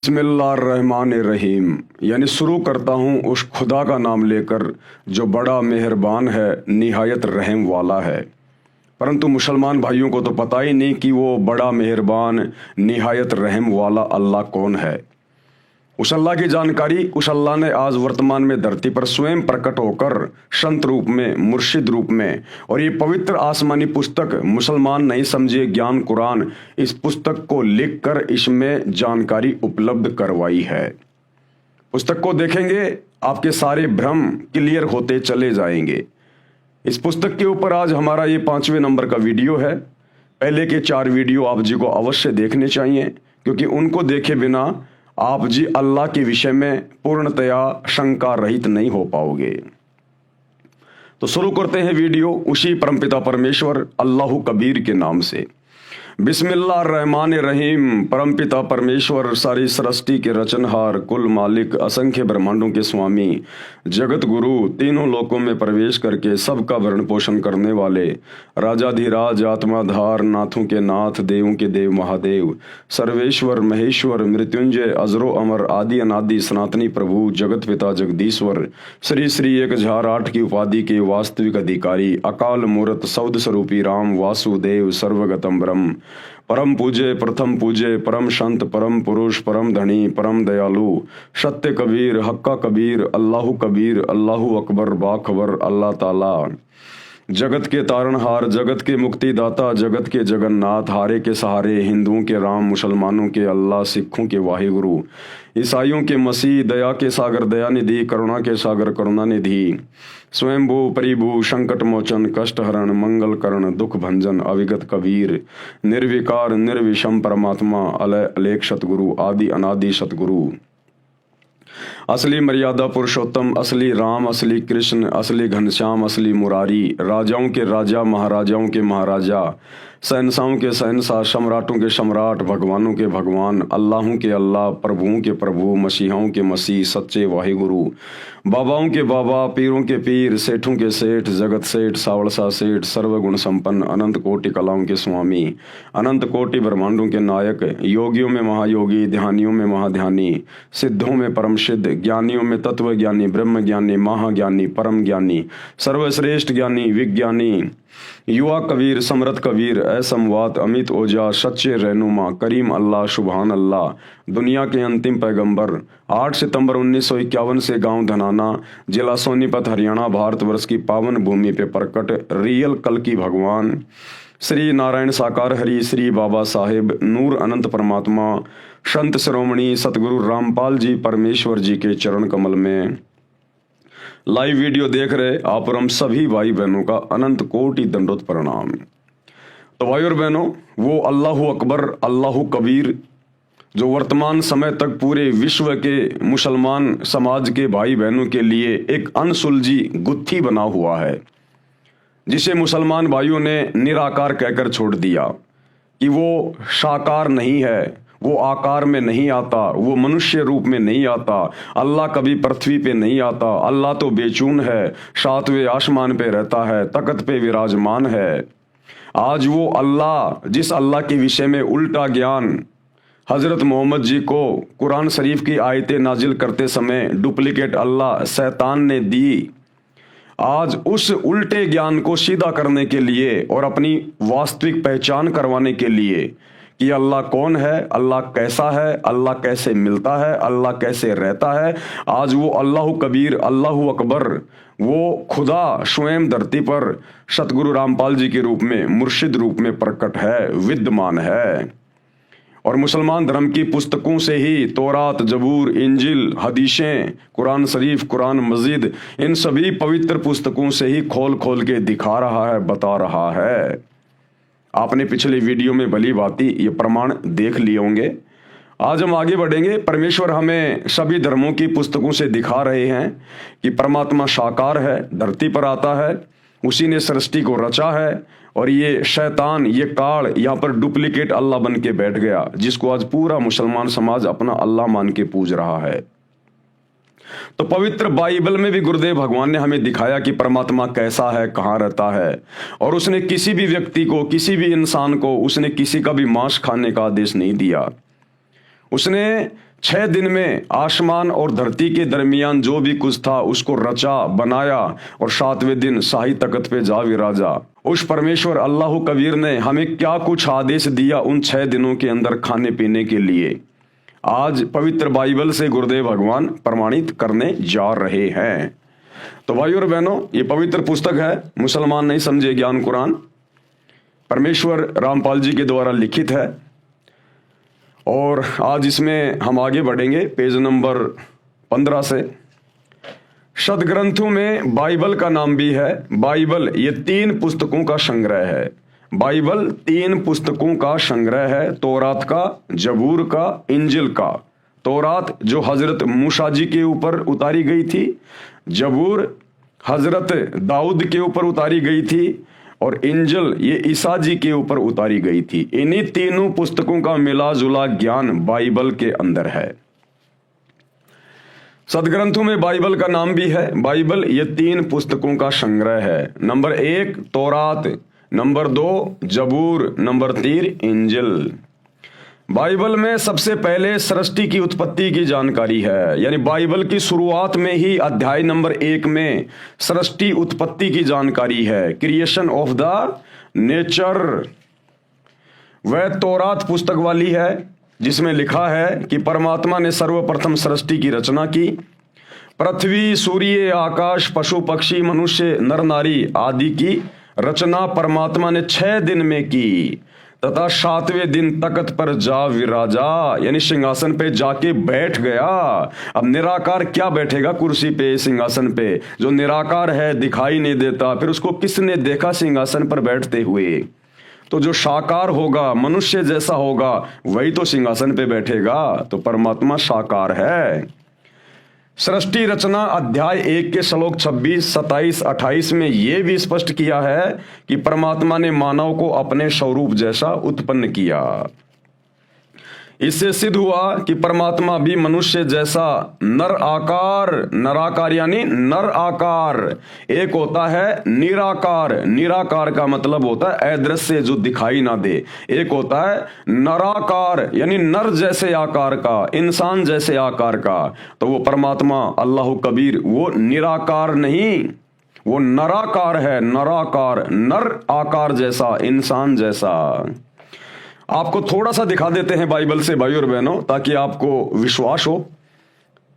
बिस्मिल्लाहिर्रहमानिर्रहीम यानी शुरू करता हूँ उस खुदा का नाम लेकर जो बड़ा मेहरबान है, निहायत रहम वाला है। परंतु मुसलमान भाइयों को तो पता ही नहीं कि वो बड़ा मेहरबान, निहायत रहम वाला अल्लाह कौन है। उस अल्लाह की जानकारी उस अल्लाह ने आज वर्तमान में धरती पर स्वयं प्रकट होकर संत रूप में, मुर्शिद रूप में, और ये पवित्र आसमानी पुस्तक मुसलमान नहीं समझे ज्ञान कुरान, इस पुस्तक को लिखकर इसमें जानकारी उपलब्ध करवाई है। पुस्तक को देखेंगे आपके सारे भ्रम क्लियर होते चले जाएंगे। इस पुस्तक के ऊपर आज हमारा ये 5वें नंबर का वीडियो है। पहले के 4 वीडियो आप जी को अवश्य देखने चाहिए, क्योंकि उनको देखे बिना आप जी अल्लाह के विषय में पूर्णतया शंका रहित नहीं हो पाओगे। तो शुरू करते हैं वीडियो उसी परमपिता परमेश्वर अल्लाह कबीर के नाम से। बिस्मिल्लाहिर्रहमानिर्रहीम। परमपिता परमेश्वर सारी सृष्टि के रचनहार, कुल मालिक, असंख्य ब्रह्मांडों के स्वामी, जगत गुरु, तीनों लोकों में प्रवेश करके सबका भरण पोषण करने वाले, राजाधिराज, आत्माधार, नाथों के नाथ, देवों के देव महादेव, सर्वेश्वर, महेश्वर, मृत्युंजय, अजरो अमर, आदि अनादि, सनातनी प्रभु, जगत पिता जगदीश्वर, श्री श्री 1008 की उपाधि के वास्तविक अधिकारी, अकाल मूर्त, सौद स्वरूपी राम, वासुदेव, सर्वगतम ब्रह्म, परम पूज्य, प्रथम पूज्य, परम संत, परम पुरुष, परम धनी, परम दयालु, सत्य कबीर, हक्का कबीर, अल्लाह कबीर, अल्लाह अकबर, बाखबर, अल्लाह ताला, जगत के तारणहार, जगत के मुक्तिदाता, जगत के जगन्नाथ, हारे के सहारे, हिंदुओं के राम, मुसलमानों के अल्लाह, सिखों के वाहिगुरु, ईसाइयों के मसीह, दया के सागर दयानिधि, करुणा के सागर करुणानिधि, स्वयंभू परिभू, संकट मोचन, कष्ट हरण, मंगल करण, दुख भंजन, अविगत कबीर, निर्विकार निर्विषम परमात्मा, अलय अलेख सतगुरु, आदि अनादि सतगुरु, असली मर्यादा पुरुषोत्तम, असली राम, असली कृष्ण, असली घनश्याम, असली मुरारी, राजाओं के राजा, महाराजाओं के महाराजा, शहंशाहों के शहंशाह, सम्राटों के सम्राट, भगवानों के भगवान, अल्लाहों के अल्लाह, प्रभुओं के प्रभु, मसीहाओं के मसीह, सच्चे वाहिगुरु, बाबाओं के बाबा, पीरों के पीर, सेठों के सेठ, जगत सेठ, सावड़सा सेठ, सर्वगुण संपन्न, अनंत कोटि कलाओं के स्वामी, अनंत कोटि ब्रह्मांडों के नायक, योगियों में महायोगी, ध्यानियों में महाध्यानी, सिद्धों में परम सिद्ध, ज्ञानियों में तत्व ज्ञानी, ब्रह्म ज्ञानी, महाज्ञानी, परम ज्ञानी, सर्वश्रेष्ठ ज्ञानी, विज्ञानी, युवा कबीर, समरथ कबीर, असमवात, अमित ओजा, सच्चे रहनुमा, करीम अल्लाह, सुभान अल्लाह, दुनिया के अंतिम पैगंबर, 8 सितंबर 1951 से गांव धनाना, जिला सोनीपत, हरियाणा, भारतवर्ष की पावन भूमि पे प्रकट रियल कल की भगवान, श्री नारायण साकार हरि, श्री बाबा साहेब नूर अनंत परमात्मा, संत श्रोमणी सतगुरु रामपाल जी परमेश्वर जी के चरण कमल में लाइव वीडियो देख रहे आप और हम सभी भाई बहनों का अनंत कोटि दंडोत प्रणाम। तो भाई और बहनों, वो अल्लाह अकबर, अल्लाह कबीर जो वर्तमान समय तक पूरे विश्व के मुसलमान समाज के भाई बहनों के लिए एक अनसुलझी गुत्थी बना हुआ है, जिसे मुसलमान भाइयों ने निराकार कहकर छोड़ दिया कि वो साकार नहीं है, वो आकार में नहीं आता, वो मनुष्य रूप में नहीं आता, अल्लाह कभी पृथ्वी पे नहीं आता, अल्लाह तो बेचून है, 7वें आसमान पे रहता है, तख्त पे विराजमान है। आज वो अल्लाह, जिस अल्लाह के विषय में उल्टा ज्ञान हजरत मोहम्मद जी को कुरान शरीफ की आयतें नाजिल करते समय डुप्लीकेट अल्लाह शैतान ने दी, आज उस उल्टे ज्ञान को सीधा करने के लिए और अपनी वास्तविक पहचान करवाने के लिए कि अल्लाह कौन है, अल्लाह कैसा है, अल्लाह कैसे मिलता है, अल्लाह कैसे रहता है, आज वो अल्लाह कबीर, अल्लाह अकबर, वो खुदा स्वयं धरती पर सतगुरु रामपाल जी के रूप में, मुर्शिद रूप में प्रकट है, विद्यमान है। और मुसलमान धर्म की पुस्तकों से ही तौरात, जबूर, इंजिल, हदीसें, कुरान शरीफ, कुरान मजीद, इन सभी पवित्र पुस्तकों से ही खोल खोल के दिखा रहा है, बता रहा है। आपने पिछले वीडियो में भली भांति ये प्रमाण देख लिए होंगे। आज हम आगे बढ़ेंगे। परमेश्वर हमें सभी धर्मों की पुस्तकों से दिखा रहे हैं कि परमात्मा साकार है, धरती पर आता है, उसी ने सृष्टि को रचा है, और ये शैतान, ये काल यहाँ पर डुप्लीकेट अल्लाह बन के बैठ गया, जिसको आज पूरा मुसलमान समाज अपना अल्लाह मान के पूज रहा है। तो पवित्र बाइबल में भी गुरुदेव भगवान ने हमें दिखाया कि परमात्मा कैसा है, कहाँ रहता है, और उसने किसी भी व्यक्ति को, किसी भी इंसान को, उसने किसी का भी मांस खाने का आदेश नहीं दिया। उसने 6 दिन में आसमान और धरती के दरमियान जो भी कुछ था उसको रचा बनाया और 7वें दिन शाही तख्त पे जा विराजा। उस परमेश्वर अल्लाह कबीर ने हमें क्या कुछ आदेश दिया उन 6 दिनों के अंदर खाने पीने के लिए, आज पवित्र बाइबल से गुरुदेव भगवान प्रमाणित करने जा रहे हैं। तो भाइयों और बहनों, ये पवित्र पुस्तक है मुसलमान नहीं समझे ज्ञान कुरान, परमेश्वर रामपाल जी के द्वारा लिखित है। और आज इसमें हम आगे बढ़ेंगे पेज नंबर 15 से। सदग्रंथों में बाइबल का नाम भी है। बाइबल ये 3 पुस्तकों का संग्रह है। बाइबल 3 पुस्तकों का संग्रह है, तौरात का, जबूर का, इंजिल का। तौरात जो हजरत मूसा जी के ऊपर उतारी गई थी, जबूर हजरत दाऊद के ऊपर उतारी गई थी, और इंजिल ये ईसा जी के ऊपर उतारी गई थी। इन्हीं तीनों पुस्तकों का मिला जुला ज्ञान बाइबल के अंदर है। सदग्रंथों में बाइबल का नाम भी है। बाइबल ये 3 पुस्तकों का संग्रह है। नंबर 1 तौरात, नंबर 2 जबूर, नंबर 3 इंजिल। बाइबल में सबसे पहले सृष्टि की उत्पत्ति की जानकारी है, यानी बाइबल की शुरुआत में ही अध्याय नंबर 1 में सृष्टि उत्पत्ति की जानकारी है, क्रिएशन ऑफ द नेचर। वह तौरात पुस्तक वाली है जिसमें लिखा है कि परमात्मा ने सर्वप्रथम सृष्टि की रचना की। पृथ्वी, सूर्य, आकाश, पशु पक्षी, मनुष्य, नर नारी आदि की रचना परमात्मा ने 6 दिन में की तथा 7वें दिन तख्त पर जा विराजा, यानी सिंहासन पे जाके बैठ गया। अब निराकार क्या बैठेगा कुर्सी पे, सिंहासन पे? जो निराकार है, दिखाई नहीं देता, फिर उसको किसने देखा सिंहासन पर बैठते हुए? तो जो साकार होगा, मनुष्य जैसा होगा, वही तो सिंहासन पे बैठेगा। तो परमात्मा साकार है। सृष्टि रचना अध्याय 1 के श्लोक 26, 27, 28 में यह भी स्पष्ट किया है कि परमात्मा ने मानव को अपने स्वरूप जैसा उत्पन्न किया। इससे सिद्ध हुआ कि परमात्मा भी मनुष्य जैसा नराकार यानी नर आकार। एक होता है निराकार, निराकार का मतलब होता है अदृश्य, जो दिखाई ना दे। एक होता है नराकार यानी नर जैसे आकार का, इंसान जैसे आकार का। तो वो परमात्मा अल्लाह कबीर वो निराकार नहीं, वो नराकार है, नराकार, नर आकार जैसा, इंसान जैसा। आपको थोड़ा सा दिखा देते हैं बाइबल से भाइयों और बहनों, ताकि आपको विश्वास हो।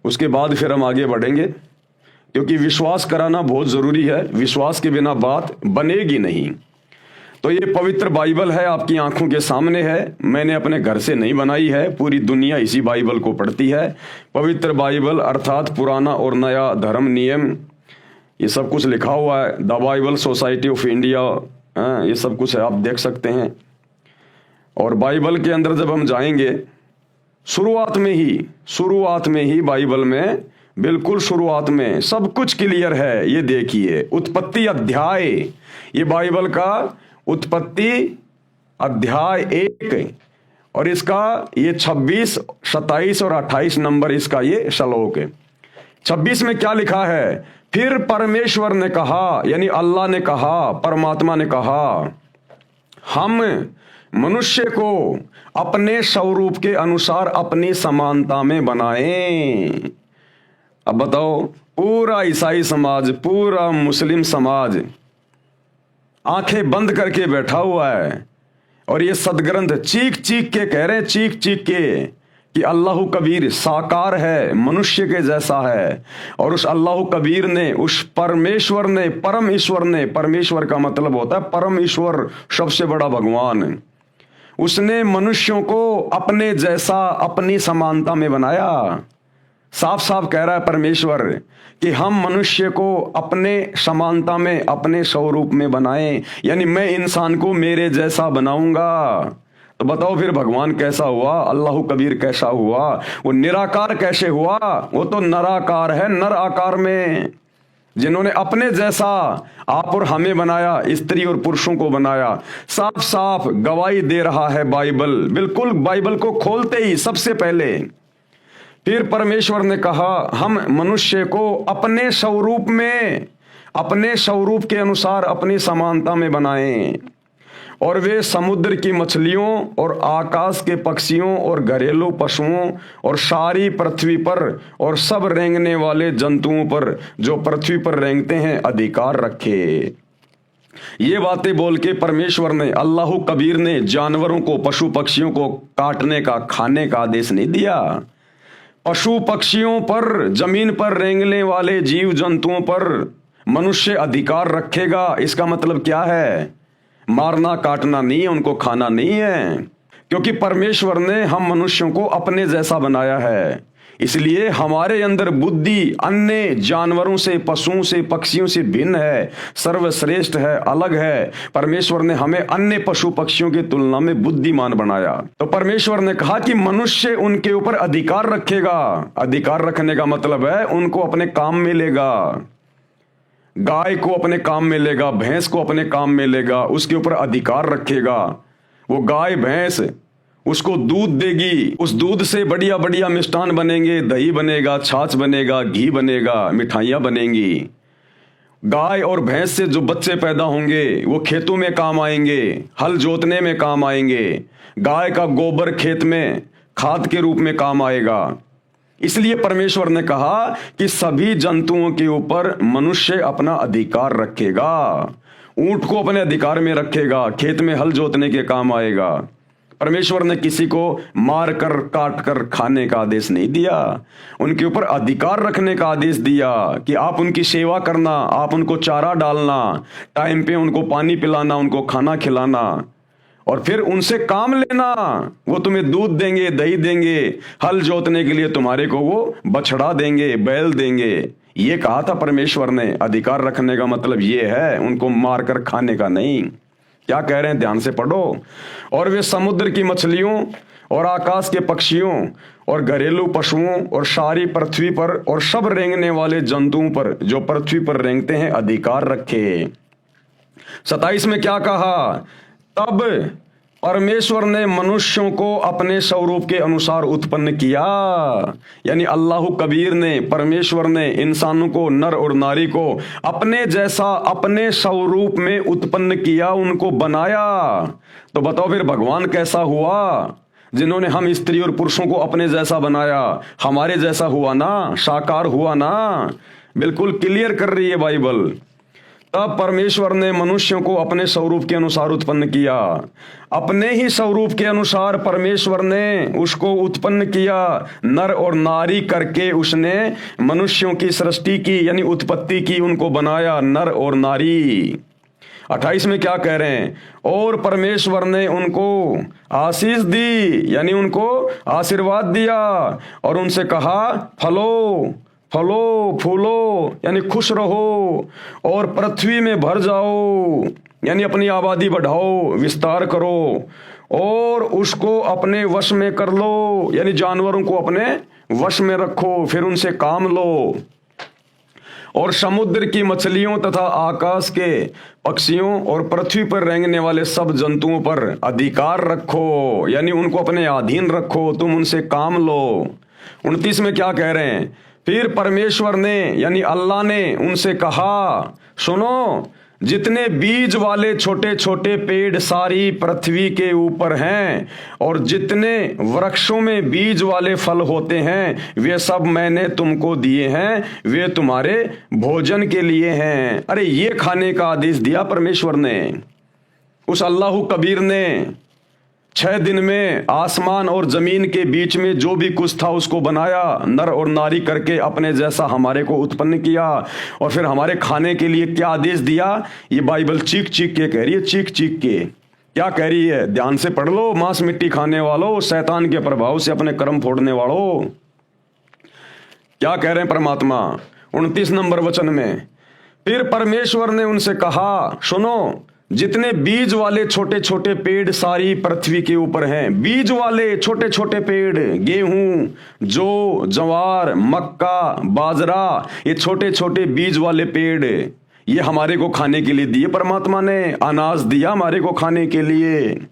उसके बाद फिर हम आगे बढ़ेंगे, क्योंकि विश्वास कराना बहुत जरूरी है। विश्वास के बिना बात बनेगी नहीं। तो ये पवित्र बाइबल है, आपकी आंखों के सामने है। मैंने अपने घर से नहीं बनाई है, पूरी दुनिया इसी बाइबल को पढ़ती है। पवित्र बाइबल अर्थात पुराना और नया धर्म नियम, ये सब कुछ लिखा हुआ है। The Bible society of India, ये सब कुछ है, आप देख सकते हैं। और बाइबल के अंदर जब हम जाएंगे, शुरुआत में ही बाइबल में, बिल्कुल शुरुआत में सब कुछ क्लियर है। ये देखिए, उत्पत्ति अध्याय, ये बाइबल का उत्पत्ति अध्याय 1, और इसका ये 26, 27 और 28 नंबर इसका ये श्लोक है। 26 में क्या लिखा है? फिर परमेश्वर ने कहा, यानी अल्लाह ने कहा, परमात्मा ने कहा, हम मनुष्य को अपने स्वरूप के अनुसार अपनी समानता में बनाएं। अब बताओ, पूरा ईसाई समाज, पूरा मुस्लिम समाज आंखें बंद करके बैठा हुआ है, और ये सदग्रंथ चीख चीख के कह रहे हैं, चीख चीख के, कि अल्लाह कबीर साकार है, मनुष्य के जैसा है। और उस अल्लाह कबीर ने, उस परमेश्वर ने, परम ईश्वर ने, परमेश्वर का मतलब होता है परम ईश्वर, सबसे बड़ा भगवान, उसने मनुष्यों को अपने जैसा, अपनी समानता में बनाया। साफ साफ कह रहा है परमेश्वर कि हम मनुष्य को अपने समानता में, अपने स्वरूप में बनाएं, यानी मैं इंसान को मेरे जैसा बनाऊंगा। तो बताओ फिर भगवान कैसा हुआ, अल्लाह कबीर कैसा हुआ, वो निराकार कैसे हुआ? वो तो नराकार है, नर आकार में, जिन्होंने अपने जैसा आप और हमें बनाया, स्त्री और पुरुषों को बनाया। साफ साफ गवाही दे रहा है बाइबल, बिल्कुल बाइबल को खोलते ही सबसे पहले। फिर परमेश्वर ने कहा, हम मनुष्य को अपने स्वरूप में, अपने स्वरूप के अनुसार अपनी समानता में बनाएं। और वे समुद्र की मछलियों और आकाश के पक्षियों और घरेलू पशुओं और सारी पृथ्वी पर और सब रेंगने वाले जंतुओं पर जो पृथ्वी पर रेंगते हैं अधिकार रखे। ये बातें बोल के परमेश्वर ने, अल्लाह कबीर ने जानवरों को, पशु पक्षियों को काटने का, खाने का आदेश नहीं दिया। पशु पक्षियों पर, जमीन पर रेंगने वाले जीव जंतुओं पर मनुष्य अधिकार रखेगा। इसका मतलब क्या है? मारना काटना नहीं है, उनको खाना नहीं है, क्योंकि परमेश्वर ने हम मनुष्यों को अपने जैसा बनाया है। इसलिए हमारे अंदर बुद्धि अन्य जानवरों से, पशुओं से, पक्षियों से भिन्न है, सर्वश्रेष्ठ है, अलग है। परमेश्वर ने हमें अन्य पशु पक्षियों की तुलना में बुद्धिमान बनाया। तो परमेश्वर ने कहा कि मनुष्य उनके ऊपर अधिकार रखेगा। अधिकार रखने का मतलब है उनको अपने काम में लेगा। गाय को अपने काम में लेगा, भैंस को अपने काम में लेगा, उसके ऊपर अधिकार रखेगा। वो गाय भैंस उसको दूध देगी, उस दूध से बढ़िया बढ़िया मिष्ठान बनेंगे, दही बनेगा, छाछ बनेगा, घी बनेगा, मिठाइयाँ बनेंगी। गाय और भैंस से जो बच्चे पैदा होंगे वो खेतों में काम आएंगे, हल जोतने में काम आएंगे। गाय का गोबर खेत में खाद के रूप में काम आएगा। इसलिए परमेश्वर ने कहा कि सभी जंतुओं के ऊपर मनुष्य अपना अधिकार रखेगा। ऊंट को अपने अधिकार में रखेगा, खेत में हल जोतने के काम आएगा। परमेश्वर ने किसी को मार कर, काट कर खाने का आदेश नहीं दिया, उनके ऊपर अधिकार रखने का आदेश दिया कि आप उनकी सेवा करना, आप उनको चारा डालना, टाइम पे उनको पानी पिलाना, उनको खाना खिलाना, और फिर उनसे काम लेना। वो तुम्हें दूध देंगे, दही देंगे, हल जोतने के लिए तुम्हारे को वो बछड़ा देंगे, बैल देंगे। ये कहा था परमेश्वर ने। अधिकार रखने का मतलब ये है, उनको मार कर खाने का नहीं। क्या कह रहे हैं, ध्यान से पढ़ो। और वे समुद्र की मछलियों और आकाश के पक्षियों और घरेलू पशुओं और सारी पृथ्वी पर और सब रेंगने वाले जंतुओं पर जो पृथ्वी पर रेंगते हैं अधिकार रखे। 27 में क्या कहा? तब परमेश्वर ने मनुष्यों को अपने स्वरूप के अनुसार उत्पन्न किया। यानी अल्लाह कबीर ने, परमेश्वर ने इंसानों को, नर और नारी को अपने जैसा, अपने स्वरूप में उत्पन्न किया, उनको बनाया। तो बताओ फिर भगवान कैसा हुआ? जिन्होंने हम स्त्री और पुरुषों को अपने जैसा बनाया, हमारे जैसा हुआ ना, साकार हुआ ना। बिल्कुल क्लियर कर रही है बाइबल। तब परमेश्वर ने मनुष्यों को अपने स्वरूप के अनुसार उत्पन्न किया। अपने ही स्वरूप के अनुसार परमेश्वर ने उसको उत्पन्न किया, नर और नारी करके उसने मनुष्यों की सृष्टि की, यानी उत्पत्ति की, उनको बनाया नर और नारी। 28 में क्या कह रहे हैं? और परमेश्वर ने उनको आशीष दी, यानी उनको आशीर्वाद दिया, और उनसे कहा फलो फलो फूलो, यानी खुश रहो और पृथ्वी में भर जाओ, यानी अपनी आबादी बढ़ाओ, विस्तार करो, और उसको अपने वश में कर लो, यानी जानवरों को अपने वश में रखो, फिर उनसे काम लो। और समुद्र की मछलियों तथा आकाश के पक्षियों और पृथ्वी पर रेंगने वाले सब जंतुओं पर अधिकार रखो, यानी उनको अपने अधीन रखो, तुम उनसे काम लो। 29 में क्या कह रहे हैं? फिर परमेश्वर ने, यानी अल्लाह ने उनसे कहा, सुनो, जितने बीज वाले छोटे छोटे पेड़ सारी पृथ्वी के ऊपर हैं और जितने वृक्षों में बीज वाले फल होते हैं, वे सब मैंने तुमको दिए हैं, वे तुम्हारे भोजन के लिए हैं। अरे ये खाने का आदेश दिया परमेश्वर ने। उस अल्लाह कबीर ने 6 दिन में आसमान और जमीन के बीच में जो भी कुछ था उसको बनाया, नर और नारी करके अपने जैसा हमारे को उत्पन्न किया, और फिर हमारे खाने के लिए क्या आदेश दिया? ये बाइबल चीख चीख के कह रही है, चीख चीख के। क्या कह रही है? ध्यान से पढ़ लो। मांस मिट्टी खाने वालों, शैतान के प्रभाव से अपने कर्म फोड़ने वालों, क्या कह रहे हैं परमात्मा 29 नंबर वचन में? फिर परमेश्वर ने उनसे कहा, सुनो, जितने बीज वाले छोटे छोटे पेड़ सारी पृथ्वी के ऊपर हैं, बीज वाले छोटे छोटे पेड़, गेहूं, जौ, ज्वार, मक्का, बाजरा, ये छोटे छोटे बीज वाले पेड़, ये हमारे को खाने के लिए दिए, परमात्मा ने अनाज दिया हमारे को खाने के लिए।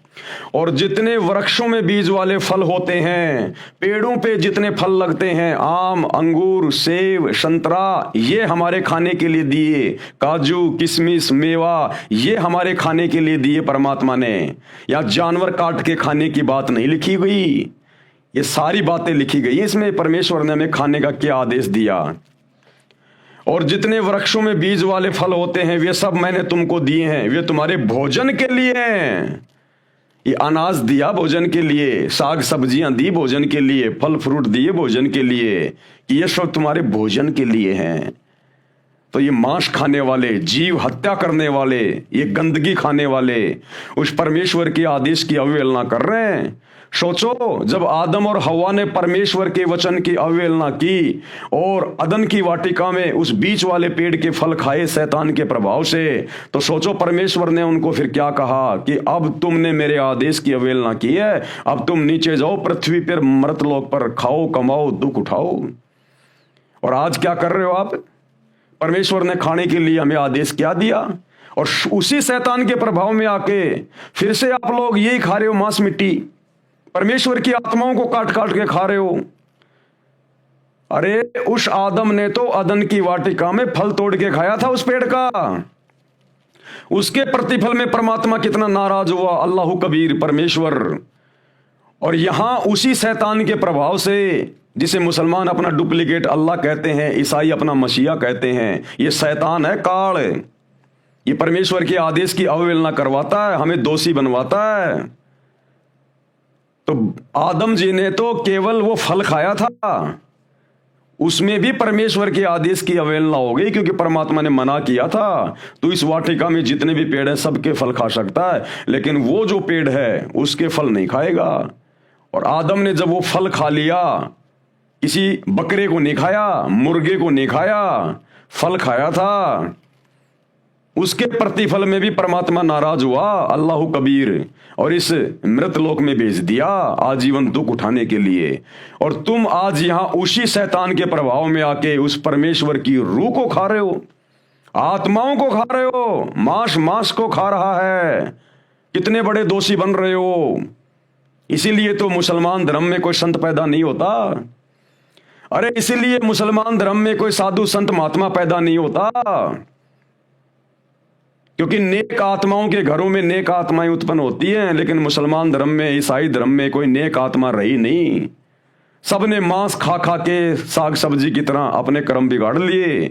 और जितने वृक्षों में बीज वाले फल होते हैं, पेड़ों पे जितने फल लगते हैं, आम, अंगूर, सेब, संतरा, ये हमारे खाने के लिए दिए। काजू, किशमिश, मेवा, ये हमारे खाने के लिए दिए परमात्मा ने। या जानवर काट के खाने की बात नहीं लिखी गई, ये सारी बातें लिखी गई। इसमें परमेश्वर ने हमें खाने का क्या आदेश दिया। और जितने वृक्षों में बीज वाले फल होते हैं, वे सब मैंने तुमको दिए हैं, वे तुम्हारे भोजन के लिए हैं। ये अनाज दिया भोजन के लिए, साग सब्जियां दी भोजन के लिए, फल फ्रूट दिए भोजन के लिए, कि ये सब तुम्हारे भोजन के लिए हैं। तो ये मांस खाने वाले, जीव हत्या करने वाले, ये गंदगी खाने वाले उस परमेश्वर के आदेश की अवहेलना कर रहे हैं। सोचो, जब आदम और हवा ने परमेश्वर के वचन की अवहेलना की और अदन की वाटिका में उस बीच वाले पेड़ के फल खाए शैतान के प्रभाव से, तो सोचो परमेश्वर ने उनको फिर क्या कहा कि अब तुमने मेरे आदेश की अवहेलना की है, अब तुम नीचे जाओ पृथ्वी पर, मर्तलोक पर खाओ, कमाओ, दुख उठाओ। और आज क्या कर रहे हो आप? परमेश्वर ने खाने के लिए हमें आदेश क्या दिया, और उसी शैतान के प्रभाव में आके फिर से आप लोग यही खा रहे हो, मांस मिट्टी, परमेश्वर की आत्माओं को काट काट के खा रहे हो। अरे उस आदम ने तो अदन की वाटिका में फल तोड़ के खाया था उस पेड़ का, उसके प्रतिफल में परमात्मा कितना नाराज हुआ, अल्लाह कबीर परमेश्वर। और यहां उसी शैतान के प्रभाव से, जिसे मुसलमान अपना डुप्लीकेट अल्लाह कहते हैं, ईसाई अपना मसीहा कहते हैं, ये शैतान है, काल। ये परमेश्वर के आदेश की अवहेलना करवाता है, हमें दोषी बनवाता है। तो आदम जी ने तो केवल वो फल खाया था, उसमें भी परमेश्वर के आदेश की अवहेलना हो गई, क्योंकि परमात्मा ने मना किया था तो इस वाटिका में जितने भी पेड़ हैं सबके फल खा सकता है, लेकिन वो जो पेड़ है उसके फल नहीं खाएगा। और आदम ने जब वो फल खा लिया, किसी बकरे को नहीं खाया, मुर्गे को नहीं खाया, फल खाया था, उसके प्रतिफल में भी परमात्मा नाराज हुआ, अल्लाह कबीर, और इस मृत लोक में भेज दिया आजीवन दुख उठाने के लिए। और तुम आज यहां उसी शैतान के प्रभाव में आके उस परमेश्वर की रूह को खा रहे हो, आत्माओं को खा रहे हो, मांस को खा रहा है। कितने बड़े दोषी बन रहे हो। इसीलिए तो मुसलमान धर्म में कोई संत पैदा नहीं होता। अरे इसीलिए मुसलमान धर्म में कोई साधु संत महात्मा पैदा नहीं होता, क्योंकि नेक आत्माओं के घरों में नेक आत्माएं उत्पन्न होती हैं। लेकिन मुसलमान धर्म में, ईसाई धर्म में कोई नेक आत्मा रही नहीं। सबने मांस खा खा के साग सब्जी की तरह अपने कर्म बिगाड़ लिए।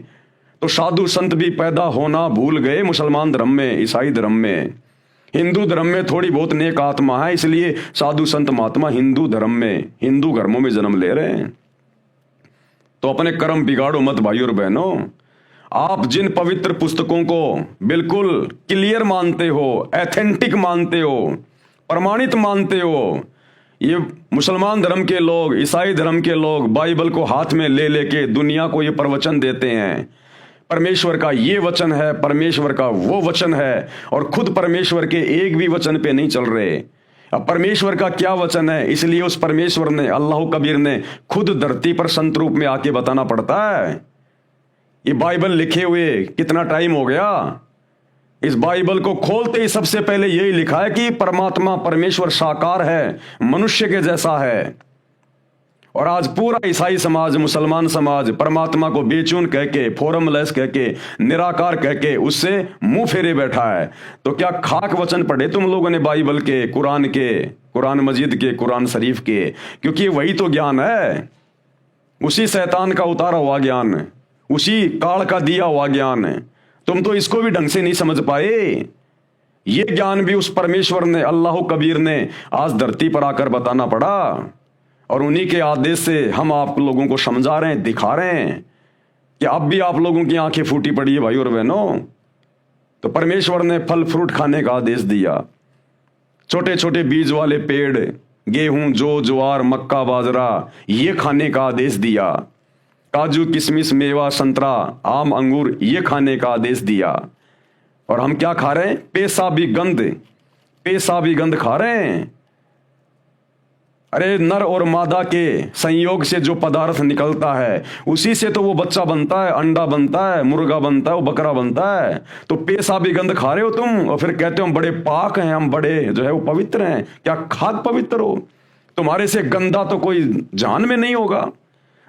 तो साधु संत भी पैदा होना भूल गए मुसलमान धर्म में, ईसाई धर्म में। हिंदू धर्म में थोड़ी बहुत नेक आत्मा है, इसलिए साधु संत महात्मा हिंदू धर्म में, हिंदू धर्मों में जन्म ले रहे हैं। तो अपने कर्म बिगाड़ो मत भाइयों और बहनों। आप जिन पवित्र पुस्तकों को बिल्कुल क्लियर मानते हो, एथेंटिक मानते हो, प्रमाणित मानते हो, ये मुसलमान धर्म के लोग, ईसाई धर्म के लोग बाइबल को हाथ में ले लेके दुनिया को ये प्रवचन देते हैं, परमेश्वर का ये वचन है, परमेश्वर का वो वचन है, और खुद परमेश्वर के एक भी वचन पे नहीं चल रहे। अब परमेश्वर का क्या वचन है, इसलिए उस परमेश्वर ने, अल्लाह कबीर ने खुद धरती पर संत रूप में आके बताना पड़ता है। ये बाइबल लिखे हुए कितना टाइम हो गया। इस बाइबल को खोलते ही सबसे पहले यही लिखा है कि परमात्मा, परमेश्वर साकार है, मनुष्य के जैसा है। और आज पूरा ईसाई समाज, मुसलमान समाज परमात्मा को बेचैन कह के, फॉर्मलेस कह के, निराकार कह के उससे मुंह फेरे बैठा है। तो क्या खाक वचन पढ़े तुम लोगों ने बाइबल के, कुरान के, कुरान मजीद के, कुरान शरीफ के? क्योंकि वही तो ज्ञान है, उसी शैतान का उतारा हुआ ज्ञान, उसी काल का दिया हुआ ज्ञान है। तुम तो इसको भी ढंग से नहीं समझ पाए। ये ज्ञान भी उस परमेश्वर ने, अल्लाह कबीर ने आज धरती पर आकर बताना पड़ा। और उन्हीं के आदेश से हम आप लोगों को समझा रहे हैं, दिखा रहे हैं कि अब भी आप लोगों की आंखें फूटी पड़ी है भाई और बहनों। तो परमेश्वर ने फल फ्रूट खाने का आदेश दिया। छोटे छोटे बीज वाले पेड़, गेहूं, जौ, ज्वार, मक्का, बाजरा, ये खाने का आदेश दिया। काजू, किशमिश, मेवा, संतरा, आम, अंगूर, ये खाने का आदेश दिया। और हम क्या खा रहे हैं? पेशाबी गंध खा रहे हैं। अरे नर और मादा के संयोग से जो पदार्थ निकलता है उसी से तो वो बच्चा बनता है, अंडा बनता है, मुर्गा बनता है, वो बकरा बनता है। तो पेशाबी गंध खा रहे हो तुम और फिर कहते हो हम बड़े पाक हैं, हम बड़े जो है वो पवित्र हैं। क्या खाक पवित्र हो? तुम्हारे से गंदा तो कोई जान में नहीं होगा।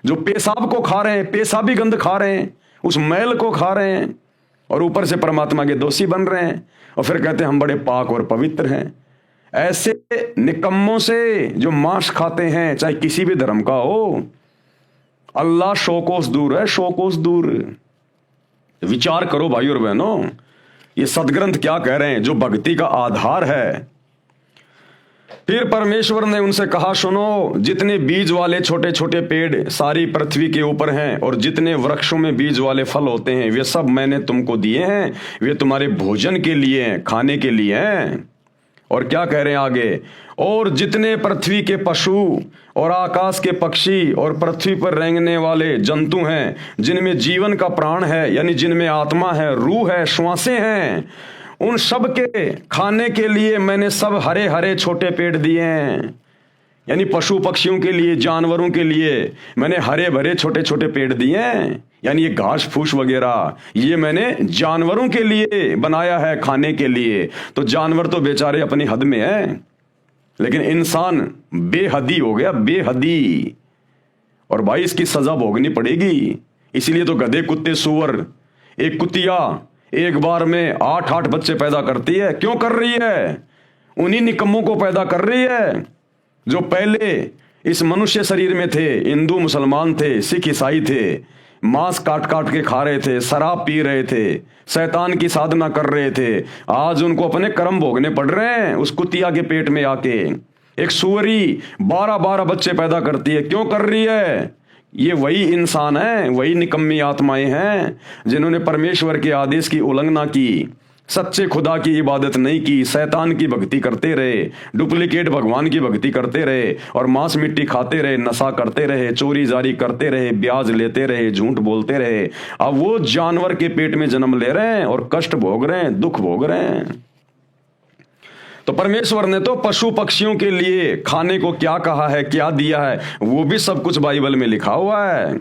जो पेशाब को खा रहे हैं, पेशाबी गंध खा रहे हैं, उस मैल को खा रहे हैं और ऊपर से परमात्मा के दोषी बन रहे हैं और फिर कहते हैं हम बड़े पाक और पवित्र हैं। ऐसे निकम्मों से जो मांस खाते हैं, चाहे किसी भी धर्म का हो, अल्लाह शोकोस दूर है, शोकोस दूर। विचार करो भाई और बहनों, ये सदग्रंथ क्या कह रहे हैं, जो भक्ति का आधार है। फिर परमेश्वर ने उनसे कहा, सुनो, जितने बीज वाले छोटे छोटे पेड़ सारी पृथ्वी के ऊपर हैं और जितने वृक्षों में बीज वाले फल होते हैं वे सब मैंने तुमको दिए हैं, वे तुम्हारे भोजन के लिए हैं, खाने के लिए हैं। और क्या कह रहे हैं आगे, और जितने पृथ्वी के पशु और आकाश के पक्षी और पृथ्वी पर रेंगने वाले जंतु हैं, जिनमें जीवन का प्राण है, यानी जिनमें आत्मा है, रूह है, श्वासें हैं, उन सब के खाने के लिए मैंने सब हरे हरे छोटे पेड़ दिए हैं। यानी पशु पक्षियों के लिए, जानवरों के लिए मैंने हरे भरे छोटे छोटे पेड़ दिए हैं। यानी ये घास फूस वगैरह ये मैंने जानवरों के लिए बनाया है, खाने के लिए। तो जानवर तो बेचारे अपनी हद में है, लेकिन इंसान बेहदी हो गया, बेहदी। और भाई इसकी सजा भोगनी पड़ेगी। इसलिए तो गधे, कुत्ते, सुअर, एक कुतिया एक बार में 8-8 बच्चे पैदा करती है। क्यों कर रही है? उन्हीं निकम्मों को पैदा कर रही है जो पहले इस मनुष्य शरीर में थे, हिंदू मुसलमान थे, सिख ईसाई थे, मांस काट काट के खा रहे थे, शराब पी रहे थे, शैतान की साधना कर रहे थे। आज उनको अपने कर्म भोगने पड़ रहे हैं उस कुतिया के पेट में आके। एक सुअरी 12-12 बच्चे पैदा करती है। क्यों कर रही है? ये वही इंसान है, वही निकम्मी आत्माएं हैं जिन्होंने परमेश्वर के आदेश की उल्लंघना की, सच्चे खुदा की इबादत नहीं की, शैतान की भक्ति करते रहे, डुप्लीकेट भगवान की भक्ति करते रहे और मांस मिट्टी खाते रहे, नशा करते रहे, चोरी जारी करते रहे, ब्याज लेते रहे, झूठ बोलते रहे। अब वो जानवर के पेट में जन्म ले रहे हैं और कष्ट भोग रहे हैं, दुख भोग रहे हैं। तो परमेश्वर ने तो पशु पक्षियों के लिए खाने को क्या कहा है, क्या दिया है, वो भी सब कुछ बाइबल में लिखा हुआ है।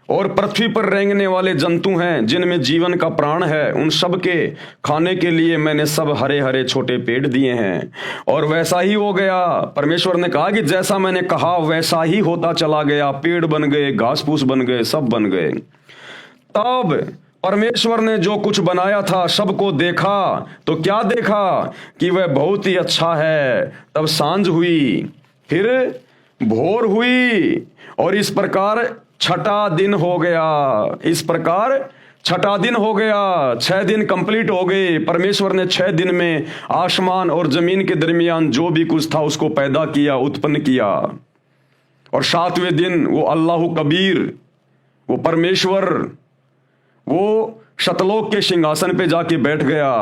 और पृथ्वी पर रेंगने वाले जंतु हैं जिनमें जीवन का प्राण है, उन सब के खाने के लिए मैंने सब हरे हरे छोटे पेड़ दिए हैं। और वैसा ही हो गया। परमेश्वर ने कहा कि जैसा मैंने कहा वैसा ही होता चला गया। पेड़ बन गए, घास फूस बन गए, सब बन गए। तब परमेश्वर ने जो कुछ बनाया था सबको देखा तो क्या देखा कि वह बहुत ही अच्छा है। तब सांझ हुई, फिर भोर हुई और इस प्रकार छठा दिन हो गया। इस प्रकार छठा दिन हो गया। 6 दिन कंप्लीट हो गए। परमेश्वर ने 6 दिन में आसमान और जमीन के दरमियान जो भी कुछ था उसको पैदा किया, उत्पन्न किया। और 7वें दिन वो अल्लाह कबीर, वो परमेश्वर, वो शतलोक के सिंहासन पे जाके बैठ गया।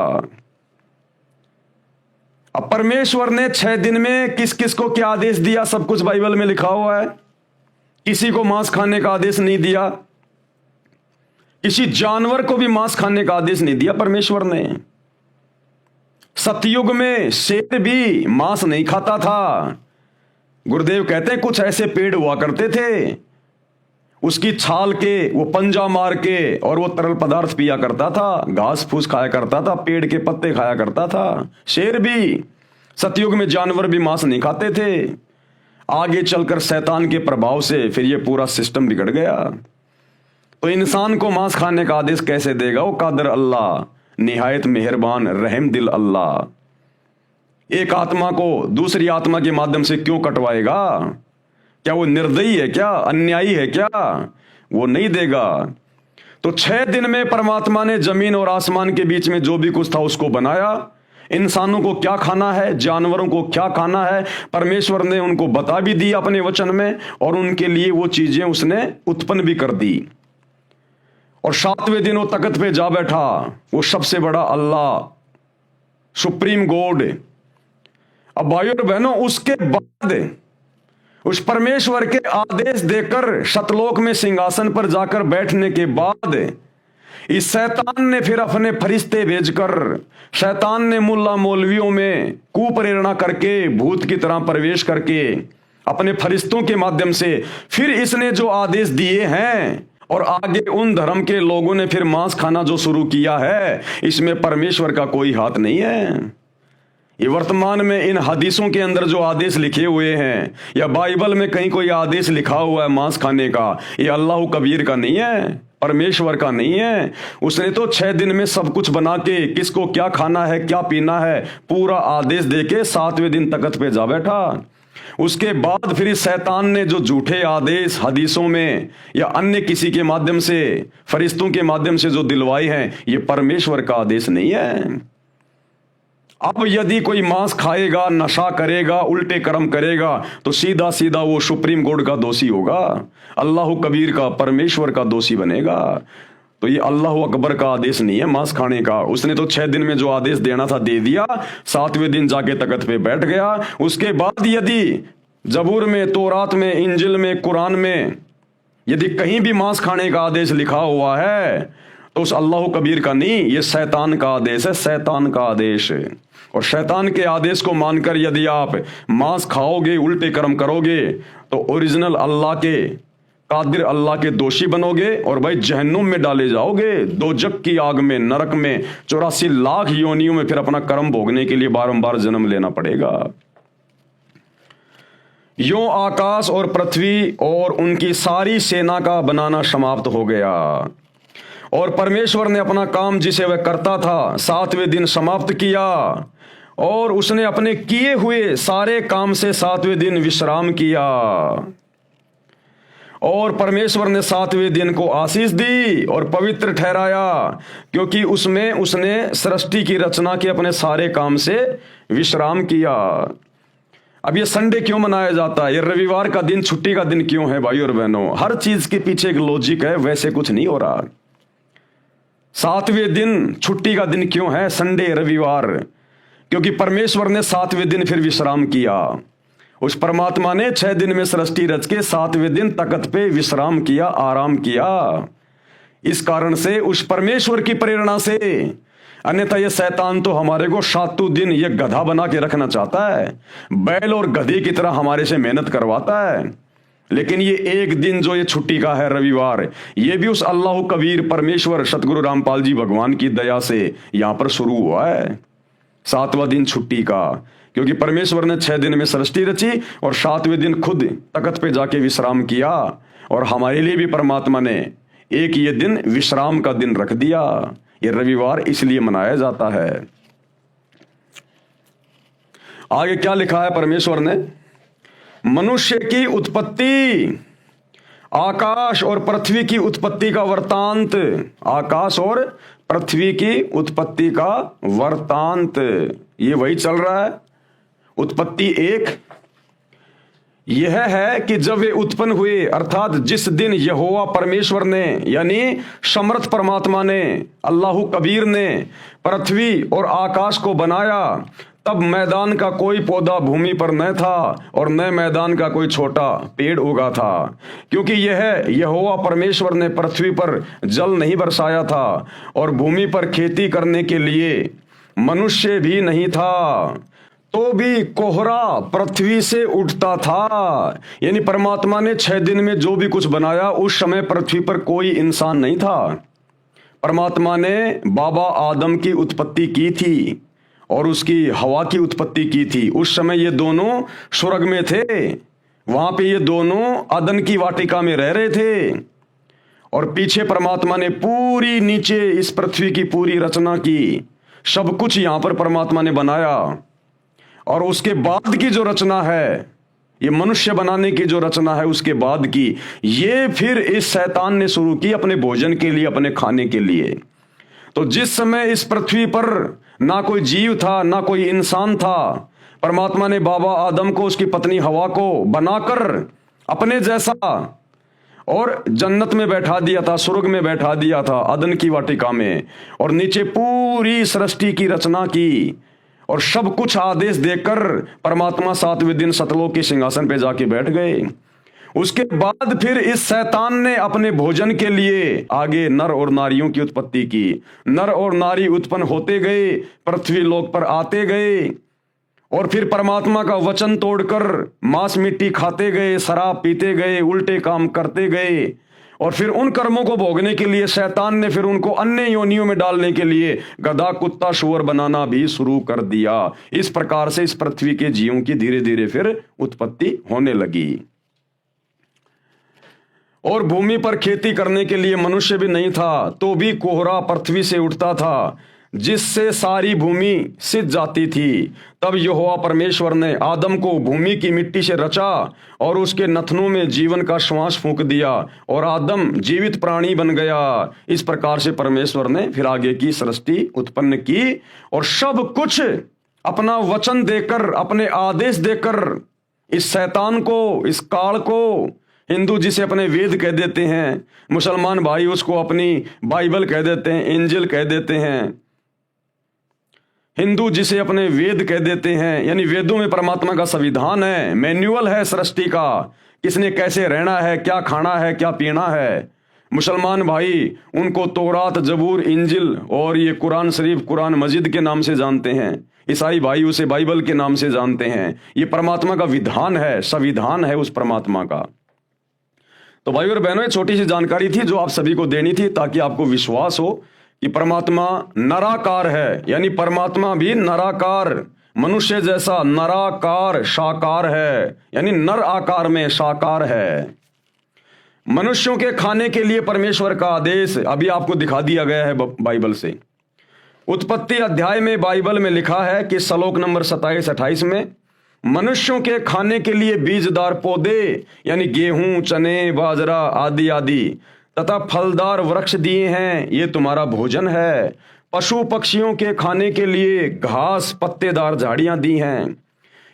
अब परमेश्वर ने 6 दिन में किस किस को क्या आदेश दिया, सब कुछ बाइबल में लिखा हुआ है। किसी को मांस खाने का आदेश नहीं दिया, किसी जानवर को भी मांस खाने का आदेश नहीं दिया परमेश्वर ने। सतयुग में शेर भी मांस नहीं खाता था। गुरुदेव कहते हैं कुछ ऐसे पेड़ हुआ करते थे, उसकी छाल के वो पंजा मार के और वो तरल पदार्थ पिया करता था, घास फूस खाया करता था, पेड़ के पत्ते खाया करता था। शेर भी, सतयुग में जानवर भी मांस नहीं खाते थे। आगे चलकर शैतान के प्रभाव से फिर ये पूरा सिस्टम बिगड़ गया। तो इंसान को मांस खाने का आदेश कैसे देगा? वो कादर अल्लाह, निहायत मेहरबान, रहम दिल अल्लाह। एक आत्मा को दूसरी आत्मा के माध्यम से क्यों कटवाएगा? क्या वो निर्दयी है क्या, अन्यायी है क्या? वो नहीं देगा। तो 6 दिन में परमात्मा ने जमीन और आसमान के बीच में जो भी कुछ था उसको बनाया। इंसानों को क्या खाना है, जानवरों को क्या खाना है, परमेश्वर ने उनको बता भी दिया अपने वचन में, और उनके लिए वो चीजें उसने उत्पन्न भी कर दी। और 7वें दिन वो तख्त पे जा बैठा, वो सबसे बड़ा अल्लाह, सुप्रीम गॉड। अब भाइयों और बहनों, उसके बाद उस परमेश्वर के आदेश देकर शतलोक में सिंहासन पर जाकर बैठने के बाद इस शैतान ने फिर अपने फरिश्ते भेजकर, शैतान ने मुल्ला मौलवियों में कुप्रेरणा करके, भूत की तरह प्रवेश करके, अपने फरिश्तों के माध्यम से फिर इसने जो आदेश दिए हैं, और आगे उन धर्म के लोगों ने फिर मांस खाना जो शुरू किया है, इसमें परमेश्वर का कोई हाथ नहीं है। ये वर्तमान में इन हदीसों के अंदर जो आदेश लिखे हुए हैं, या बाइबल में कहीं कोई आदेश लिखा हुआ है मांस खाने का, ये अल्लाह कबीर का नहीं है, परमेश्वर का नहीं है। उसने तो 6 दिन में सब कुछ बना के, किसको क्या खाना है, क्या पीना है, पूरा आदेश देके 7वें दिन तख्त पे जा बैठा। उसके बाद फिर इस शैतान ने जो झूठे आदेश हदीसों में या अन्य किसी के माध्यम से, फरिश्तों के माध्यम से जो दिलवाए हैं, ये परमेश्वर का आदेश नहीं है। अब यदि कोई मांस खाएगा, नशा करेगा, उल्टे कर्म करेगा, तो सीधा सीधा वो सुप्रीम कोर्ट का दोषी होगा, अल्लाह कबीर का, परमेश्वर का दोषी बनेगा। तो ये अल्लाह अकबर का आदेश नहीं है मांस खाने का। उसने तो 6 दिन में जो आदेश देना था दे दिया, 7वें दिन जाके तख्त पे बैठ गया। उसके बाद यदि जबूर में, तौरात में, इंजिल में, कुरान में यदि कहीं भी मांस खाने का आदेश लिखा हुआ है, तो उस अल्लाह कबीर का नहीं, ये शैतान का आदेश है, शैतान का आदेश। और शैतान के आदेश को मानकर यदि आप मांस खाओगे, उल्टे कर्म करोगे, तो ओरिजिनल अल्लाह के, कादिर अल्लाह के दोषी बनोगे, और भाई जहन्नुम में डाले जाओगे, दोजक की आग में, नरक में 84 लाख योनियों में फिर अपना कर्म भोगने के लिए बारंबार जन्म लेना पड़ेगा। यूं आकाश और पृथ्वी और उनकी सारी सेना का बनाना समाप्त हो गया, और परमेश्वर ने अपना काम जिसे वह करता था 7वें दिन समाप्त किया, और उसने अपने किए हुए सारे काम से 7वें दिन विश्राम किया। और परमेश्वर ने 7वें दिन को आशीष दी और पवित्र ठहराया, क्योंकि उसमें उसने सृष्टि की रचना के अपने सारे काम से विश्राम किया। अब ये संडे क्यों मनाया जाता है, ये रविवार का दिन, छुट्टी का दिन क्यों है भाई और बहनों? हर चीज के पीछे एक लॉजिक है, वैसे कुछ नहीं हो रहा। 7वें दिन छुट्टी का दिन क्यों है, संडे, रविवार? क्योंकि परमेश्वर ने 7वें दिन फिर विश्राम किया। उस परमात्मा ने 6 दिन में सृष्टि रच के 7वें दिन तख्त पे विश्राम किया, आराम किया। इस कारण से, उस परमेश्वर की प्रेरणा से, अन्यथा ये शैतान तो हमारे को 7 दिन ये गधा बना के रखना चाहता है, बैल और गधे की तरह हमारे से मेहनत करवाता है। लेकिन ये एक दिन जो ये छुट्टी का है, रविवार, ये भी उस अल्लाह कबीर परमेश्वर सतगुरु रामपाल जी भगवान की दया से यहां पर शुरू हुआ है, 7वां दिन छुट्टी का। क्योंकि परमेश्वर ने 6 दिन में सृष्टि रची और 7वें दिन खुद तख्त पे जाके विश्राम किया, और हमारे लिए भी परमात्मा ने एक ये दिन विश्राम का दिन रख दिया। ये रविवार इसलिए मनाया जाता है। आगे क्या लिखा है परमेश्वर ने? मनुष्य की उत्पत्ति, आकाश और पृथ्वी की उत्पत्ति का वृतांत, आकाश और पृथ्वी की उत्पत्ति का वृतांत, ये वही चल रहा है। उत्पत्ति 1 यह है कि जब वे उत्पन्न हुए, अर्थात जिस दिन यहोवा परमेश्वर ने, यानी समर्थ परमात्मा ने, अल्लाह कबीर ने पृथ्वी और आकाश को बनाया, तब मैदान का कोई पौधा भूमि पर न था और न मैदान का कोई छोटा पेड़ उगा था, क्योंकि यह यहोवा परमेश्वर ने पृथ्वी पर जल नहीं बरसाया था और भूमि पर खेती करने के लिए मनुष्य भी नहीं था, तो भी कोहरा पृथ्वी से उठता था। यानी परमात्मा ने 6 दिन में जो भी कुछ बनाया, उस समय पृथ्वी पर कोई इंसान नहीं था। परमात्मा ने बाबा आदम की उत्पत्ति की थी और उसकी हवा की उत्पत्ति की थी। उस समय ये दोनों स्वर्ग में थे, वहां पे ये दोनों अदन की वाटिका में रह रहे थे, और पीछे परमात्मा ने पूरी नीचे इस पृथ्वी की पूरी रचना की, सब कुछ यहां पर परमात्मा ने बनाया। और उसके बाद की जो रचना है, ये मनुष्य बनाने की जो रचना है, उसके बाद की, ये फिर इस शैतान ने शुरू की अपने भोजन के लिए, अपने खाने के लिए। तो जिस समय इस पृथ्वी पर ना कोई जीव था, ना कोई इंसान था, परमात्मा ने बाबा आदम को, उसकी पत्नी हवा को बनाकर अपने जैसा और जन्नत में बैठा दिया था, स्वर्ग में बैठा दिया था, अदन की वाटिका में, और नीचे पूरी सृष्टि की रचना की, और सब कुछ आदेश देकर परमात्मा 7वें दिन सतलोक के सिंहासन पे जाके बैठ गए। उसके बाद फिर इस शैतान ने अपने भोजन के लिए आगे नर और नारियों की उत्पत्ति की। नर और नारी उत्पन्न होते गए, पृथ्वी लोक पर आते गए, और फिर परमात्मा का वचन तोड़कर मांस मिट्टी खाते गए, शराब पीते गए, उल्टे काम करते गए, और फिर उन कर्मों को भोगने के लिए शैतान ने फिर उनको अन्य योनियों में डालने के लिए गधा, कुत्ता, शुअर बनाना भी शुरू कर दिया। इस प्रकार से इस पृथ्वी के जीवों की धीरे धीरे फिर उत्पत्ति होने लगी। और भूमि पर खेती करने के लिए मनुष्य भी नहीं था, तो भी कोहरा पृथ्वी से उठता था, जिससे सारी भूमि सिज जाती थी। तब यहोवा परमेश्वर ने आदम को भूमि की मिट्टी से रचा और उसके नथनों में जीवन का श्वास फूंक दिया, और आदम जीवित प्राणी बन गया। इस प्रकार से परमेश्वर ने फिर आगे की सृष्टि उत्पन्न की, और सब कुछ अपना वचन देकर, अपने आदेश देकर इस शैतान को, इस काल को, हिंदू जिसे अपने वेद कह देते हैं, मुसलमान भाई उसको अपनी बाइबल कह देते हैं, इंजिल कह देते हैं। हिंदू जिसे अपने वेद कह देते हैं, यानी वेदों में परमात्मा का संविधान है, मैन्युअल है सृष्टि का, किसने कैसे रहना है, क्या खाना है, क्या पीना है। मुसलमान भाई उनको तौरात, जबूर, इंजिल और ये कुरान शरीफ, कुरान मजिद के नाम से जानते हैं। ईसाई भाई उसे बाइबल के नाम से जानते हैं। ये परमात्मा का विधान है, संविधान है उस परमात्मा का। तो भाई और बहनों, ये छोटी सी जानकारी थी जो आप सभी को देनी थी, ताकि आपको विश्वास हो कि परमात्मा नराकार है, यानी परमात्मा भी नराकार, मनुष्य जैसा नराकार साकार है, यानी नर आकार में साकार है। मनुष्यों के खाने के लिए परमेश्वर का आदेश अभी आपको दिखा दिया गया है बाइबल से। उत्पत्ति अध्याय में बाइबल में लिखा है कि श्लोक नंबर 27-28 में मनुष्यों के खाने के लिए बीजदार पौधे, यानी गेहूं, चने, बाजरा आदि आदि तथा फलदार वृक्ष दिए हैं, ये तुम्हारा भोजन है। पशु पक्षियों के खाने के लिए घास, पत्तेदार झाड़ियां दी हैं।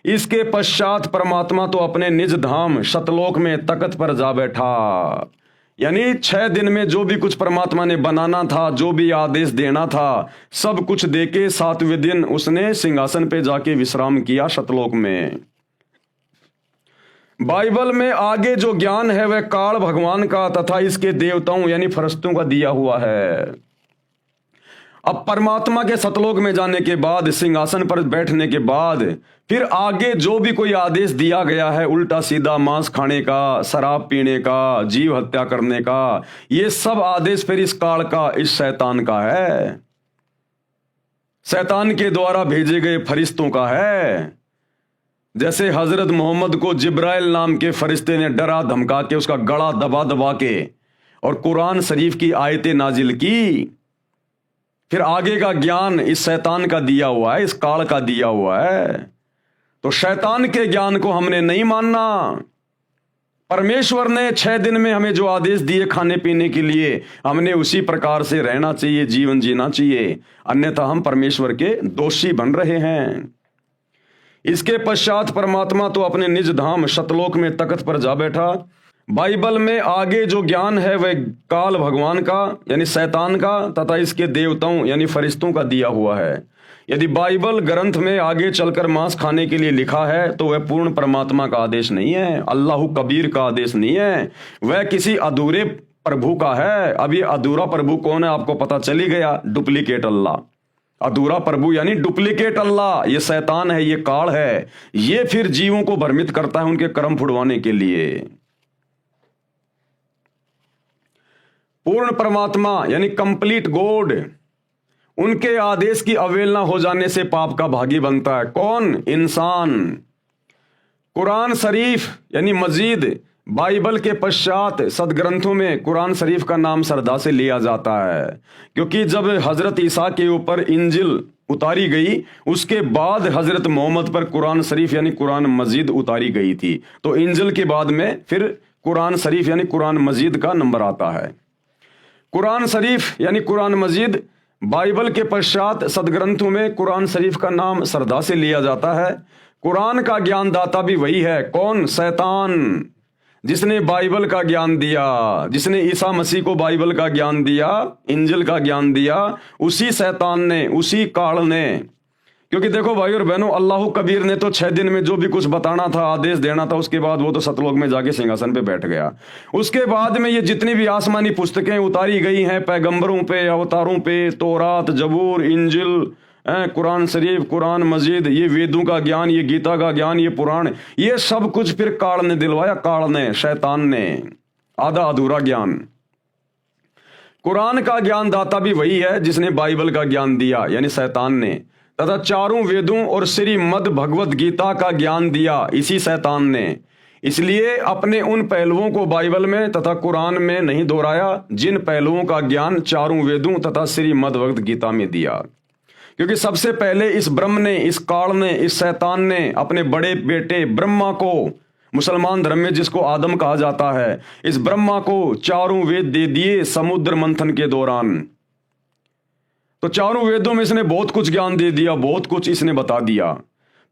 इसके पश्चात परमात्मा तो अपने निज धाम शतलोक में तख्त पर जा बैठा। यानी 6 दिन में जो भी कुछ परमात्मा ने बनाना था, जो भी आदेश देना था, सब कुछ देके 7वें दिन उसने सिंहासन पे जाके विश्राम किया शतलोक में। बाइबल में आगे जो ज्ञान है वह काल भगवान का तथा इसके देवताओं यानी फरिश्तों का दिया हुआ है। अब परमात्मा के सतलोक में जाने के बाद, सिंहासन पर बैठने के बाद, फिर आगे जो भी कोई आदेश दिया गया है, उल्टा सीधा मांस खाने का, शराब पीने का, जीव हत्या करने का, ये सब आदेश फिर इस काल का, इस शैतान का है, शैतान के द्वारा भेजे गए फरिश्तों का है। जैसे हजरत मोहम्मद को जिब्राइल नाम के फरिश्ते ने डरा धमका के उसका गला दबा दबा के और कुरान शरीफ की आयतें नाजिल की। फिर आगे का ज्ञान इस शैतान का दिया हुआ है, इस काल का दिया हुआ है। तो शैतान के ज्ञान को हमने नहीं मानना। परमेश्वर ने 6 दिन में हमें जो आदेश दिए खाने पीने के लिए, हमने उसी प्रकार से रहना चाहिए, जीवन जीना चाहिए, अन्यथा हम परमेश्वर के दोषी बन रहे हैं। इसके पश्चात परमात्मा तो अपने निज धाम शतलोक में तख्त पर जा बैठा। बाइबल में आगे जो ज्ञान है वह काल भगवान का यानी शैतान का तथा इसके देवताओं यानी फरिश्तों का दिया हुआ है। यदि बाइबल ग्रंथ में आगे चलकर मांस खाने के लिए लिखा है तो वह पूर्ण परमात्मा का आदेश नहीं है, अल्लाह कबीर का आदेश नहीं है, वह किसी अधूरे प्रभु का है। अब ये अधूरा प्रभु कौन है आपको पता चली गया, डुप्लीकेट अल्लाह। अधूरा प्रभु यानी डुप्लीकेट अल्लाह, ये शैतान है, ये काल है। ये फिर जीवों को भ्रमित करता है उनके कर्म फुड़वाने के लिए। पूर्ण परमात्मा यानी कंप्लीट गॉड, उनके आदेश की अवहेलना हो जाने से पाप का भागी बनता है। कौन? इंसान। कुरान शरीफ यानी मजीद, बाइबल के पश्चात सदग्रंथों में कुरान शरीफ का नाम श्रद्धा से लिया जाता है, क्योंकि जब हजरत ईसा के ऊपर इंजिल उतारी गई उसके बाद हजरत मोहम्मद पर कुरान शरीफ यानी कुरान मजीद उतारी गई थी। तो इंजिल के बाद में फिर कुरान शरीफ यानी कुरान मजीद का नंबर आता है। कुरान शरीफ यानी कुरान मजीद बाइबल के पश्चात सदग्रंथों में कुरान शरीफ का नाम श्रद्धा से लिया जाता है। कुरान का ज्ञानदाता भी वही है। कौन? शैतान, जिसने बाइबल का ज्ञान दिया, जिसने ईसा मसीह को बाइबल का ज्ञान दिया, इंजिल का ज्ञान दिया, उसी शैतान ने, उसी काल ने, क्योंकि देखो भाई और बहनों, अल्लाह कबीर ने तो 6 दिन में जो भी कुछ बताना था, आदेश देना था, उसके बाद वो तो सतलोक में जाके सिंहासन पे बैठ गया। उसके बाद में ये जितनी भी आसमानी पुस्तकें उतारी गई हैं पैगंबरों पे, अवतारों पे, तौरात, जबूर, इंजिल, कुरान शरीफ, कुरान मजीद, ये वेदों का ज्ञान, ये गीता का ज्ञान, ये पुराण, ये सब कुछ फिर काल ने दिलवाया, काल ने, शैतान ने, आधा अधूरा ज्ञान। कुरान का ज्ञान दाता भी वही है जिसने बाइबल का ज्ञान दिया, यानी शैतान ने, तथा चारों वेदों और श्रीमद् भगवत गीता का ज्ञान दिया इसी शैतान ने। इसलिए अपने उन पहलुओं को बाइबल में तथा कुरान में नहीं दोहराया जिन पहलुओं का ज्ञान चारों वेदों तथा श्रीमद् भगवत गीता में दिया। क्योंकि सबसे पहले इस ब्रह्म ने, इस काल ने, इस शैतान ने अपने बड़े बेटे ब्रह्मा को, मुसलमान धर्म में जिसको आदम कहा जाता है, इस ब्रह्मा को चारों वेद दे दिए समुद्र मंथन के दौरान। तो चारों वेदों में इसने बहुत कुछ ज्ञान दे दिया, बहुत कुछ इसने बता दिया।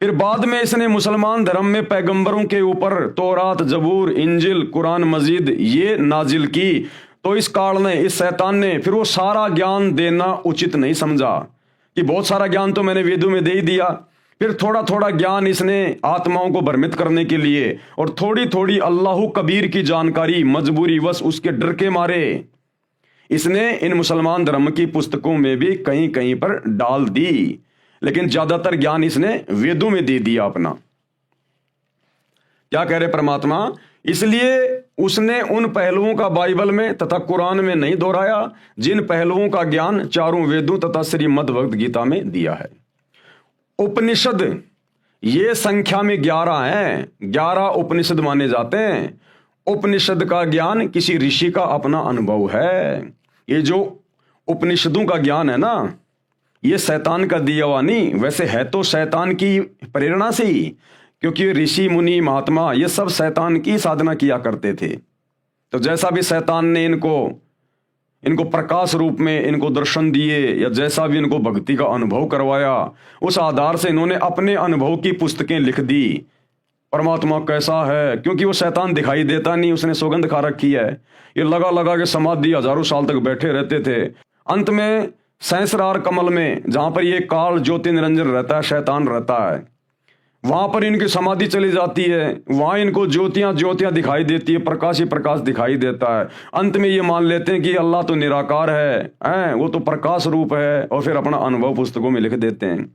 फिर बाद में इसने मुसलमान धर्म में पैगंबरों के ऊपर तौरात, जबूर, इंजिल, कुरान मजीद ये नाजिल की। तो इस काल ने, इस शैतान ने फिर वो सारा ज्ञान देना उचित नहीं समझा कि बहुत सारा ज्ञान तो मैंने वेदों में दे ही दिया। फिर थोड़ा थोड़ा ज्ञान इसने आत्माओं को भ्रमित करने के लिए और थोड़ी थोड़ी अल्लाह कबीर की जानकारी मजबूरी वश उसके डर के मारे इसने इन मुसलमान धर्म की पुस्तकों में भी कहीं कहीं पर डाल दी, लेकिन ज्यादातर ज्ञान इसने वेदों में दे दिया अपना। क्या कह रहे परमात्मा? इसलिए उसने उन पहलुओं का बाइबल में तथा कुरान में नहीं दोहराया जिन पहलुओं का ज्ञान चारों वेदों तथा श्रीमद् भगवत गीता में दिया है। उपनिषद ये संख्या में 11 हैं, 11 उपनिषद माने जाते हैं। उपनिषद का ज्ञान किसी ऋषि का अपना अनुभव है। ये जो उपनिषदों का ज्ञान है ना, ये शैतान का दिया हुआ नहीं, वैसे है तो शैतान की प्रेरणा से ही, क्योंकि ऋषि मुनि महात्मा ये सब शैतान की साधना किया करते थे। तो जैसा भी शैतान ने इनको प्रकाश रूप में इनको दर्शन दिए या जैसा भी इनको भक्ति का अनुभव करवाया, उस आधार से इन्होंने अपने अनुभव की पुस्तकें लिख दी। परमात्मा कैसा है, क्योंकि वो शैतान दिखाई देता नहीं, उसने सौगंध खा रखी है। ये लगा लगा के समाधि हजारों साल तक बैठे रहते थे। अंत में सहस्रार कमल में, जहां पर ये काल ज्योति निरंजन रहता है, शैतान रहता है, वहां पर इनकी समाधि चली जाती है। वहां इनको ज्योतियां दिखाई देती है, प्रकाश ही प्रकाश दिखाई देता है। अंत में ये मान लेते हैं कि अल्लाह तो निराकार है, वो तो प्रकाश रूप है, और फिर अपना अनुभव पुस्तकों में लिख देते हैं।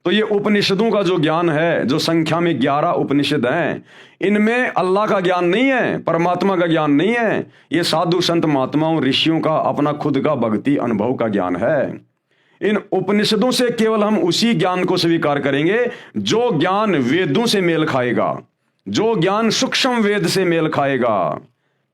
तो ये उपनिषदों का जो ज्ञान है, जो संख्या में 11 उपनिषद हैं, इनमें अल्लाह का ज्ञान नहीं है, परमात्मा का ज्ञान नहीं है। ये साधु संत महात्माओं ऋषियों का अपना खुद का भक्ति अनुभव का ज्ञान है। इन उपनिषदों से केवल हम उसी ज्ञान को स्वीकार करेंगे जो ज्ञान वेदों से मेल खाएगा, जो ज्ञान सूक्ष्म वेद से मेल खाएगा,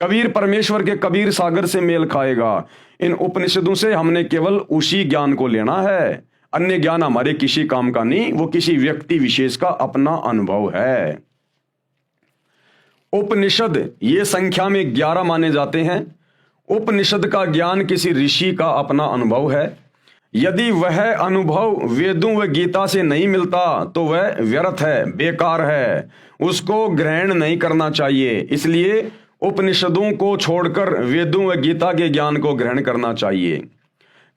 कबीर परमेश्वर के कबीर सागर से मेल खाएगा। इन उपनिषदों से हमने केवल उसी ज्ञान को लेना है। अन्य ज्ञान हमारे किसी काम का नहीं, वो किसी व्यक्ति विशेष का अपना अनुभव है। उपनिषद ये संख्या में 11 माने जाते हैं। उपनिषद का ज्ञान किसी ऋषि का अपना अनुभव है। यदि वह अनुभव वेदों व गीता से नहीं मिलता तो वह व्यर्थ है, बेकार है, उसको ग्रहण नहीं करना चाहिए। इसलिए उपनिषदों को छोड़कर वेदों व गीता के ज्ञान को ग्रहण करना चाहिए,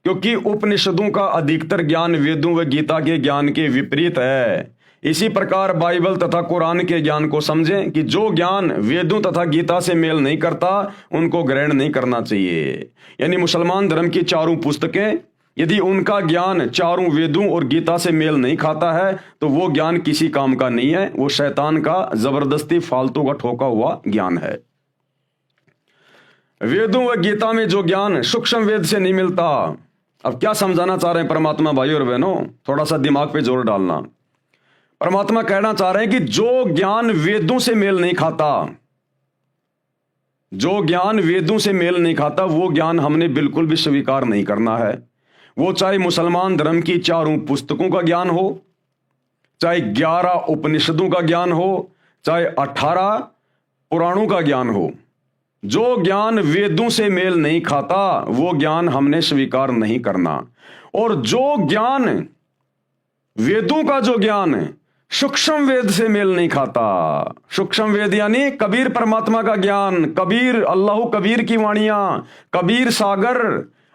क्योंकि उपनिषदों का अधिकतर ज्ञान वेदों व गीता के ज्ञान के विपरीत है। इसी प्रकार बाइबल तथा कुरान के ज्ञान को समझें कि जो ज्ञान वेदों तथा गीता से मेल नहीं करता उनको ग्रहण नहीं करना चाहिए। यानी मुसलमान धर्म की चारों पुस्तकें, यदि उनका ज्ञान चारों वेदों और गीता से मेल नहीं खाता है तो वो ज्ञान किसी काम का नहीं है, वो शैतान का जबरदस्ती फालतू का ठोका हुआ ज्ञान है। वेदों व गीता में जो ज्ञान सूक्ष्म वेद से नहीं मिलता, अब क्या समझाना चाह रहे हैं परमात्मा भाई और बहनों, थोड़ा सा दिमाग पे जोर डालना। परमात्मा कहना चाह रहे हैं कि जो ज्ञान वेदों से मेल नहीं खाता, जो ज्ञान वेदों से मेल नहीं खाता, वो ज्ञान हमने बिल्कुल भी स्वीकार नहीं करना है। वो चाहे मुसलमान धर्म की चारों पुस्तकों का ज्ञान हो, चाहे 11 उपनिषदों का ज्ञान हो, चाहे 18 पुराणों का ज्ञान हो। जो ज्ञान वेदों से मेल नहीं खाता वो ज्ञान हमने स्वीकार नहीं करना। और जो ज्ञान वेदों का जो ज्ञान सूक्ष्म वेद से मेल नहीं खाता, सूक्ष्म वेद यानी कबीर परमात्मा का ज्ञान, कबीर अल्लाह कबीर की वाणियां, कबीर सागर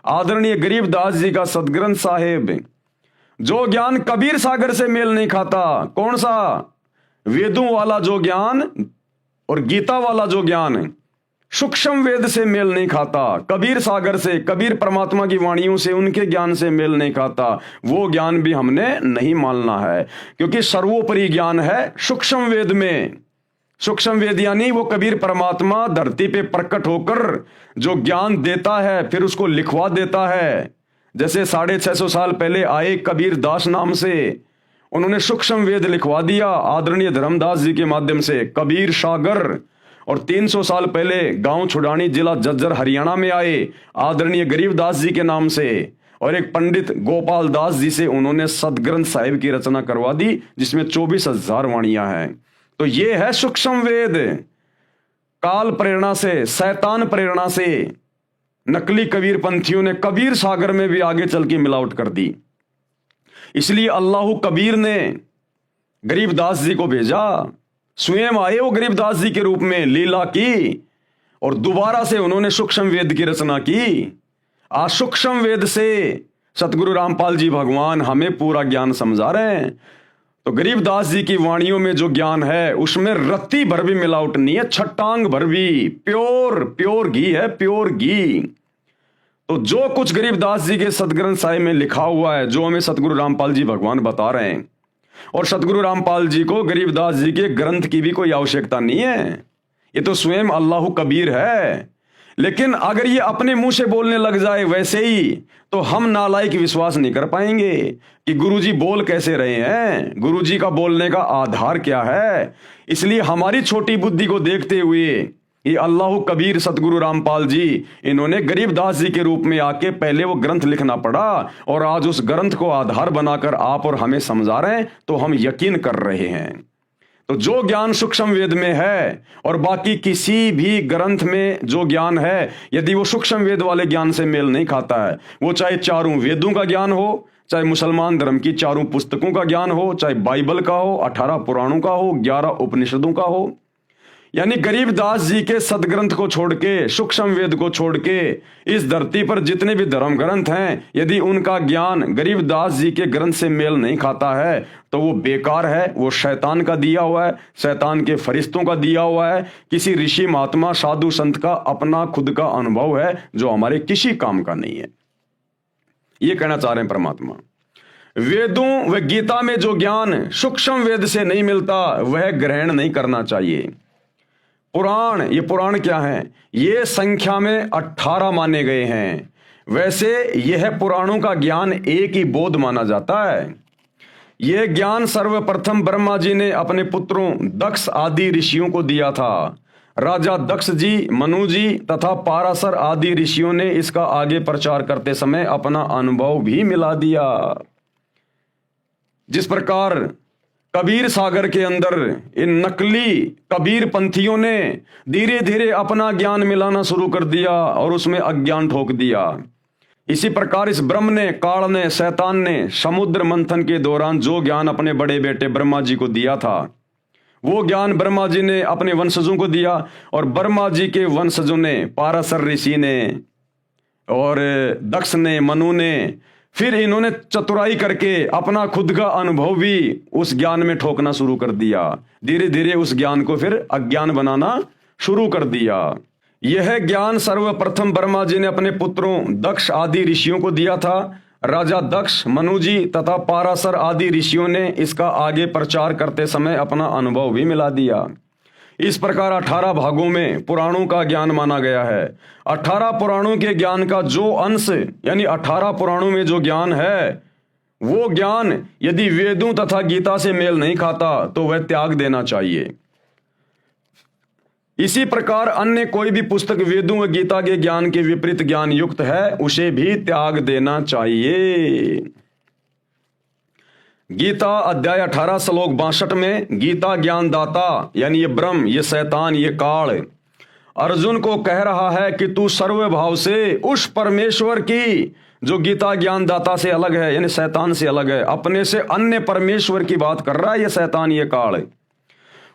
आदरणीय गरीबदास जी का सदग्रंथ साहिब, जो ज्ञान कबीर सागर से मेल नहीं खाता, कौन सा? वेदों वाला जो ज्ञान और गीता वाला जो ज्ञान सूक्ष्म वेद से मेल नहीं खाता, कबीर सागर से, कबीर परमात्मा की वाणियों से, उनके ज्ञान से मेल नहीं खाता, वो ज्ञान भी हमने नहीं मानना है। क्योंकि सर्वोपरि ज्ञान है सूक्ष्म वेद में। सूक्ष्म वेद यानी वो कबीर परमात्मा धरती पे प्रकट होकर जो ज्ञान देता है फिर उसको लिखवा देता है। जैसे 650 साल पहले आए कबीर दास नाम से, उन्होंने सूक्ष्म वेद लिखवा दिया आदरणीय धर्मदास जी के माध्यम से, कबीर सागर। और 300 साल पहले गांव छुड़ानी जिला झज्जर हरियाणा में आए आदरणीय गरीबदास जी के नाम से, और एक पंडित गोपाल दास जी से उन्होंने सदग्रंथ साहिब की रचना करवा दी जिसमें 24,000 वाणियां हैं। तो ये है सूक्ष्म वेद। काल प्रेरणा से, शैतान प्रेरणा से नकली कबीर पंथियों ने कबीर सागर में भी आगे चल के मिलावट कर दी। इसलिए अल्लाह कबीर ने गरीबदास जी को भेजा, स्वयं आए वो गरीबदास जी के रूप में, लीला की, और दोबारा से उन्होंने सूक्ष्म वेद की रचना की। आज सूक्ष्म वेद से सतगुरु रामपाल जी भगवान हमें पूरा ज्ञान समझा रहे हैं। तो गरीबदास जी की वाणियों में जो ज्ञान है उसमें रत्ती भर भी मिलावट नहीं है, छटांग भर भी प्योर घी है, प्योर घी। तो जो कुछ गरीबदास जी के सदग्रंथ साहिब में लिखा हुआ है, जो हमें सतगुरु रामपाल जी भगवान बता रहे हैं, और सतगुरु रामपाल जी को गरीबदास जी के ग्रंथ की भी कोई आवश्यकता नहीं है, ये तो स्वयं अल्लाह कबीर है। लेकिन अगर ये अपने मुंह से बोलने लग जाए वैसे ही, तो हम नालायक विश्वास नहीं कर पाएंगे कि गुरुजी बोल कैसे रहे हैं, गुरुजी का बोलने का आधार क्या है। इसलिए हमारी छोटी बुद्धि को देखते हुए ये अल्लाह कबीर सतगुरु रामपाल जी, इन्होंने गरीबदास जी के रूप में आके पहले वो ग्रंथ लिखना पड़ा, और आज उस ग्रंथ को आधार बनाकर आप और हमें समझा रहे हैं, तो हम यकीन कर रहे हैं। तो जो ज्ञान सूक्ष्म वेद में है और बाकी किसी भी ग्रंथ में जो ज्ञान है, यदि वो सूक्ष्म वेद वाले ज्ञान से मेल नहीं खाता है, वो चाहे चारों वेदों का ज्ञान हो, चाहे मुसलमान धर्म की चारों पुस्तकों का ज्ञान हो, चाहे बाइबल का हो, 18 पुराणों का हो, 11 उपनिषदों का हो, यानी गरीबदास जी के सदग्रंथ को छोड़ के, सूक्ष्म वेद को छोड़ के इस धरती पर जितने भी धर्म ग्रंथ हैं, यदि उनका ज्ञान गरीबदास जी के ग्रंथ से मेल नहीं खाता है तो वो बेकार है, वो शैतान का दिया हुआ है, शैतान के फरिश्तों का दिया हुआ है, किसी ऋषि महात्मा साधु संत का अपना खुद का अनुभव है जो हमारे किसी काम का नहीं है। ये कहना चाह रहे हैं परमात्मा। वेदों व गीता में जो ज्ञान सूक्ष्म वेद से नहीं मिलता वह ग्रहण नहीं करना चाहिए। पुराण, ये पुराण क्या है? ये संख्या में 18 माने गए हैं। वैसे यह पुराणों का ज्ञान एक ही बोध माना जाता है। यह ज्ञान सर्वप्रथम ब्रह्मा जी ने अपने पुत्रों दक्ष आदि ऋषियों को दिया था। राजा दक्ष जी, मनु जी तथा पाराशर आदि ऋषियों ने इसका आगे प्रचार करते समय अपना अनुभव भी मिला दिया। जिस प्रकार कबीर सागर के अंदर इन नकली कबीर पंथियों ने धीरे धीरे अपना ज्ञान मिलाना शुरू कर दिया और उसमें अज्ञान ठोक दिया, इसी प्रकार इस ब्रह्म ने, काल ने, शैतान ने समुद्र मंथन के दौरान जो ज्ञान अपने बड़े बेटे ब्रह्मा जी को दिया था, वो ज्ञान ब्रह्मा जी ने अपने वंशजों को दिया, और ब्रह्मा जी के वंशजों ने, पाराशर ऋषि ने और दक्ष ने, मनु ने, फिर इन्होंने चतुराई करके अपना खुद का अनुभव भी उस ज्ञान में ठोकना शुरू कर दिया। धीरे धीरे उस ज्ञान को फिर अज्ञान बनाना शुरू कर दिया। यह ज्ञान सर्वप्रथम ब्रह्मा जी ने अपने पुत्रों दक्ष आदि ऋषियों को दिया था। राजा दक्ष, मनु जी तथा पाराशर आदि ऋषियों ने इसका आगे प्रचार करते समय अपना अनुभव भी मिला दिया। इस प्रकार 18 भागों में पुराणों का ज्ञान माना गया है। 18 पुराणों के ज्ञान का जो अंश, यानी 18 पुराणों में जो ज्ञान है, वो ज्ञान यदि वेदों तथा गीता से मेल नहीं खाता तो वह त्याग देना चाहिए। इसी प्रकार अन्य कोई भी पुस्तक वेदों व गीता के ज्ञान के विपरीत ज्ञान युक्त है, उसे भी त्याग देना चाहिए। गीता अध्याय 18 श्लोक 62 में गीता ज्ञानदाता यानी ये ब्रह्म, ये शैतान, ये काल अर्जुन को कह रहा है कि तू सर्वभाव से उस परमेश्वर की, जो गीता ज्ञानदाता से अलग है यानी शैतान से अलग है, अपने से अन्य परमेश्वर की बात कर रहा है ये शैतान, ये काल,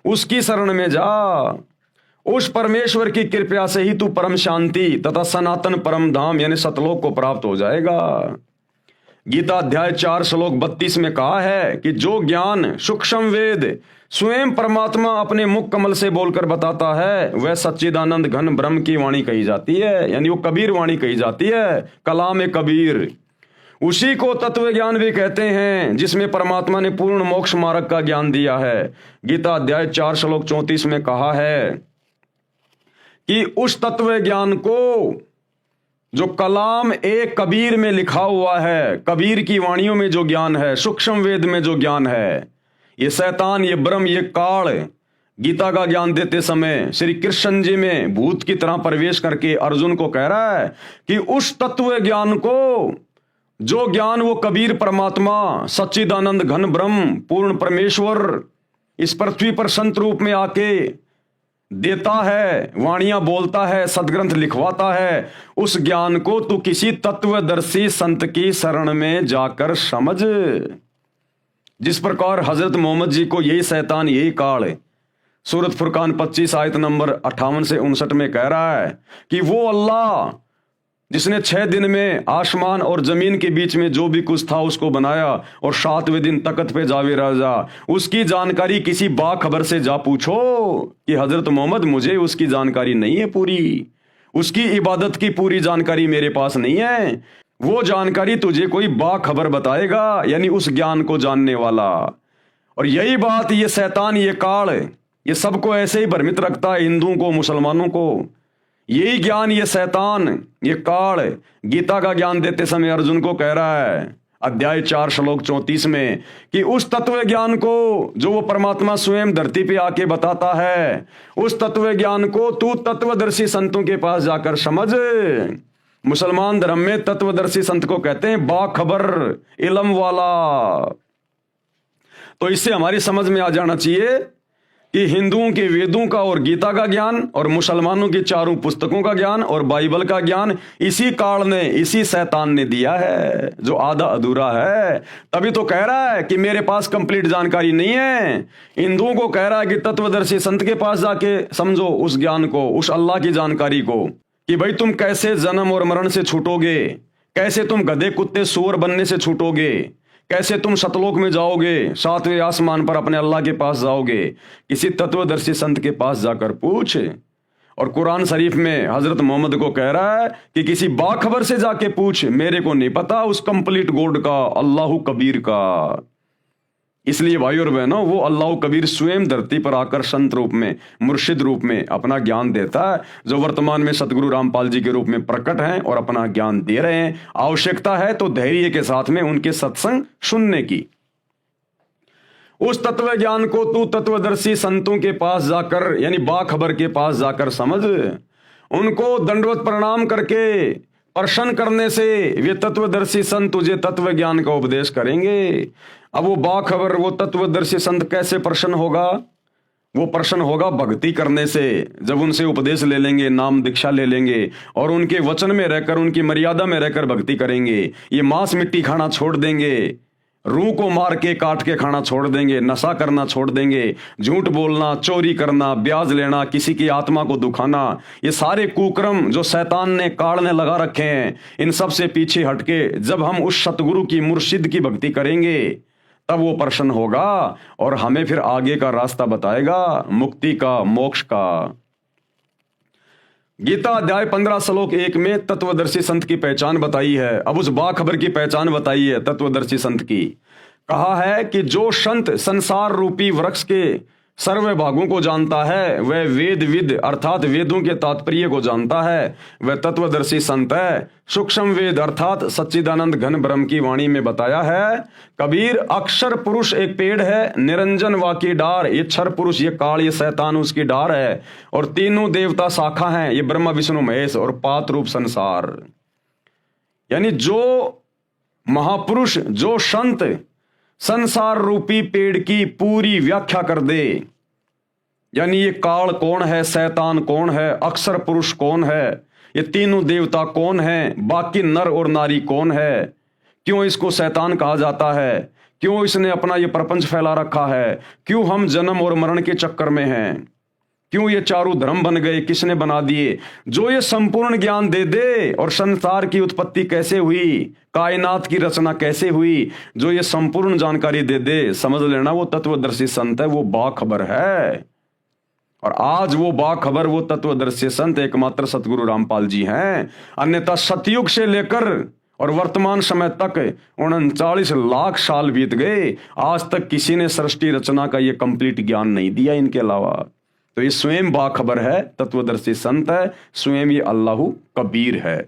उसकी शरण में जा। उस परमेश्वर की कृपा से ही तू परम शांति तथा सनातन परम धाम यानी सतलोक को प्राप्त हो जाएगा। गीता अध्याय 4 श्लोक 32 में कहा है कि जो ज्ञान सूक्ष्म वेद स्वयं परमात्मा अपने मुख कमल से बोलकर बताता है वह सच्चिदानंद घन ब्रह्म की वाणी कही जाती है, यानी वो कबीर वाणी कही जाती है, कलाम कबीर। उसी को तत्व ज्ञान भी कहते हैं जिसमें परमात्मा ने पूर्ण मोक्ष मार्ग का ज्ञान दिया है। गीता अध्याय 4 श्लोक 34 में कहा है कि उस तत्व ज्ञान को जो कलाम एक कबीर में लिखा हुआ है, कबीर की वाणियों में जो ज्ञान है, सूक्ष्म वेद में जो ज्ञान है, ये शैतान, ये ब्रह्म, ये काल गीता का ज्ञान देते समय श्री कृष्ण जी में भूत की तरह प्रवेश करके अर्जुन को कह रहा है कि उस तत्व ज्ञान को, जो ज्ञान वो कबीर परमात्मा सच्चिदानंद घन ब्रह्म पूर्ण परमेश्वर इस पृथ्वी पर संत रूप में आके देता है, वाणियां बोलता है, सदग्रंथ लिखवाता है, उस ज्ञान को तू किसी तत्वदर्शी संत की शरण में जाकर समझ। जिस प्रकार हजरत मोहम्मद जी को यही शैतान, यही काल है, सूरत फुरकान 25 आयत नंबर 58 से 59 में कह रहा है कि वो अल्लाह जिसने 6 दिन में आसमान और जमीन के बीच में जो भी कुछ था उसको बनाया और 7वें दिन तख्त पे जावे राजा, उसकी जानकारी किसी बाखबर से जा पूछो कि हजरत मोहम्मद मुझे उसकी जानकारी नहीं है पूरी, उसकी इबादत की पूरी जानकारी मेरे पास नहीं है। वो जानकारी तुझे कोई बाखबर बताएगा, यानी उस ज्ञान को जानने वाला। और यही बात ये शैतान, ये काल, ये सबको ऐसे ही भ्रमित रखता है, हिंदुओं को, मुसलमानों को। यही ज्ञान ये शैतान, ये काल गीता का ज्ञान देते समय अर्जुन को कह रहा है अध्याय 4 श्लोक 34 में कि उस तत्व ज्ञान को जो वो परमात्मा स्वयं धरती पे आके बताता है, उस तत्व ज्ञान को तू तत्वदर्शी संतों के पास जाकर समझ। मुसलमान धर्म में तत्वदर्शी संत को कहते हैं बाखबर, इल्म वाला। तो इससे हमारी समझ में आ जाना चाहिए कि हिंदुओं के वेदों का और गीता का ज्ञान और मुसलमानों की चारों पुस्तकों का ज्ञान और बाइबल का ज्ञान इसी काल ने, इसी शैतान ने दिया है, जो आधा अधूरा है। तभी तो कह रहा है कि मेरे पास कंप्लीट जानकारी नहीं है। हिंदुओं को कह रहा है कि तत्वदर्शी संत के पास जाके समझो उस ज्ञान को, उस अल्लाह की जानकारी को, कि भाई तुम कैसे जन्म और मरण से छूटोगे, कैसे तुम गधे कुत्ते सूअर बनने से छूटोगे, कैसे तुम सतलोक में जाओगे, 7वें आसमान पर अपने अल्लाह के पास जाओगे। किसी तत्वदर्शी संत के पास जाकर पूछ। और कुरान शरीफ में हजरत मोहम्मद को कह रहा है कि किसी बाखबर से जाके पूछ, मेरे को नहीं पता उस कंप्लीट गॉड का, अल्लाह कबीर का। इसलिए भाई और बहनों, वो अल्लाह कबीर स्वयं धरती पर आकर संत रूप में, मुर्शिद रूप में अपना ज्ञान देता है, जो वर्तमान में सतगुरु रामपाल जी के रूप में प्रकट हैं और अपना ज्ञान दे रहे हैं। आवश्यकता है तो धैर्य के साथ में उनके सत्संग सुनने की। उस तत्व ज्ञान को तू तत्वदर्शी संतों के पास जाकर, यानी बाखबर के पास जाकर समझ। उनको दंडवत प्रणाम करके प्रश्न करने से वे तत्वदर्शी संत तुझे तत्व ज्ञान का उपदेश करेंगे। अब वो बाखबर, वो तत्वदर्शी संत कैसे प्रश्न होगा? वो प्रश्न होगा भक्ति करने से। जब उनसे उपदेश ले लेंगे, नाम दीक्षा ले लेंगे और उनके वचन में रहकर, उनकी मर्यादा में रहकर भक्ति करेंगे। ये मांस मिट्टी खाना छोड़ देंगे, रूह को मार के काट के खाना छोड़ देंगे, नशा करना छोड़ देंगे, झूठ बोलना, चोरी करना, ब्याज लेना, किसी की आत्मा को दुखाना, ये सारे कुकर्म जो शैतान ने, काल ने लगा रखे हैं, इन सब से पीछे हटके जब हम उस सतगुरु की, मुर्शिद की भक्ति करेंगे, तब वो प्रसन्न होगा और हमें फिर आगे का रास्ता बताएगा, मुक्ति का, मोक्ष का। गीता अध्याय 15 श्लोक 1 में तत्वदर्शी संत की पहचान बताई है। अब उस बाखबर की पहचान बताई है तत्वदर्शी संत की। कहा है कि जो संत संसार रूपी वृक्ष के सर्व भागों को जानता है, वह वेद विद अर्थात वेदों के तात्पर्य को जानता है, वह तत्वदर्शी संत है। सूक्ष्म वेद अर्थात सच्चिदानंद घन ब्रह्म की वाणी में बताया है। कबीर अक्षर पुरुष एक पेड़ है, निरंजन वाकी डार, ये क्षर पुरुष, ये काल, ये शैतान उसकी डार है, और तीनों देवता शाखा हैं, ये ब्रह्मा विष्णु महेश, और पात रूप संसार। यानी जो महापुरुष, जो संत संसार रूपी पेड़ की पूरी व्याख्या कर दे, यानी ये काल कौन है, शैतान कौन है, अक्षर पुरुष कौन है, ये तीनों देवता कौन है, बाकी नर और नारी कौन है, क्यों इसको शैतान कहा जाता है, क्यों इसने अपना ये प्रपंच फैला रखा है, क्यों हम जन्म और मरण के चक्कर में हैं, क्यों ये चारों धर्म बन गए, किसने बना दिए? जो ये संपूर्ण ज्ञान दे दे और संसार की उत्पत्ति कैसे हुई, कायनात की रचना कैसे हुई, जो ये संपूर्ण जानकारी दे दे, समझ लेना वो तत्वदर्शी संत है, वो बाखबर है। और आज वो बाखबर, वो तत्वदर्शी संत एकमात्र सतगुरु रामपाल जी हैं। अन्यथा सतयुग से लेकर और वर्तमान समय तक 39 लाख साल बीत गए, आज तक किसी ने सृष्टि रचना का ये कंप्लीट ज्ञान नहीं दिया इनके अलावा। तो ये स्वयं बाखबर है, तत्वदर्शी संत है, स्वयं ये अल्लाहु कबीर है।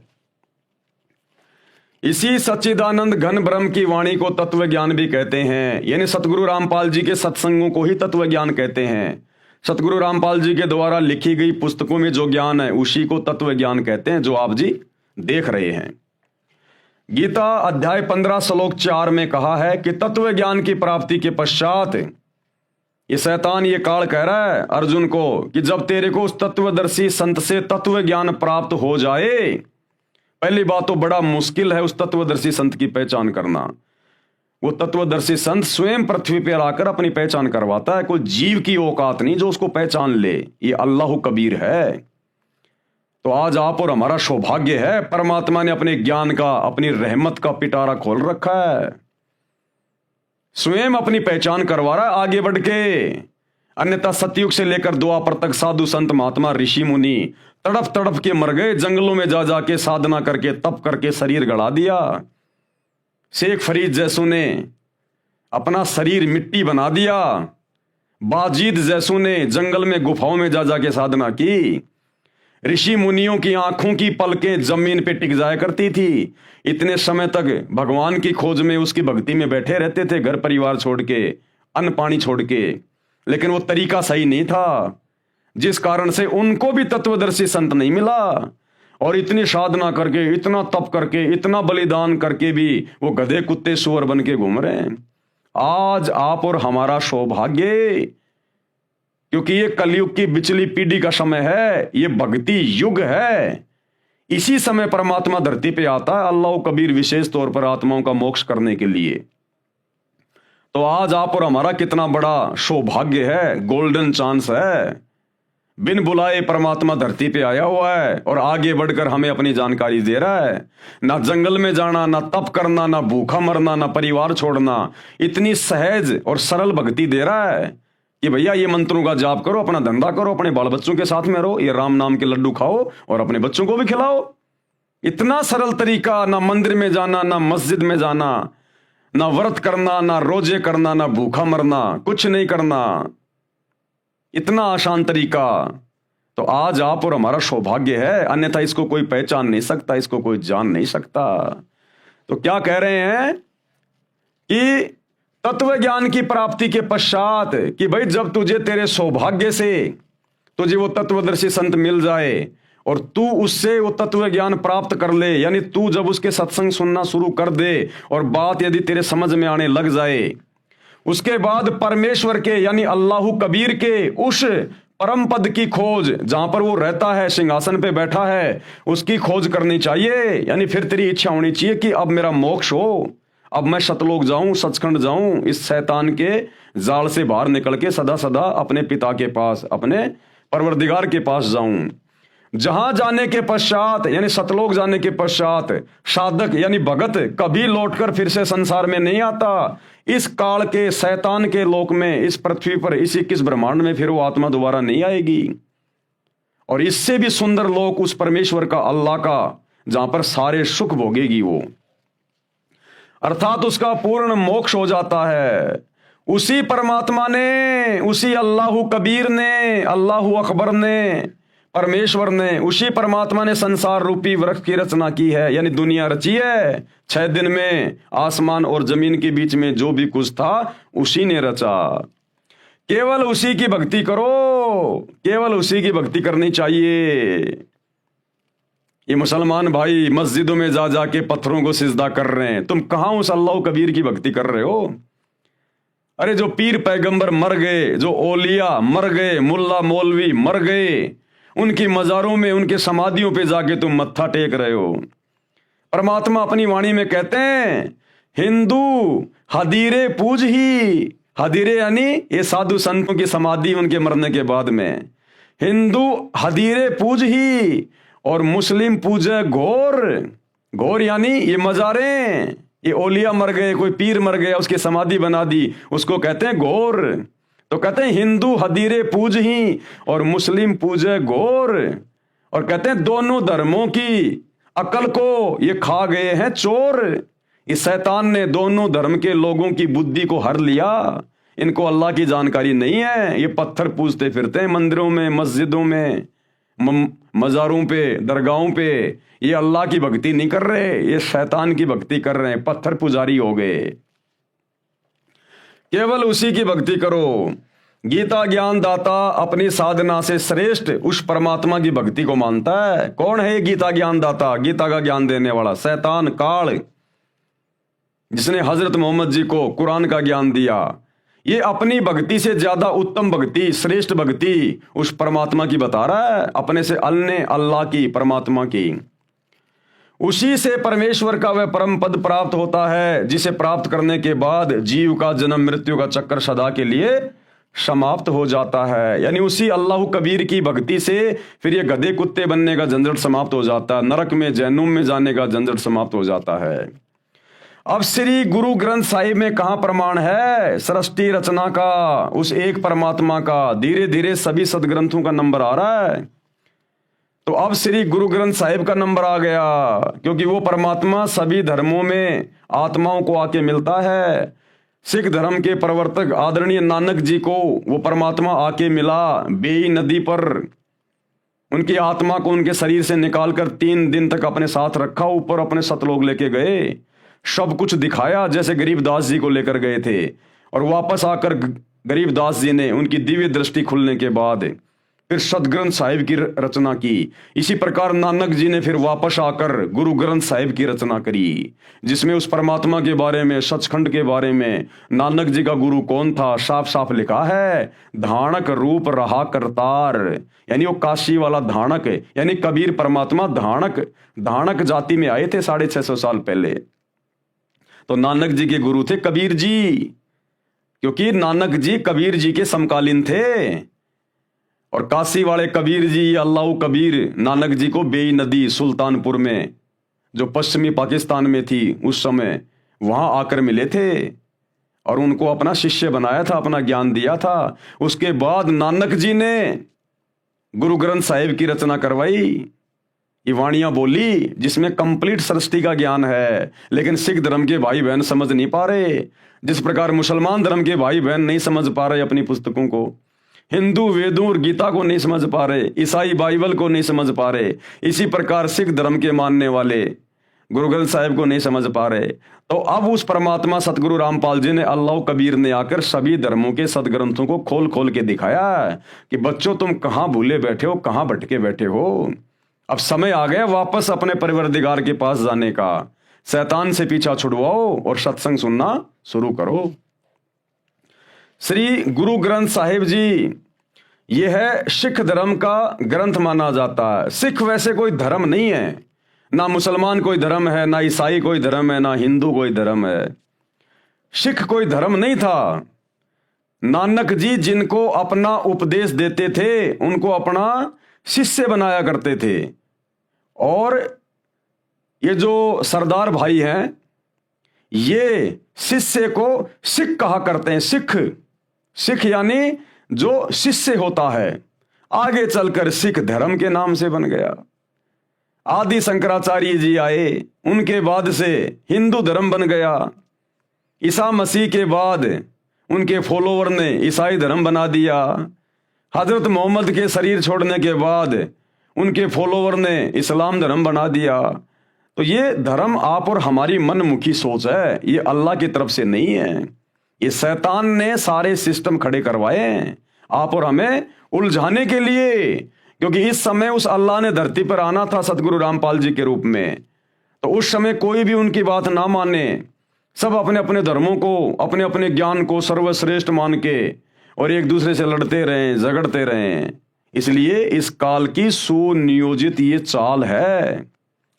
इसी सच्चिदानंद घन ब्रह्म की वाणी को तत्व ज्ञान भी कहते हैं, यानी सतगुरु रामपाल जी के सत्संगों को ही तत्व ज्ञान कहते हैं। सतगुरु रामपाल जी के द्वारा लिखी गई पुस्तकों में जो ज्ञान है उसी को तत्व ज्ञान कहते हैं, जो आप जी देख रहे हैं। गीता अध्याय 15 श्लोक 4 में कहा है कि तत्व ज्ञान की प्राप्ति के पश्चात ये शैतान ये काल कह रहा है अर्जुन को कि जब तेरे को उस तत्वदर्शी संत से तत्व ज्ञान प्राप्त हो जाए, पहली बात तो बड़ा मुश्किल है उस तत्वदर्शी संत की पहचान करना। वो तत्वदर्शी संत स्वयं पृथ्वी पर आकर अपनी पहचान करवाता है, कोई जीव की औकात नहीं जो उसको पहचान ले। ये अल्लाह कबीर है। तो आज आप और हमारा सौभाग्य है, परमात्मा ने अपने ज्ञान का, अपनी रहमत का पिटारा खोल रखा है, स्वयं अपनी पहचान करवा रहा है आगे बढ़ के। अन्यथा सतयुग से लेकर द्वापर तक साधु संत महात्मा ऋषि मुनि तड़प तड़प के मर गए, जंगलों में जा जाके साधना करके तप करके शरीर गड़ा दिया। शेख फरीद जैसों ने अपना शरीर मिट्टी बना दिया, बाजीद जैसों ने जंगल में गुफाओं में जा जाके साधना की। ऋषि मुनियों की आंखों की पलकें जमीन पे टिक जाया करती थी, इतने समय तक भगवान की खोज में उसकी भक्ति में बैठे रहते थे, घर परिवार छोड़ के, अन्न पानी छोड़ के। लेकिन वो तरीका सही नहीं था, जिस कारण से उनको भी तत्वदर्शी संत नहीं मिला। और इतनी साधना करके, इतना तप करके, इतना बलिदान करके भी वो गधे कुत्ते सुअर बन के घूम रहे हैं। आज आप और हमारा सौभाग्य, क्योंकि ये कलयुग की बिचली पीढ़ी का समय है, ये भक्ति युग है। इसी समय परमात्मा धरती पे आता है, अल्लाह कबीर विशेष तौर पर आत्माओं का मोक्ष करने के लिए। तो आज आप और हमारा कितना बड़ा सौभाग्य है, गोल्डन चांस है। बिन बुलाए परमात्मा धरती पे आया हुआ है और आगे बढ़कर हमें अपनी जानकारी दे रहा है। ना जंगल में जाना, ना तप करना, ना भूखा मरना, ना परिवार छोड़ना, इतनी सहज और सरल भक्ति दे रहा है कि भैया ये मंत्रों का जाप करो, अपना धंधा करो, अपने बाल बच्चों के साथ में रहो, ये राम नाम के लड्डू खाओ और अपने बच्चों को भी खिलाओ। इतना सरल तरीका, ना मंदिर में जाना, ना मस्जिद में जाना, ना व्रत करना, ना रोजे करना, ना भूखा मरना, कुछ नहीं करना, इतना आसान तरीका। तो आज आप और हमारा सौभाग्य है, अन्यथा इसको कोई पहचान नहीं सकता, इसको कोई जान नहीं सकता। तो क्या कह रहे हैं कि तत्व ज्ञान की प्राप्ति के पश्चात कि भाई जब तुझे तेरे सौभाग्य से तुझे वो तत्वदर्शी संत मिल जाए और तू उससे वो तत्व ज्ञान प्राप्त कर ले, यानी तू जब उसके सत्संग सुनना शुरू कर दे और बात यदि तेरे समझ में आने लग जाए, उसके बाद परमेश्वर के यानी अल्लाह कबीर के उस परम पद की खोज, जहां पर वो रहता है, सिंहासन पे बैठा है, उसकी खोज करनी चाहिए। यानी फिर तेरी इच्छा होनी चाहिए कि अब मेरा मोक्ष हो, अब मैं सतलोक जाऊं, सचखंड जाऊं, इस शैतान के जाल से बाहर निकल के सदा सदा अपने पिता के पास, अपने परवरदिगार के पास जाऊं। जहां जाने के पश्चात यानी सतलोक जाने के पश्चात साधक यानी भगत कभी लौटकर फिर से संसार में नहीं आता। इस काल के शैतान के लोक में, इस पृथ्वी पर, इस 21 ब्रह्मांड में फिर वो आत्मा दोबारा नहीं आएगी। और इससे भी सुंदर लोक उस परमेश्वर का, अल्लाह का, जहां पर सारे सुख भोगेगी वो, अर्थात उसका पूर्ण मोक्ष हो जाता है। उसी परमात्मा ने, उसी अल्लाह कबीर ने, अल्लाह अकबर ने, परमेश्वर ने, उसी परमात्मा ने संसार रूपी वृक्ष की रचना की है, यानी दुनिया रची है। 6 दिन में आसमान और जमीन के बीच में जो भी कुछ था उसी ने रचा। केवल उसी की भक्ति करो, केवल उसी की भक्ति करनी चाहिए। ये मुसलमान भाई मस्जिदों में जा जाके पत्थरों को सिजदा कर रहे हैं, तुम कहां उस अल्लाह कबीर की भक्ति कर रहे हो? अरे जो पीर पैगंबर मर गए, जो ओलिया मर गए, मुल्ला मौलवी मर गए, उनकी मजारों में, उनके समाधियों पे जाके तुम मत्था टेक रहे हो। परमात्मा अपनी वाणी में कहते हैं, हिंदू हदीरे पूज ही, हदीरे यानी ये साधु संतों की समाधि उनके मरने के बाद में, हिंदू हदीरे पूज ही और मुस्लिम पूजे घोर। घोर यानी ये मजारें, ये ओलिया मर गए, कोई पीर मर गया, उसकी समाधि बना दी, उसको कहते हैं घोर। तो कहते हैं हिंदू हदीरे पूज ही और मुस्लिम पूजे घोर। और कहते हैं दोनों धर्मों की अकल को ये खा गए हैं चोर। इस शैतान ने दोनों धर्म के लोगों की बुद्धि को हर लिया। इनको अल्लाह की जानकारी नहीं है, ये पत्थर पूजते फिरते हैं मंदिरों में, मस्जिदों में, मज़ारों पे, दरगाहों पे। ये अल्लाह की भक्ति नहीं कर रहे, ये शैतान की भक्ति कर रहे हैं, पत्थर पुजारी हो गए। केवल उसी की भक्ति करो। गीता ज्ञान दाता अपनी साधना से श्रेष्ठ उस परमात्मा की भक्ति को मानता है। कौन है ये गीता ज्ञान दाता? गीता का ज्ञान देने वाला शैतान काल, जिसने हजरत मोहम्मद जी को कुरान का ज्ञान दिया। ये अपनी भक्ति से ज्यादा उत्तम भक्ति, श्रेष्ठ भक्ति उस परमात्मा की बता रहा है, अपने से अन्य अल्लाह की, परमात्मा की। उसी से परमेश्वर का वह परम पद प्राप्त होता है, जिसे प्राप्त करने के बाद जीव का जन्म मृत्यु का चक्कर सदा के लिए समाप्त हो जाता है। यानी उसी अल्लाह कबीर की भक्ति से फिर ये गधे कुत्ते बनने का झंझट समाप्त हो जाता है, नरक में जहन्नुम में जाने का झंझट समाप्त हो जाता है। अब श्री गुरु ग्रंथ साहिब में कहां प्रमाण है सृष्टि रचना का, उस एक परमात्मा का? धीरे धीरे सभी सदग्रंथों का नंबर आ रहा है। तो अब श्री गुरु ग्रंथ साहिब का नंबर आ गया, क्योंकि वो परमात्मा सभी धर्मों में आत्माओं को आके मिलता है। सिख धर्म के प्रवर्तक आदरणीय नानक जी को वो परमात्मा आके मिला बेई नदी पर। उनकी आत्मा को उनके शरीर से निकालकर 3 दिन तक अपने साथ रखा, ऊपर अपने सतलोक लेके गए, सब कुछ दिखाया जैसे गरीबदास जी को लेकर गए थे। और वापस आकर गरीबदास जी ने उनकी दिव्य दृष्टि खुलने के बाद फिर सदग्रंथ साहिब की रचना की। इसी प्रकार नानक जी ने फिर वापस आकर गुरु ग्रंथ साहिब की रचना करी, जिसमें उस परमात्मा के बारे में, सचखंड के बारे में, नानक जी का गुरु कौन था, साफ साफ लिखा है। धाणक रूप रहा करतार, यानी वो काशी वाला धाणक, यानी कबीर परमात्मा धाणक जाति में आए थे 650 साल पहले। तो नानक जी के गुरु थे कबीर जी, क्योंकि नानक जी कबीर जी के समकालीन थे। और काशी वाले कबीर जी, अल्लाह कबीर, नानक जी को बेई नदी सुल्तानपुर में, जो पश्चिमी पाकिस्तान में थी उस समय, वहां आकर मिले थे और उनको अपना शिष्य बनाया था, अपना ज्ञान दिया था। उसके बाद नानक जी ने गुरु ग्रंथ साहिब की रचना करवाई, ये वाणियां बोली, जिसमें कंप्लीट सृष्टि का ज्ञान है। लेकिन सिख धर्म के भाई बहन समझ नहीं पा रहे, जिस प्रकार मुसलमान धर्म के भाई बहन नहीं समझ पा रहे अपनी पुस्तकों को, हिंदू वेदों और गीता को नहीं समझ पा रहे, ईसाई बाइबल को नहीं समझ पा रहे, इसी प्रकार सिख धर्म के मानने वाले गुरु ग्रंथ साहिब को नहीं समझ पा रहे। तो अब उस परमात्मा सतगुरु रामपाल जी ने, अल्लाह कबीर ने आकर सभी धर्मों के सदग्रंथों को खोल खोल के दिखाया कि बच्चों तुम कहां भूले बैठे हो, कहां भटके बैठे हो। अब समय आ गया वापस अपने परवरदिगार के पास जाने का। शैतान से पीछा छुड़वाओ और सत्संग सुनना शुरू करो। श्री गुरु ग्रंथ साहिब जी यह है सिख धर्म का ग्रंथ माना जाता है। सिख वैसे कोई धर्म नहीं है, ना मुसलमान कोई धर्म है, ना ईसाई कोई धर्म है, ना हिंदू कोई धर्म है। सिख कोई धर्म नहीं था। नानक जी जिनको अपना उपदेश देते थे उनको अपना शिष्य बनाया करते थे। और ये जो सरदार भाई हैं ये शिष्य को सिख कहा करते हैं। सिख यानी जो शिष्य होता है, आगे चलकर सिख धर्म के नाम से बन गया। आदि शंकराचार्य जी आए, उनके बाद से हिंदू धर्म बन गया। ईसा मसीह के बाद उनके फॉलोवर ने ईसाई धर्म बना दिया। हजरत मोहम्मद के शरीर छोड़ने के बाद उनके फॉलोवर ने इस्लाम धर्म बना दिया। तो ये धर्म आप और हमारी मनमुखी सोच है, ये अल्लाह की तरफ से नहीं है। ये शैतान ने सारे सिस्टम खड़े करवाए हैं आप और हमें उलझाने के लिए, क्योंकि इस समय उस अल्लाह ने धरती पर आना था सतगुरु रामपाल जी के रूप में। तो उस समय कोई भी उनकी बात ना माने, सब अपने अपने धर्मों को, अपने अपने ज्ञान को सर्वश्रेष्ठ मान के और एक दूसरे से लड़ते रहें, झगड़ते रहें। इसलिए इस काल की सुनियोजित ये चाल है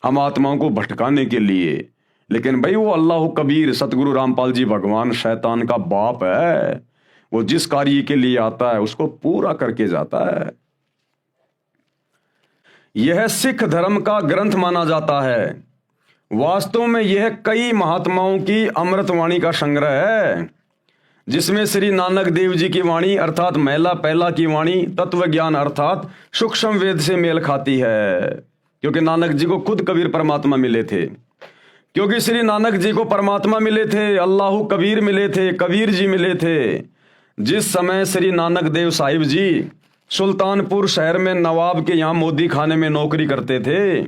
हम आत्माओं को भटकाने के लिए। लेकिन भाई वो अल्लाह कबीर सतगुरु रामपाल जी भगवान शैतान का बाप है। वो जिस कार्य के लिए आता है उसको पूरा करके जाता है। यह सिख धर्म का ग्रंथ माना जाता है। वास्तव में यह कई महात्माओं की अमृतवाणी का संग्रह है, जिसमें श्री नानक देव जी की वाणी अर्थात महिला पहला की वाणी तत्व ज्ञान अर्थात सूक्ष्म वेद से मेल खाती है, क्योंकि नानक जी को खुद कबीर परमात्मा मिले थे। क्योंकि श्री नानक जी को परमात्मा मिले थे, अल्लाह कबीर मिले थे, कबीर जी मिले थे। जिस समय श्री नानक देव साहिब जी सुल्तानपुर शहर में नवाब के यहाँ मोदी खाने में नौकरी करते थे,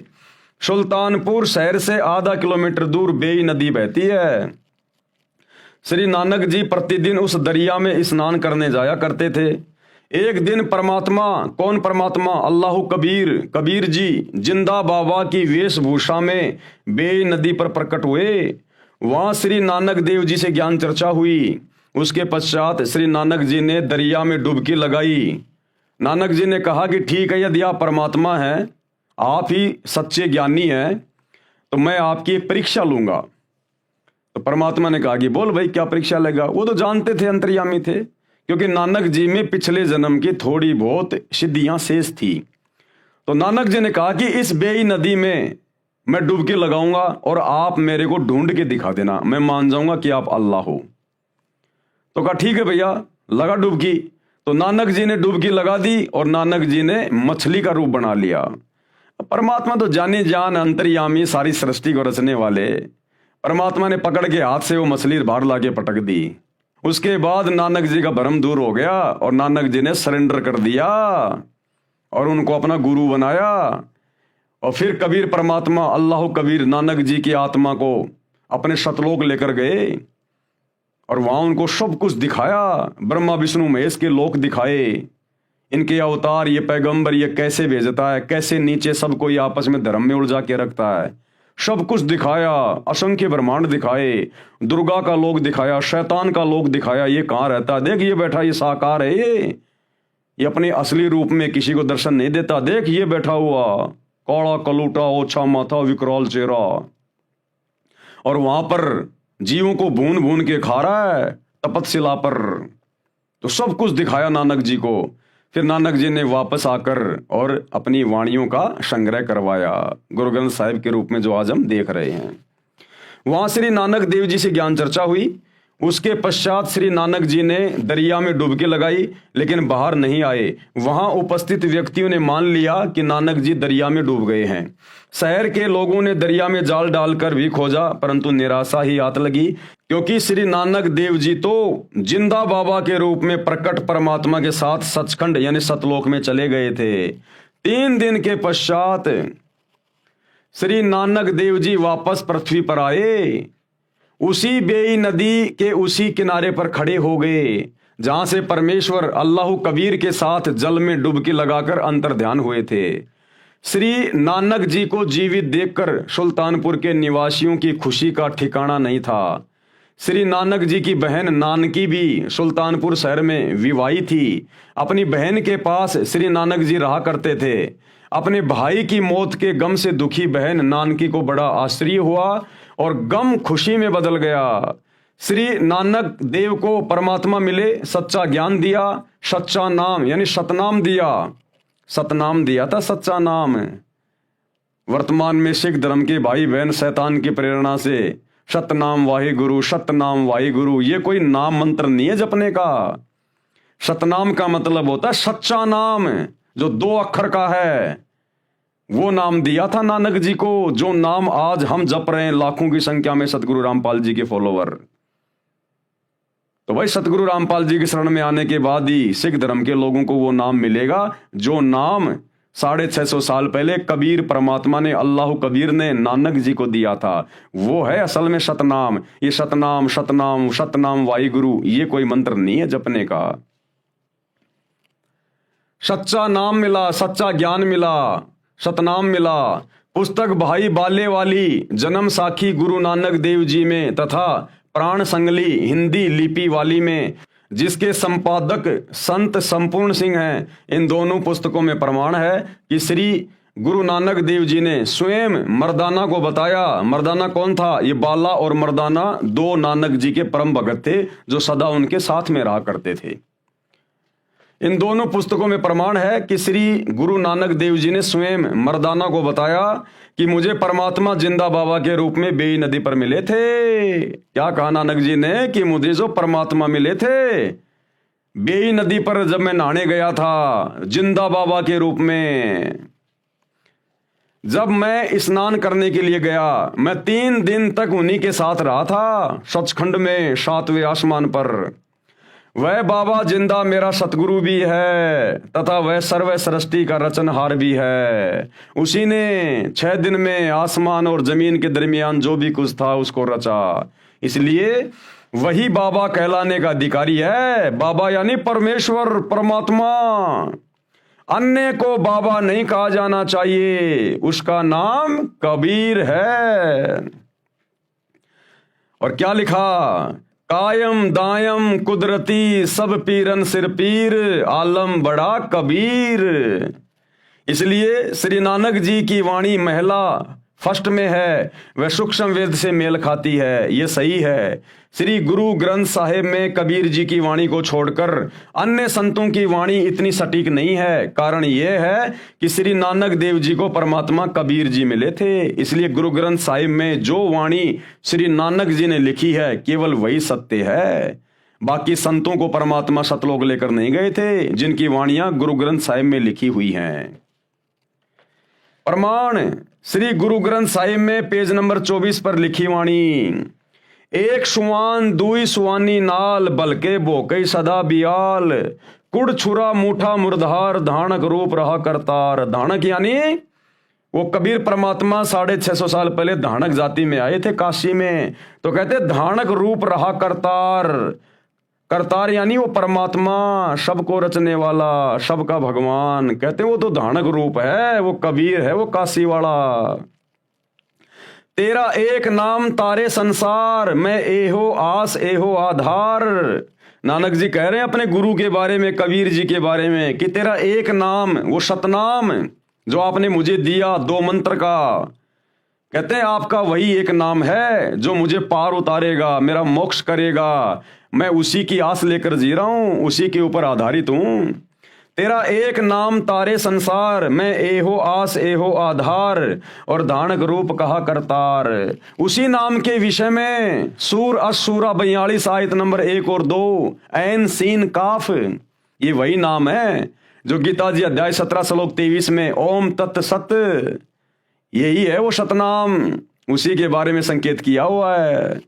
सुल्तानपुर शहर से आधा किलोमीटर दूर बेई नदी बहती है। श्री नानक जी प्रतिदिन उस दरिया में स्नान करने जाया करते थे। एक दिन परमात्मा, कौन परमात्मा? अल्लाह कबीर, कबीर जी जिंदा बाबा की वेशभूषा में बेई नदी पर प्रकट हुए। वहां श्री नानक देव जी से ज्ञान चर्चा हुई। उसके पश्चात श्री नानक जी ने दरिया में डुबकी लगाई। नानक जी ने कहा कि ठीक है, यदि आप परमात्मा हैं, आप ही सच्चे ज्ञानी हैं, तो मैं आपकी परीक्षा लूंगा। तो परमात्मा ने कहा कि बोल भाई, क्या परीक्षा लेगा? वो तो जानते थे, अंतर्यामी थे, क्योंकि नानक जी में पिछले जन्म की थोड़ी बहुत सिद्धियां शेष थी। तो नानक जी ने कहा कि इस बेई नदी में मैं डुबकी लगाऊंगा और आप मेरे को ढूंढ के दिखा देना, मैं मान जाऊंगा कि आप अल्लाह हो। तो कहा ठीक है भैया, लगा डुबकी। तो नानक जी ने डुबकी लगा दी और नानक जी ने मछली का रूप बना लिया। परमात्मा तो जाने जान अंतर्यामी, सारी सृष्टि को रचने वाले परमात्मा ने पकड़ के हाथ से वो मछली बाहर लाके पटक दी। उसके बाद नानक जी का भ्रम दूर हो गया और नानक जी ने सरेंडर कर दिया और उनको अपना गुरु बनाया। और फिर कबीर परमात्मा अल्लाह कबीर नानक जी की आत्मा को अपने सतलोक लेकर गए और वहां उनको सब कुछ दिखाया। ब्रह्मा विष्णु महेश के लोक दिखाए, इनके अवतार, ये पैगंबर ये कैसे भेजता है, कैसे नीचे सबको ये आपस में धर्म में उलझा के रखता है, सब कुछ दिखाया। असंख्य ब्रह्मांड दिखाए, दुर्गा का लोक दिखाया, शैतान का लोक दिखाया, ये कहाँ रहता है, देख ये बैठा, ये साकार है, ये अपने असली रूप में किसी को दर्शन नहीं देता, देख ये बैठा हुआ, कौड़ा कलूटा ओछा माथा विकराल चेहरा, और वहां पर जीवों को भून भून के खा रहा है तपतशिला पर। तो सब कुछ दिखाया नानक जी को। फिर नानक जी ने वापस आकर और अपनी वाणियों का संग्रह करवाया, गुरु ग्रंथ साहिब के रूप में जो आज हम देख रहे हैं। वहां श्री नानक देव जी से ज्ञान चर्चा हुई। उसके पश्चात श्री नानक जी ने दरिया में डुबकी लगाई, लेकिन बाहर नहीं आए। वहां उपस्थित व्यक्तियों ने मान लिया कि नानक जी दरिया में डूब गए हैं। शहर के लोगों ने दरिया में जाल डालकर भी खोजा, परंतु निराशा ही हाथ लगी, क्योंकि श्री नानक देव जी तो जिंदा बाबा के रूप में प्रकट परमात्मा के साथ सचखंड यानी सतलोक में चले गए थे। 3 दिन के पश्चात श्री नानक देव जी वापस पृथ्वी पर आए। उसी बेई नदी के उसी किनारे पर खड़े हो गए जहां से परमेश्वर अल्लाह कबीर के साथ जल में डुबकी लगाकर अंतर ध्यान हुए थे। श्री नानक जी को जीवित देखकर सुल्तानपुर के निवासियों की खुशी का ठिकाना नहीं था। श्री नानक जी की बहन नानकी भी सुल्तानपुर शहर में विवाही थी। अपनी बहन के पास श्री नानक जी रहा करते थे। अपने भाई की मौत के गम से दुखी बहन नानकी को बड़ा आश्चर्य हुआ और गम खुशी में बदल गया। श्री नानक देव को परमात्मा मिले, सच्चा ज्ञान दिया, सच्चा नाम यानी सतनाम दिया। सतनाम दिया था, सच्चा नाम। वर्तमान में सिख धर्म के भाई बहन शैतान की प्रेरणा से सतनाम वाहिगुरु, सतनाम वाहिगुरु, ये कोई नाम मंत्र नहीं है जपने का। सतनाम का मतलब होता है सच्चा नाम, जो 2 अक्षर का है। वो नाम दिया था नानक जी को, जो नाम आज हम जप रहे हैं लाखों की संख्या में सतगुरु रामपाल जी के फॉलोवर। तो भाई सतगुरु रामपाल जी की शरण में आने के बाद ही सिख धर्म के लोगों को वो नाम मिलेगा जो नाम 650 साल पहले कबीर परमात्मा ने, अल्लाह कबीर ने नानक जी को दिया था। वो है असल में सतनाम। ये सतनाम सतनाम सतनाम वाहिगुरु ये कोई मंत्र नहीं है जपने का। सच्चा नाम मिला, सच्चा ज्ञान मिला, सतनाम मिला। पुस्तक भाई बाले वाली जन्म साखी गुरु नानक देव जी में तथा प्राण संगली हिंदी लिपि वाली में, जिसके संपादक संत संपूर्ण सिंह हैं, इन दोनों पुस्तकों में प्रमाण है कि श्री गुरु नानक देव जी ने स्वयं मर्दाना को बताया। मर्दाना कौन था? ये बाला और मर्दाना 2 नानक जी के परम भगत थे जो सदा उनके साथ में रहा करते थे। इन दोनों पुस्तकों में प्रमाण है कि श्री गुरु नानक देव जी ने स्वयं मर्दाना को बताया कि मुझे परमात्मा जिंदा बाबा के रूप में बेई नदी पर मिले थे। क्या कहा नानक जी ने कि मुझे जो परमात्मा मिले थे बेई नदी पर जब मैं नहाने गया था जिंदा बाबा के रूप में। जब मैं स्नान करने के लिए गया मैं 3 दिन तक उन्हीं के साथ रहा था सचखंड में 7वें आसमान पर। वह बाबा जिंदा मेरा सतगुरु भी है तथा वह सर्व सृष्टि का रचनहार भी है। उसी ने 6 दिन में आसमान और जमीन के दरमियान जो भी कुछ था उसको रचा, इसलिए वही बाबा कहलाने का अधिकारी है। बाबा यानी परमेश्वर परमात्मा। अन्य को बाबा नहीं कहा जाना चाहिए, उसका नाम कबीर है। और क्या लिखा, कायम दायम कुदरती सब पीरन सिर पीर आलम बड़ा कबीर। इसलिए श्री नानक जी की वाणी महिला फर्स्ट में है, वह सूक्ष्म वेद से मेल खाती है, ये सही है। श्री गुरु ग्रंथ साहिब में कबीर जी की वाणी को छोड़कर अन्य संतों की वाणी इतनी सटीक नहीं है। कारण यह है कि श्री नानक देव जी को परमात्मा कबीर जी मिले थे, इसलिए गुरु ग्रंथ साहिब में जो वाणी श्री नानक जी ने लिखी है केवल वही सत्य है। बाकी संतों को परमात्मा सतलोक लेकर नहीं गए थे जिनकी वाणियां गुरु ग्रंथ साहिब में लिखी हुई हैं। प्रमाण श्री गुरु ग्रंथ साहिब में पेज नंबर 24 पर लिखी वाणी, एक सुवान दुई सुवानी नाल बलके बोकई सदा बियाल कुड़ छुरा मूठा मुर्धार धानक रूप रहा करतार। धानक यानी वो कबीर परमात्मा 650 साल पहले धानक जाति में आए थे काशी में, तो कहते धानक रूप रहा करतार। करतार यानी वो परमात्मा, सबको रचने वाला, सबका भगवान। कहते वो तो धानक रूप है, वो कबीर है, वो काशी वाला। तेरा एक नाम तारे संसार मैं एहो आस एहो आधार। नानक जी कह रहे हैं अपने गुरु के बारे में, कबीर जी के बारे में, कि तेरा एक नाम, वो सतनाम जो आपने मुझे दिया 2 मंत्र का, कहते हैं आपका वही एक नाम है जो मुझे पार उतारेगा, मेरा मोक्ष करेगा। मैं उसी की आस लेकर जी रहा हूं, उसी के ऊपर आधारित हूं। तेरा एक नाम तारे संसार मैं एहो आस एहो आधार और धानक रूप कहा करतार। उसी नाम के विषय में सूर असूरा 42 आयत नंबर 1 और 2 ऐन सीन काफ, ये वही नाम है जो गीता जी अध्याय 17 श्लोक 23 में ओम तत् सत, यही है वो सतनाम, उसी के बारे में संकेत किया हुआ है।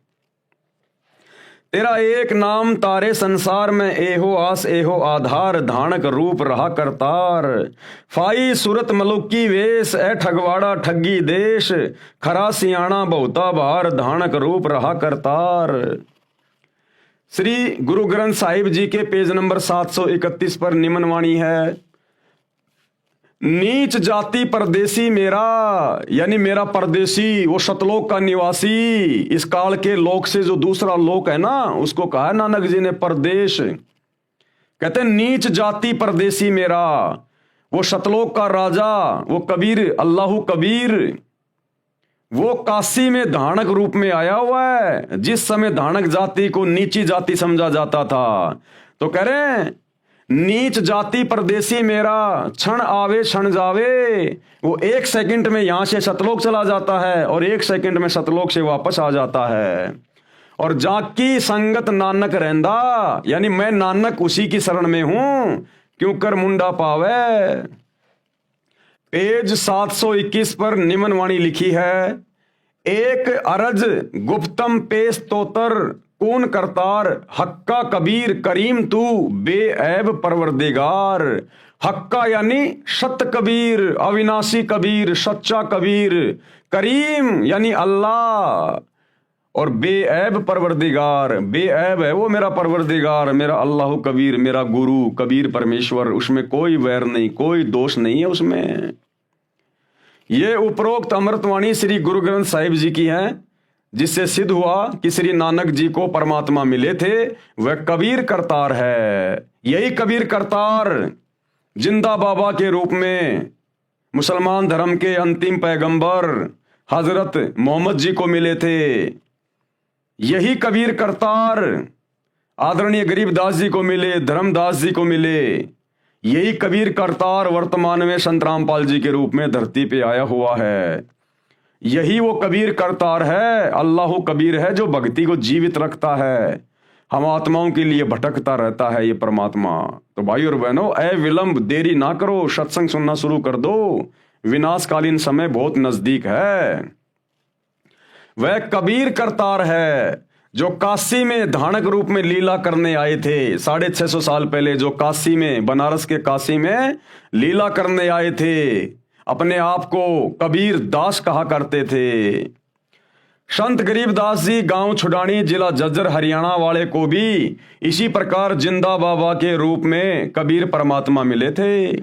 तेरा एक नाम तारे संसार में एहो आस एहो आधार धानक रूप रहा करतार। फाई सूरत मलुकी वेश ए ठगवाड़ा ठगी देश खरा सियाणा बहुता बार धानक रूप रहा करतार। श्री गुरु ग्रंथ साहिब जी के पेज नंबर 731 पर निम्न वाणी है, नीच जाति परदेसी मेरा, यानी मेरा परदेसी वो सतलोक का निवासी, इस काल के लोक से जो दूसरा लोक है ना उसको कहा है नानक जी ने परदेश। कहते हैं नीच जाति परदेसी मेरा, वो सतलोक का राजा, वो कबीर अल्लाहू कबीर, वो काशी में धानक रूप में आया हुआ है। जिस समय धानक जाति को नीची जाति समझा जाता था, तो कह रहे हैं नीच जाति परदेसी मेरा, क्षण आवे क्षण जावे। वो 1 सेकंड में यहां से सतलोक चला जाता है और 1 सेकंड में सतलोक से वापस आ जाता है। और जाकी संगत नानक रहंदा, यानी मैं नानक उसी की शरण में हूं, क्यों कर मुंडा पावे। पेज 721 पर निम्न वाणी लिखी है, एक अरज गुप्तम पेश तोतर कौन करतार हक्का कबीर करीम तू बेऐब परवरदिगार। हक्का यानी सत्य कबीर, अविनाशी कबीर, सच्चा कबीर, करीम यानी अल्लाह, और बेऐब परवरदिगार, बेऐब है वो मेरा परवरदिगार, मेरा अल्लाह कबीर, मेरा गुरु कबीर परमेश्वर, उसमें कोई वैर नहीं, कोई दोष नहीं है उसमें। ये उपरोक्त अमृतवाणी श्री गुरु ग्रंथ साहिब जी की है, जिससे सिद्ध हुआ कि श्री नानक जी को परमात्मा मिले थे, वह कबीर करतार है। यही कबीर करतार जिंदा बाबा के रूप में मुसलमान धर्म के अंतिम पैगंबर हजरत मोहम्मद जी को मिले थे। यही कबीर करतार आदरणीय गरीबदास जी को मिले, धर्मदास जी को मिले, यही कबीर करतार वर्तमान में संत रामपाल जी के रूप में धरती पे आया हुआ है। यही वो कबीर करतार है, अल्लाह कबीर है, जो भक्ति को जीवित रखता है, हम आत्माओं के लिए भटकता रहता है ये परमात्मा। तो भाई और बहनों, ए विलंब, देरी ना करो, सत्संग सुनना शुरू कर दो, विनाशकालीन समय बहुत नजदीक है। वह कबीर करतार है जो काशी में धानक रूप में लीला करने आए थे 650 साल पहले, जो काशी में, बनारस के काशी में लीला करने आए थे। अपने आप को कबीर दास कहा करते थे। संत गरीबदास जी गांव छुडानी, जिला झज्जर, हरियाणा वाले को भी इसी प्रकार जिंदा बाबा के रूप में कबीर परमात्मा मिले थे।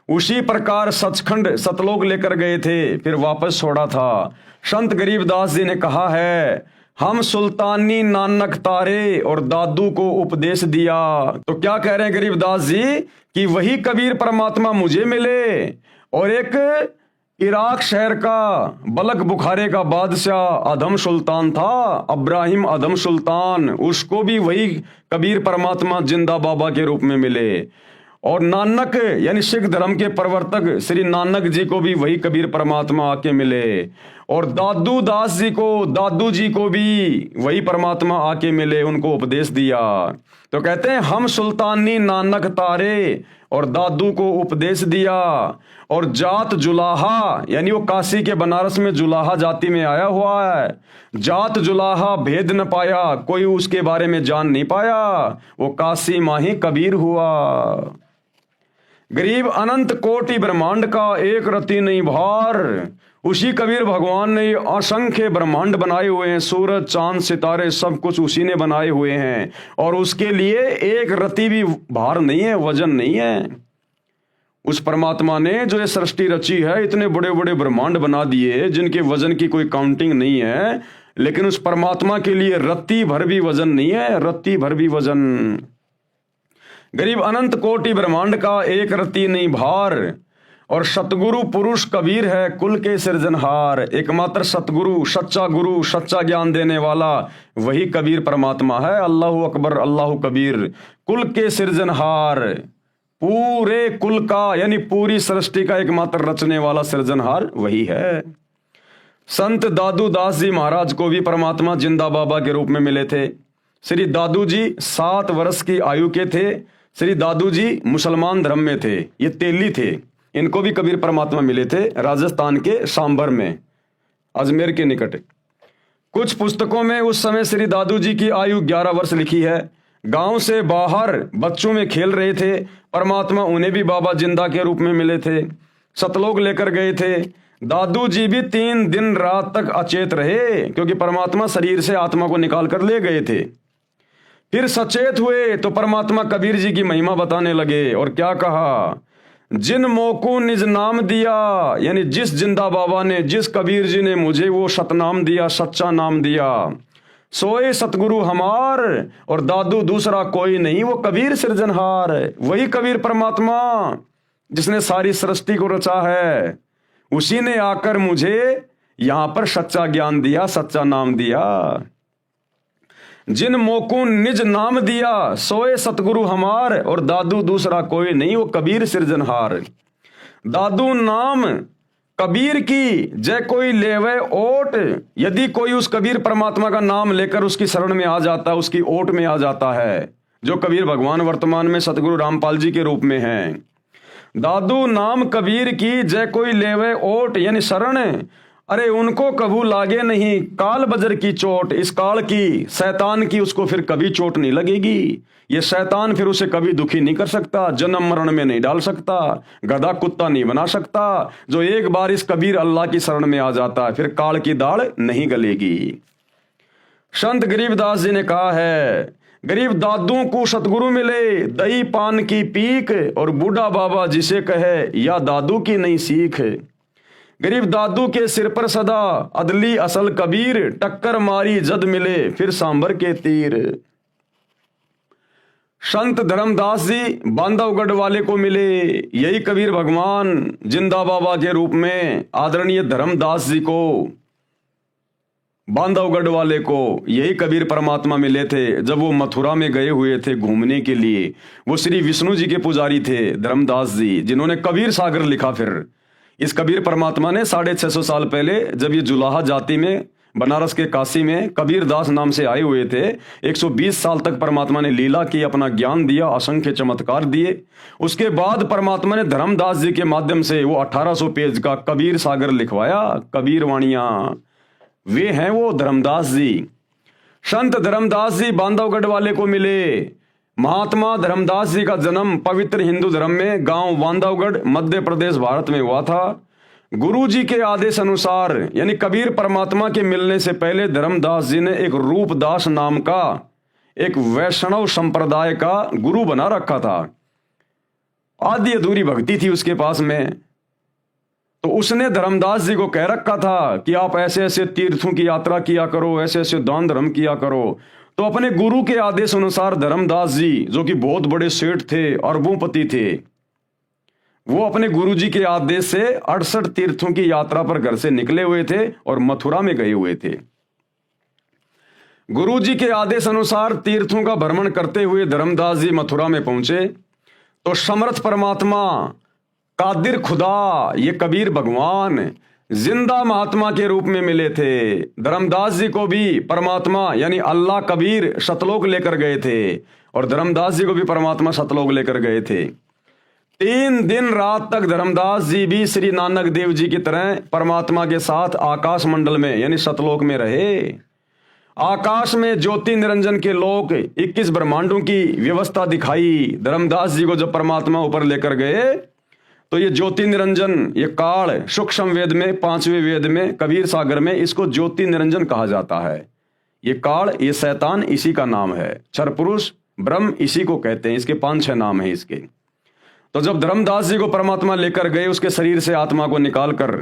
उसी प्रकार सचखंड सतलोक लेकर गए थे, फिर वापस छोड़ा था। संत गरीबदास जी ने कहा है, हम सुल्तानी नानक तारे और दादू को उपदेश दिया। तो क्या कह रहे हैं गरीबदास जी कि वही कबीर परमात्मा मुझे मिले, और एक इराक शहर का बलक बुखारे का बादशाह अदम सुल्तान था, अब्राहिम अदम सुल्तान, उसको भी वही कबीर परमात्मा जिंदा बाबा के रूप में मिले। और नानक यानी सिख धर्म के प्रवर्तक श्री नानक जी को भी वही कबीर परमात्मा आके मिले। और दादू दास जी को, दादू जी को भी वही परमात्मा आके मिले, उनको उपदेश दिया। तो कहते हैं, हम सुल्तानी नानक तारे और दादू को उपदेश दिया। और जात जुलाहा, यानी वो काशी के बनारस में जुलाहा जाति में आया हुआ है। जात जुलाहा भेद न पाया, कोई उसके बारे में जान नहीं पाया, वो काशी माही कबीर हुआ। गरीब अनंत कोटि ब्रह्मांड का एक रति नहीं भार, उसी कबीर भगवान ने असंख्य ब्रह्मांड बनाए हुए हैं, सूरज चांद सितारे सब कुछ उसी ने बनाए हुए हैं, और उसके लिए एक रति भी भार नहीं है, वजन नहीं है। उस परमात्मा ने जो ये सृष्टि रची है, इतने बड़े बड़े ब्रह्मांड बना दिए जिनके वजन की कोई काउंटिंग नहीं है, लेकिन उस परमात्मा के लिए रत्ती भर भी वजन नहीं है, रत्ती भर भी वजन। गरीब अनंत कोटि ब्रह्मांड का एक रत्ती नहीं भार, और सतगुरु पुरुष कबीर है कुल के सृजनहार। एकमात्र सतगुरु, सच्चा गुरु, सच्चा ज्ञान देने वाला वही कबीर परमात्मा है। अल्लाहु अकबर, अल्लाहु कबीर। कुल के सृजनहार, पूरे कुल का यानी पूरी सृष्टि का एकमात्र रचने वाला सृजनहार वही है। संत दादू दास जी महाराज को भी परमात्मा जिंदा बाबा के रूप में मिले थे। श्री दादू जी 7 वर्ष की आयु के थे। श्री दादू जी मुसलमान धर्म में थे, ये तेली थे। इनको भी कबीर परमात्मा मिले थे राजस्थान के सांबर में, अजमेर के निकट। कुछ पुस्तकों में उस समय श्री दादू जी की आयु 11 वर्ष लिखी है। गांव से बाहर बच्चों में खेल रहे थे, परमात्मा उन्हें भी बाबा जिंदा के रूप में मिले थे, सतलोक लेकर गए थे। दादू जी भी 3 दिन रात तक अचेत रहे, क्योंकि परमात्मा शरीर से आत्मा को निकाल कर ले गए थे। फिर सचेत हुए तो परमात्मा कबीर जी की महिमा बताने लगे, और क्या कहा, जिन मोको निज नाम दिया, यानी जिस जिंदा बाबा ने, जिस कबीर जी ने मुझे वो सतनाम दिया, सच्चा नाम दिया, सोए सतगुरु हमार, और दादू दूसरा कोई नहीं, वो कबीर सृजनहार। वही कबीर परमात्मा जिसने सारी सृष्टि को रचा है, उसी ने आकर मुझे यहां पर सच्चा ज्ञान दिया, सच्चा नाम दिया। जिन मोको निज नाम दिया, सोए सतगुरु हमार, और दादू दूसरा कोई नहीं, वो कबीर सृजनहार। दादू नाम कबीर की जय कोई लेवे ओट, यदि कोई उस कबीर परमात्मा का नाम लेकर उसकी शरण में आ जाता है, उसकी ओट में आ जाता है, जो कबीर भगवान वर्तमान में सतगुरु रामपाल जी के रूप में हैं। दादू नाम कबीर की जय कोई लेवे ओट, यानी शरण, अरे उनको कभू लागे नहीं काल बजर की चोट। इस काल की, शैतान की, उसको फिर कभी चोट नहीं लगेगी। ये शैतान फिर उसे कभी दुखी नहीं कर सकता, जन्म मरण में नहीं डाल सकता, गधा कुत्ता नहीं बना सकता। जो एक बार इस कबीर अल्लाह की शरण में आ जाता है, फिर काल की दाढ़ नहीं गलेगी। संत गरीबदास जी ने कहा है, गरीब दादू को सतगुरु मिले, दही पान की पीक, और बूढ़ा बाबा जिसे कहे या दादू की नहीं सीख। गरीब दादू के सिर पर सदा अदली असल कबीर, टक्कर मारी जद मिले फिर सांबर के तीर। संत धर्मदास जी बांधवगढ़ वाले को मिले, यही कबीर भगवान जिंदा बाबा के रूप में आदरणीय धर्मदास जी को बांधवगढ़ वाले को यही कबीर परमात्मा मिले थे जब वो मथुरा में गए हुए थे घूमने के लिए। वो श्री विष्णु जी के पुजारी थे धर्मदास जी, जिन्होंने कबीर सागर लिखा। फिर इस कबीर परमात्मा ने 650 साल पहले जब ये जुलाहा जाति में बनारस के काशी में कबीर दास नाम से आए हुए थे, 120 साल तक परमात्मा ने लीला की, अपना ज्ञान दिया, असंख्य चमत्कार दिए। उसके बाद परमात्मा ने धर्मदास जी के माध्यम से वो 1800 पेज का कबीर सागर लिखवाया, कबीर वाणियां। वे हैं वो धर्मदास जी। संत धर्मदास जी बांधवगढ़ वाले को मिले। महात्मा धर्मदास जी का जन्म पवित्र हिंदू धर्म में गांव बांधवगढ़ मध्य प्रदेश भारत में हुआ था। गुरु जी के आदेश अनुसार यानी कबीर परमात्मा के मिलने से पहले धर्मदास जी ने एक रूपदास नाम का एक वैष्णव संप्रदाय का गुरु बना रखा था। आधी अधूरी भक्ति थी उसके पास में, तो उसने धर्मदास जी को कह रखा था कि आप ऐसे ऐसे तीर्थों की यात्रा किया करो, ऐसे ऐसे दान धर्म किया करो। तो अपने गुरु के आदेश अनुसार धर्मदास जी, जो कि बहुत बड़े सेठ थे, अरबोंपति थे, वो अपने गुरु जी के आदेश से 68 तीर्थों की यात्रा पर घर से निकले हुए थे और मथुरा में गए हुए थे। गुरु जी के आदेश अनुसार तीर्थों का भ्रमण करते हुए धर्मदास जी मथुरा में पहुंचे तो समर्थ परमात्मा, कादिर खुदा, ये कबीर भगवान जिंदा महात्मा के रूप में मिले थे। धर्मदास जी को भी परमात्मा यानी अल्लाह कबीर सतलोक लेकर गए थे और धर्मदास जी को भी परमात्मा सतलोक लेकर गए थे। 3 दिन रात तक धर्मदास जी भी श्री नानक देव जी की तरह परमात्मा के साथ आकाश मंडल में यानी सतलोक में रहे। आकाश में ज्योति निरंजन के लोक 21 ब्रह्मांडों की व्यवस्था दिखाई। धर्मदास जी को जब परमात्मा ऊपर लेकर गए तो ये ज्योति निरंजन, ये काल सूक्ष्म वेद में 5वें वेद में कबीर सागर में इसको ज्योति निरंजन कहा जाता है। ये काल, ये शैतान इसी का नाम है। क्षर पुरुष ब्रह्म इसी को कहते हैं। इसके 5-6 नाम हैं इसके। तो जब धर्मदास जी को परमात्मा लेकर गए, उसके शरीर से आत्मा को निकालकर,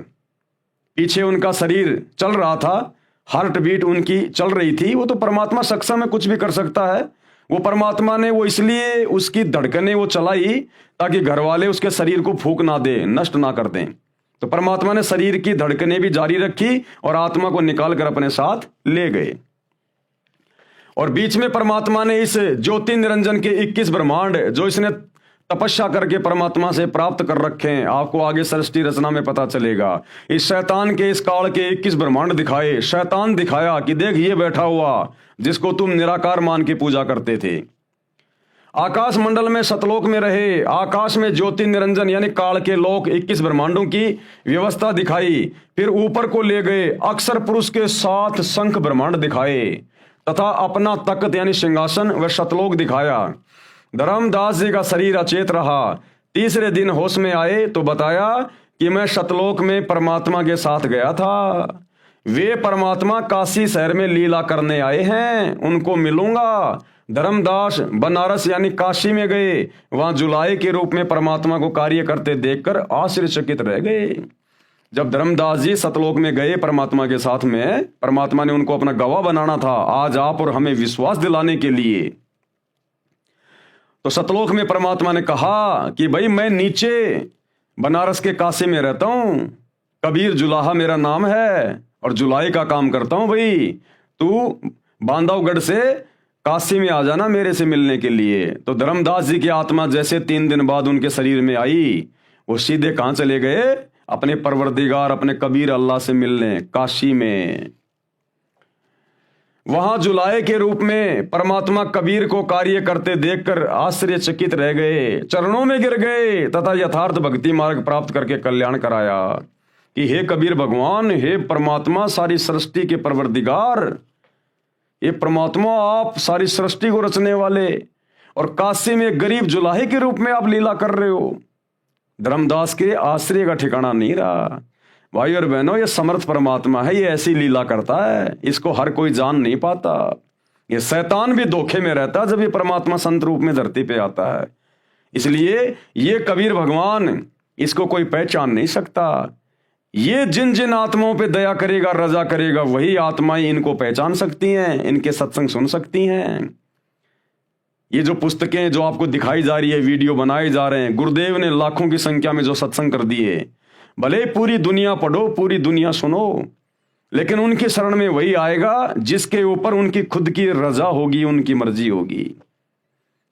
पीछे उनका शरीर चल रहा था, हार्ट बीट उनकी चल रही थी। वो तो परमात्मा सक्षम है, कुछ भी कर सकता है। वो परमात्मा ने वो इसलिए उसकी धड़कनें वो चलाई ताकि घर वाले उसके शरीर को फूंक ना दे, नष्ट ना कर दें। तो परमात्मा ने शरीर की धड़कनें भी जारी रखी और आत्मा को निकाल कर अपने साथ ले गए। और बीच में परमात्मा ने इस ज्योति निरंजन के 21 ब्रह्मांड जो इसने तपस्या करके परमात्मा से प्राप्त कर रखे हैं, आपको आगे सृष्टि रचना में पता चलेगा। इस शैतान के, इस काल के 21 ब्रह्मांड दिखाए। शैतान दिखाया कि देख ये बैठा हुआ जिसको तुम निराकार मान के पूजा करते थे। आकाश मंडल में सतलोक में रहे। आकाश में ज्योति निरंजन यानी काल के लोक 21 ब्रह्मांडों की व्यवस्था दिखाई। फिर ऊपर को ले गए, अक्षर पुरुष के 7 शंख ब्रह्मांड दिखाए तथा अपना तख्त यानी सिंहासन व सतलोक दिखाया। धर्मदास जी का शरीर अचेत रहा। तीसरे दिन होश में आए तो बताया कि मैं सतलोक में परमात्मा के साथ गया था। वे परमात्मा काशी शहर में लीला करने आए हैं, उनको मिलूंगा। धर्मदास बनारस यानी काशी में गए। वहां जुलाई के रूप में परमात्मा को कार्य करते देखकर आश्चर्यचकित रह गए। जब धर्मदास जी सतलोक में गए परमात्मा के साथ में, परमात्मा ने उनको अपना गवाह बनाना था आज आप और हमें विश्वास दिलाने के लिए। तो सतलोक में परमात्मा ने कहा कि भाई मैं नीचे बनारस के काशी में रहता हूं, कबीर जुलाहा मेरा नाम है और जुलाई का काम करता हूं। भाई तू बांधवगढ़ से काशी में आ जाना मेरे से मिलने के लिए। तो धर्मदास जी की आत्मा जैसे 3 दिन बाद उनके शरीर में आई, वो सीधे कहां चले गए? अपने परवरदिगार, अपने कबीर अल्लाह से मिलने काशी में। वहां जुलाई के रूप में परमात्मा कबीर को कार्य करते देखकर आश्चर्यचकित रह गए, चरणों में गिर गए तथा यथार्थ भक्ति मार्ग प्राप्त करके कल्याण कराया कि हे कबीर भगवान, हे परमात्मा, सारी सृष्टि के परवरदिगार, ये परमात्मा आप सारी सृष्टि को रचने वाले और काशी में गरीब जुलाहे के रूप में आप लीला कर रहे हो। धर्मदास के आश्चर्य का ठिकाना नहीं रहा। भाई और बहनों, ये समर्थ परमात्मा है, ये ऐसी लीला करता है, इसको हर कोई जान नहीं पाता। ये शैतान भी धोखे में रहता है जब ये परमात्मा संत रूप में धरती पे आता है। इसलिए ये कबीर भगवान, इसको कोई पहचान नहीं सकता। ये जिन जिन आत्माओं पे दया करेगा, रजा करेगा, वही आत्माएं इनको पहचान सकती हैं, इनके सत्संग सुन सकती हैं। ये जो पुस्तकें जो आपको दिखाई जा रही है, वीडियो बनाए जा रहे हैं, गुरुदेव ने लाखों की संख्या में जो सत्संग कर दिए, भले पूरी दुनिया पढ़ो, पूरी दुनिया सुनो, लेकिन उनकी शरण में वही आएगा जिसके ऊपर उनकी खुद की रजा होगी, उनकी मर्जी होगी।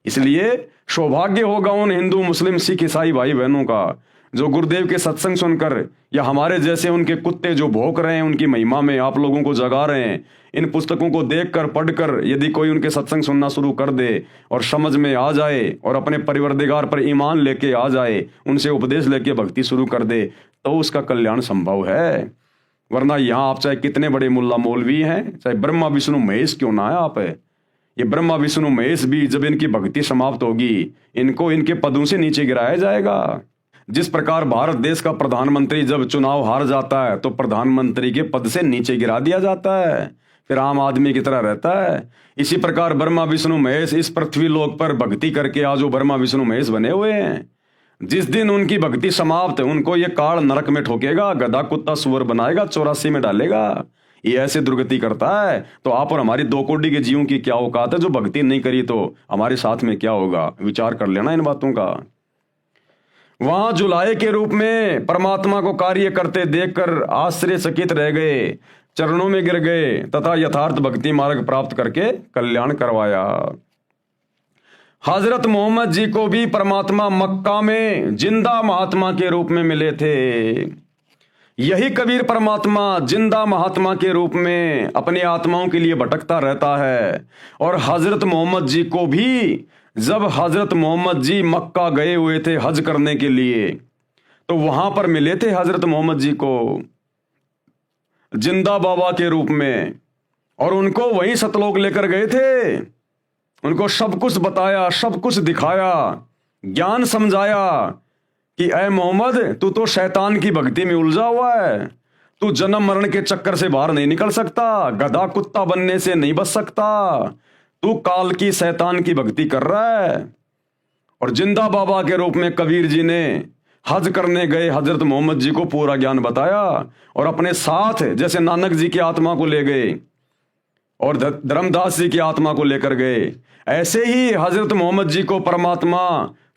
इसलिए सौभाग्य होगा उन हिंदू, मुस्लिम, सिख, ईसाई भाई बहनों का जो गुरुदेव के सत्संग सुनकर या हमारे जैसे उनके कुत्ते जो भौंक रहे हैं उनकी महिमा में आप लोगों को जगा रहे हैं, इन पुस्तकों को देखकर पढ़कर यदि कोई उनके सत्संग सुनना शुरू कर दे और समझ में आ जाए और अपने परिवरदिगार पर ईमान लेके आ जाए, उनसे उपदेश लेके भक्ति शुरू कर दे, तो उसका कल्याण संभव है। वरना यहाँ आप चाहे कितने बड़े मुल्ला मौलवी हैं, चाहे ब्रह्मा विष्णु महेश क्यों ना है आप, ये ब्रह्मा विष्णु महेश भी जब इनकी भक्ति समाप्त होगी इनको इनके पदों से नीचे गिराया जाएगा। जिस प्रकार भारत देश का प्रधानमंत्री जब चुनाव हार जाता है तो प्रधानमंत्री के पद से नीचे गिरा दिया जाता है, फिर आम आदमी की तरह रहता है। इसी प्रकार ब्रह्मा विष्णु महेश इस पृथ्वी लोक पर भक्ति करके आज वो ब्रह्मा विष्णु महेश बने हुए हैं। जिस दिन उनकी भक्ति समाप्त उनको ये काल नरक में ठोकेगा, गधा कुत्ता सुअर बनाएगा, 84 में डालेगा। ये ऐसे दुर्गति करता है तो आप और हमारी 2 कोटि के जीवों की क्या औकात है जो भक्ति नहीं करी तो हमारे साथ में क्या होगा, विचार कर लेना इन बातों का। वहां जुलाहे के रूप में परमात्मा को कार्य करते देखकर आश्चर्यचकित रह गए, चरणों में गिर गए तथा यथार्थ भक्ति मार्ग प्राप्त करके कल्याण करवाया। हजरत मोहम्मद जी को भी परमात्मा मक्का में जिंदा महात्मा के रूप में मिले थे। यही कबीर परमात्मा जिंदा महात्मा के रूप में अपनी आत्माओं के लिए भटकता रहता है। और हजरत मोहम्मद जी को भी जब हजरत मोहम्मद जी मक्का गए हुए थे हज करने के लिए तो वहां पर मिले थे हजरत मोहम्मद जी को जिंदा बाबा के रूप में, और उनको वहीं सतलोक लेकर गए थे। उनको सब कुछ बताया, सब कुछ दिखाया, ज्ञान समझाया कि ऐ मोहम्मद तू तो शैतान की भक्ति में उलझा हुआ है, तू जन्म मरण के चक्कर से बाहर नहीं निकल सकता, गधा कुत्ता बनने से नहीं बच सकता, तू काल की शैतान की भक्ति कर रहा है। और जिंदा बाबा के रूप में कबीर जी ने हज करने गए हजरत मोहम्मद जी को पूरा ज्ञान बताया और अपने साथ जैसे नानक जी की आत्मा को ले गए और धर्मदास जी की आत्मा को लेकर गए, ऐसे ही हजरत मोहम्मद जी को परमात्मा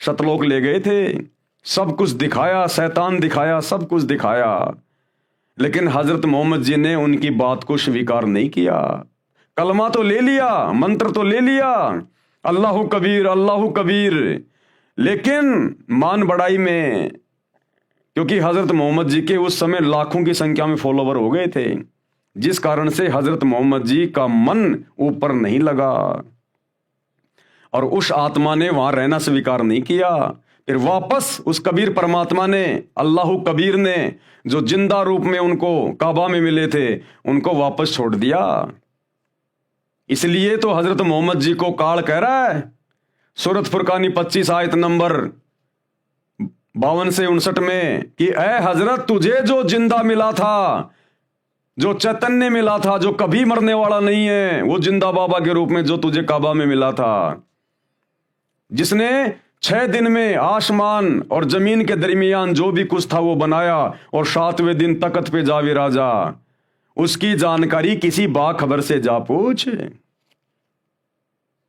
सतलोक ले गए थे। सब कुछ दिखाया, शैतान दिखाया, सब कुछ दिखाया, लेकिन हजरत मोहम्मद जी ने उनकी बात को स्वीकार नहीं किया। कलमा तो ले लिया, मंत्र तो ले लिया, अल्लाहु कबीर अल्लाहु कबीर, लेकिन मान बढ़ाई में, क्योंकि हजरत मोहम्मद जी के उस समय लाखों की संख्या में फॉलोवर हो गए थे, जिस कारण से हजरत मोहम्मद जी का मन ऊपर नहीं लगा और उस आत्मा ने वहां रहना स्वीकार नहीं किया। फिर वापस उस कबीर परमात्मा ने, अल्लाहु कबीर ने, जो जिंदा रूप में उनको काबा में मिले थे, उनको वापस छोड़ दिया। इसलिए तो हजरत मोहम्मद जी को काल कह रहा है सूरत फुरकानी 25 आयत नंबर 52 से 59 में कि ऐ हजरत तुझे जो जिंदा मिला था, जो चैतन्य मिला था, जो कभी मरने वाला नहीं है, वो जिंदा बाबा के रूप में जो तुझे काबा में मिला था, जिसने 6 दिन में आसमान और जमीन के दरमियान जो भी कुछ था वो बनाया और 7वें दिन तख्त पे जा विराजा, उसकी जानकारी किसी बाखबर से जा पूछ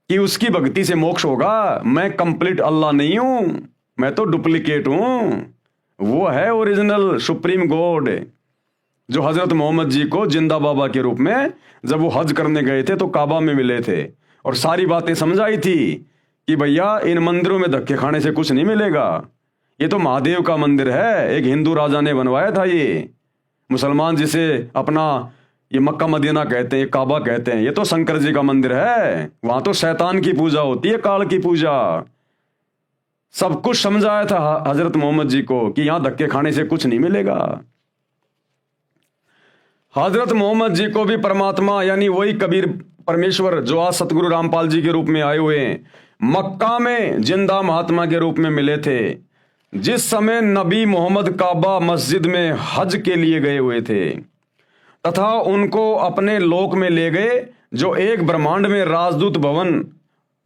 कि उसकी भक्ति से मोक्ष होगा। मैं कंप्लीट अल्लाह नहीं हूं, मैं तो डुप्लीकेट हूं। वो है ओरिजिनल सुप्रीम गॉड जो हजरत मोहम्मद जी को जिंदा बाबा के रूप में जब वो हज करने गए थे तो काबा में मिले थे और सारी बातें समझाई थी कि भैया इन मंदिरों में धक्के खाने से कुछ नहीं मिलेगा, ये तो महादेव का मंदिर है, एक हिंदू राजा ने बनवाया था, ये मुसलमान जिसे अपना ये मक्का मदीना कहते हैं, काबा कहते हैं, ये तो शंकर जी का मंदिर है, वहां तो शैतान की पूजा होती है, काल की पूजा। सब कुछ समझाया था हजरत मोहम्मद जी को कि यहां धक्के खाने से कुछ नहीं मिलेगा। हजरत मोहम्मद जी को भी परमात्मा यानी वही कबीर परमेश्वर जो आज सतगुरु रामपाल जी के रूप में आए हुए हैं, मक्का में जिंदा महात्मा के रूप में मिले थे। जिस समय नबी मोहम्मद काबा मस्जिद में हज के लिए गए हुए थे तथा उनको अपने लोक में ले गए जो एक ब्रह्मांड में राजदूत भवन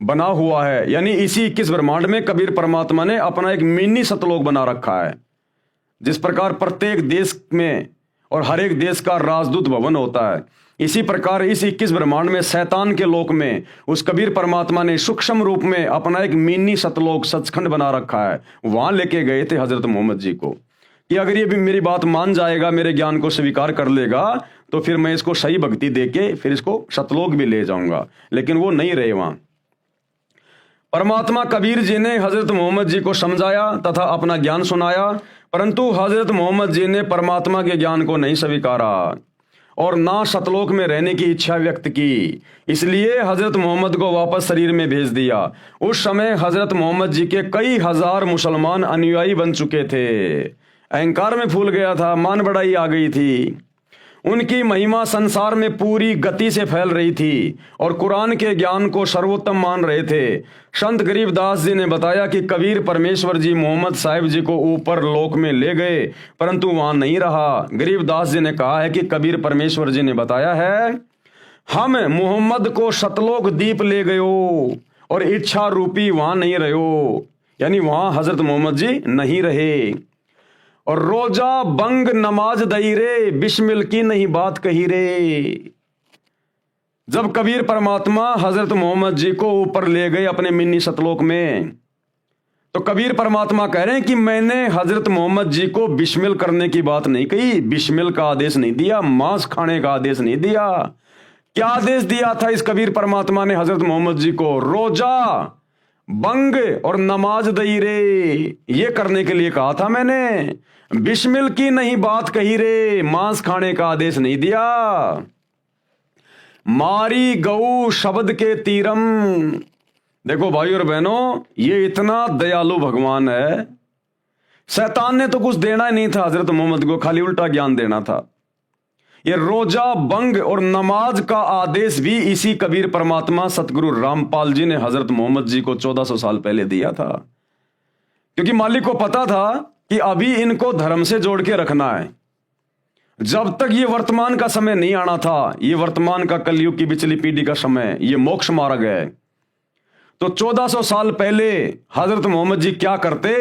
बना हुआ है, यानी इसी 21 ब्रह्मांड में कबीर परमात्मा ने अपना एक मिनी सतलोक बना रखा है। जिस प्रकार प्रत्येक देश में और हर एक देश का राजदूत भवन होता है, इसी प्रकार इस 21 ब्रह्मांड में शैतान के लोक में उस कबीर परमात्मा ने सूक्ष्म रूप में अपना एक मिनी सतलोक सचखंड बना रखा है। वहां लेके गए थे हजरत मोहम्मद जी को कि अगर ये भी मेरी बात मान जाएगा, मेरे ज्ञान को स्वीकार कर लेगा, तो फिर मैं इसको सही भक्ति देके फिर इसको सतलोक भी ले जाऊंगा, लेकिन वो नहीं रहे वहां। परमात्मा कबीर जी ने हजरत मोहम्मद जी को समझाया तथा अपना ज्ञान सुनाया, परंतु हजरत मोहम्मद जी ने परमात्मा के ज्ञान को नहीं स्वीकारा और ना सतलोक में रहने की इच्छा व्यक्त की। इसलिए हजरत मोहम्मद को वापस शरीर में भेज दिया। उस समय हजरत मोहम्मद जी के कई हजार मुसलमान अनुयायी बन चुके थे। अहंकार में फूल गया था, मान बढ़ाई आ गई थी। उनकी महिमा संसार में पूरी गति से फैल रही थी और कुरान के ज्ञान को सर्वोत्तम मान रहे थे। संत गरीबदास जी ने बताया कि कबीर परमेश्वर जी मोहम्मद साहिब जी को ऊपर लोक में ले गए, परंतु वहां नहीं रहा। गरीबदास जी ने कहा है कि कबीर परमेश्वर जी ने बताया है, हम मोहम्मद को सतलोक दीप ले गयो और इच्छा रूपी वहां नहीं रहो, यानी वहां हजरत मोहम्मद जी नहीं रहे। और रोजा बंग नमाज दई रे, बिस्मिल की नहीं बात कही रे। जब कबीर परमात्मा हजरत मोहम्मद जी को ऊपर ले गए अपने मिनी सतलोक में, तो कबीर परमात्मा कह रहे हैं कि मैंने हजरत मोहम्मद जी को बिस्मिल करने की बात नहीं कही, बिस्मिल का आदेश नहीं दिया, मांस खाने का आदेश नहीं दिया। क्या आदेश दिया था इस कबीर परमात्मा ने हजरत मोहम्मद जी को? रोजा बंग और नमाज दई रे, ये करने के लिए कहा था मैंने। बिस्मिल की नहीं बात कही रे, मांस खाने का आदेश नहीं दिया। मारी गऊ शब्द के तीरम। देखो भाई और बहनों, ये इतना दयालु भगवान है। शैतान ने तो कुछ देना ही नहीं था हजरत मोहम्मद को, खाली उल्टा ज्ञान देना था। ये रोजा बंग और नमाज का आदेश भी इसी कबीर परमात्मा सतगुरु रामपाल जी ने हजरत मोहम्मद जी को 1400 साल पहले दिया था, क्योंकि मालिक को पता था कि अभी इनको धर्म से जोड़ के रखना है। जब तक ये वर्तमान का समय नहीं आना था, ये वर्तमान का कलयुग की पिछली पीढ़ी का समय, ये मोक्ष मार्ग है, तो 1400 साल पहले हजरत मोहम्मद जी क्या करते?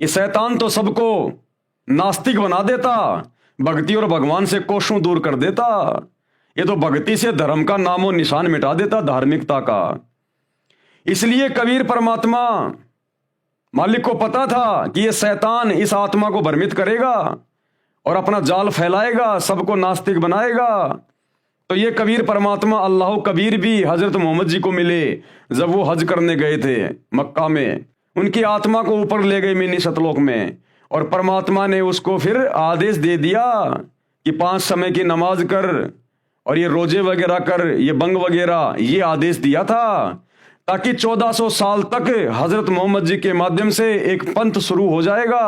ये शैतान तो सबको नास्तिक बना देता, भक्ति और भगवान से कोसों दूर कर देता। ये तो भक्ति से धर्म का नामो निशान मिटा देता, धार्मिकता का। इसलिए कबीर परमात्मा, मालिक को पता था कि ये शैतान इस आत्मा को भ्रमित करेगा और अपना जाल फैलाएगा, सबको नास्तिक बनाएगा। तो ये कबीर परमात्मा अल्लाह कबीर भी हजरत मोहम्मद जी को मिले जब वो हज करने गए थे मक्का में। उनकी आत्मा को ऊपर ले गए मिनी सतलोक में, और परमात्मा ने उसको फिर आदेश दे दिया कि 5 समय की नमाज कर और ये रोजे वगैरह कर, ये बंग वगैरह, ये आदेश दिया था ताकि 1400 साल तक हजरत मोहम्मद जी के माध्यम से एक पंथ शुरू हो जाएगा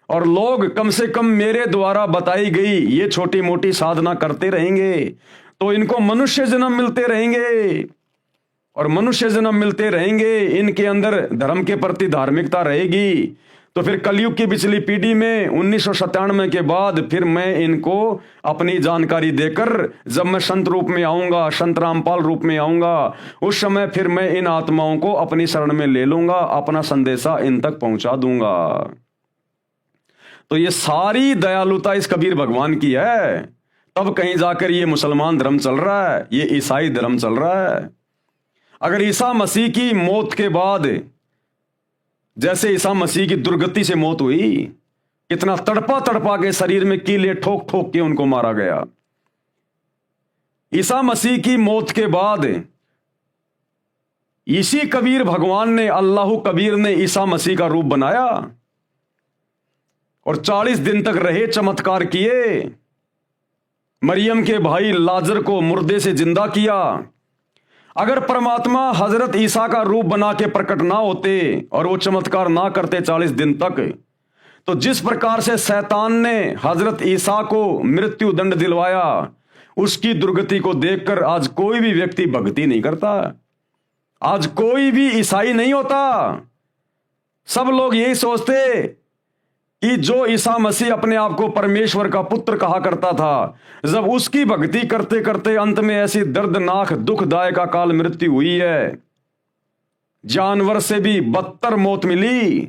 और लोग कम से कम मेरे द्वारा बताई गई ये छोटी मोटी साधना करते रहेंगे, तो इनको मनुष्य जन्म मिलते रहेंगे और मनुष्य जन्म मिलते रहेंगे, इनके अंदर धर्म के प्रति धार्मिकता रहेगी। तो फिर कलयुग की पिछली पीढ़ी में 1997 के बाद फिर मैं इनको अपनी जानकारी देकर, जब मैं संत रूप में आऊंगा, संत रामपाल रूप में आऊंगा, उस समय फिर मैं इन आत्माओं को अपनी शरण में ले लूंगा, अपना संदेशा इन तक पहुंचा दूंगा। तो ये सारी दयालुता इस कबीर भगवान की है। तब कहीं जाकर ये मुसलमान धर्म चल रहा है, ये ईसाई धर्म चल रहा है। अगर ईसा मसीह की मौत के बाद, जैसे ईसा मसीह की दुर्गति से मौत हुई, कितना तड़पा तड़पा के शरीर में कीले ठोक ठोक के उनको मारा गया। ईसा मसीह की मौत के बाद इसी कबीर भगवान ने, अल्लाह कबीर ने ईसा मसीह का रूप बनाया और 40 दिन तक रहे, चमत्कार किए। मरियम के भाई लाजर को मुर्दे से जिंदा किया। अगर परमात्मा हजरत ईसा का रूप बना के प्रकट ना होते और वो चमत्कार ना करते 40 दिन तक, तो जिस प्रकार से शैतान ने हजरत ईसा को मृत्यु दंड दिलवाया, उसकी दुर्गति को देखकर आज कोई भी व्यक्ति भक्ति नहीं करता, आज कोई भी ईसाई नहीं होता। सब लोग यही सोचते कि जो ईसा मसीह अपने आप को परमेश्वर का पुत्र कहा करता था, जब उसकी भक्ति करते करते अंत में ऐसी दर्दनाक दुखदायक अकाल मृत्यु हुई है, जानवर से भी बदतर मौत मिली,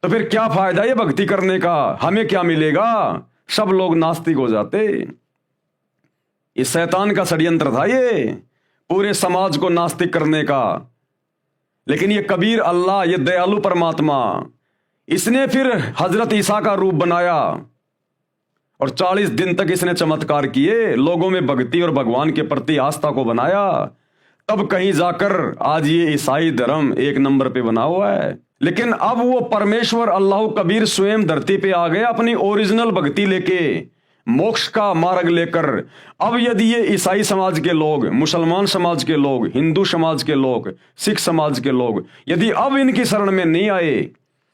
तो फिर क्या फायदा ये भक्ति करने का? हमें क्या मिलेगा? सब लोग नास्तिक हो जाते। इस शैतान का षड्यंत्र था ये, पूरे समाज को नास्तिक करने का। लेकिन ये कबीर अल्लाह, ये दयालु परमात्मा, इसने फिर हजरत ईसा का रूप बनाया और 40 दिन तक इसने चमत्कार किए, लोगों में भक्ति और भगवान के प्रति आस्था को बनाया। तब कहीं जाकर आज ये ईसाई धर्म एक नंबर पे बना हुआ है। लेकिन अब वो परमेश्वर अल्लाह कबीर स्वयं धरती पे आ गया अपनी ओरिजिनल भक्ति लेके, मोक्ष का मार्ग लेकर। अब यदि ये ईसाई समाज के लोग, मुसलमान समाज के लोग, हिंदू समाज के लोग, सिख समाज के लोग यदि अब इनकी शरण में नहीं आए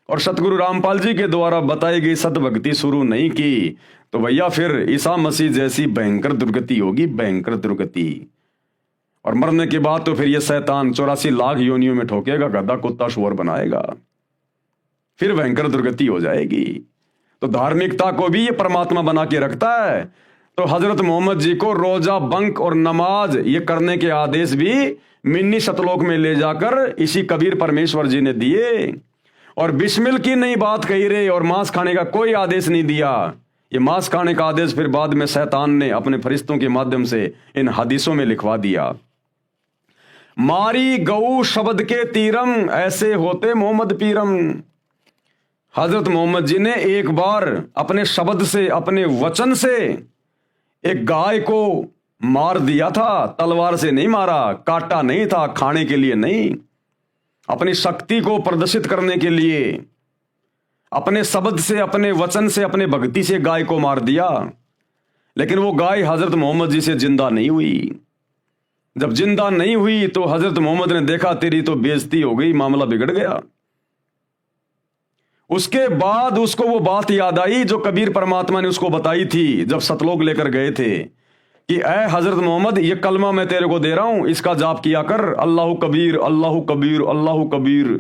और सतगुरु रामपाल जी के द्वारा बताई गई सतभक्ति शुरू नहीं की, तो भैया फिर ईसा मसीह जैसी भयंकर दुर्गति होगी, भयंकर दुर्गति। और मरने के बाद तो फिर ये शैतान 84 लाख योनियों में ठोकेगा, गधा कुत्ता शुअर बनाएगा, फिर भयंकर दुर्गति हो जाएगी। तो धार्मिकता को भी ये परमात्मा बना के रखता है। तो हजरत मोहम्मद जी को रोजा, बंक और नमाज ये करने के आदेश भी मिन्नी सतलोक में ले जाकर इसी कबीर परमेश्वर जी ने दिए। और बिस्मिल की नहीं बात कही रे, और मांस खाने का कोई आदेश नहीं दिया। ये मांस खाने का आदेश फिर बाद में शैतान ने अपने फरिश्तों के माध्यम से इन हदीसों में लिखवा दिया। मारी गऊ शब्द के तीरम, ऐसे होते मोहम्मद पीरम। हजरत मोहम्मद जी ने एक बार अपने शब्द से, अपने वचन से एक गाय को मार दिया था। तलवार से नहीं मारा, काटा नहीं था, खाने के लिए नहीं, अपनी शक्ति को प्रदर्शित करने के लिए अपने शब्द से, अपने वचन से, अपने भक्ति से गाय को मार दिया। लेकिन वो गाय हजरत मोहम्मद जी से जिंदा नहीं हुई। जब जिंदा नहीं हुई तो हजरत मोहम्मद ने देखा तेरी तो बेइज्जती हो गई, मामला बिगड़ गया। उसके बाद उसको वो बात याद आई जो कबीर परमात्मा ने उसको बताई थी जब सतलोक लेकर गए थे कि ऐ हजरत मोहम्मद, ये कलमा मैं तेरे को दे रहा हूं, इसका जाप किया कर, अल्लाह कबीर अल्लाह कबीर अल्लाह कबीर।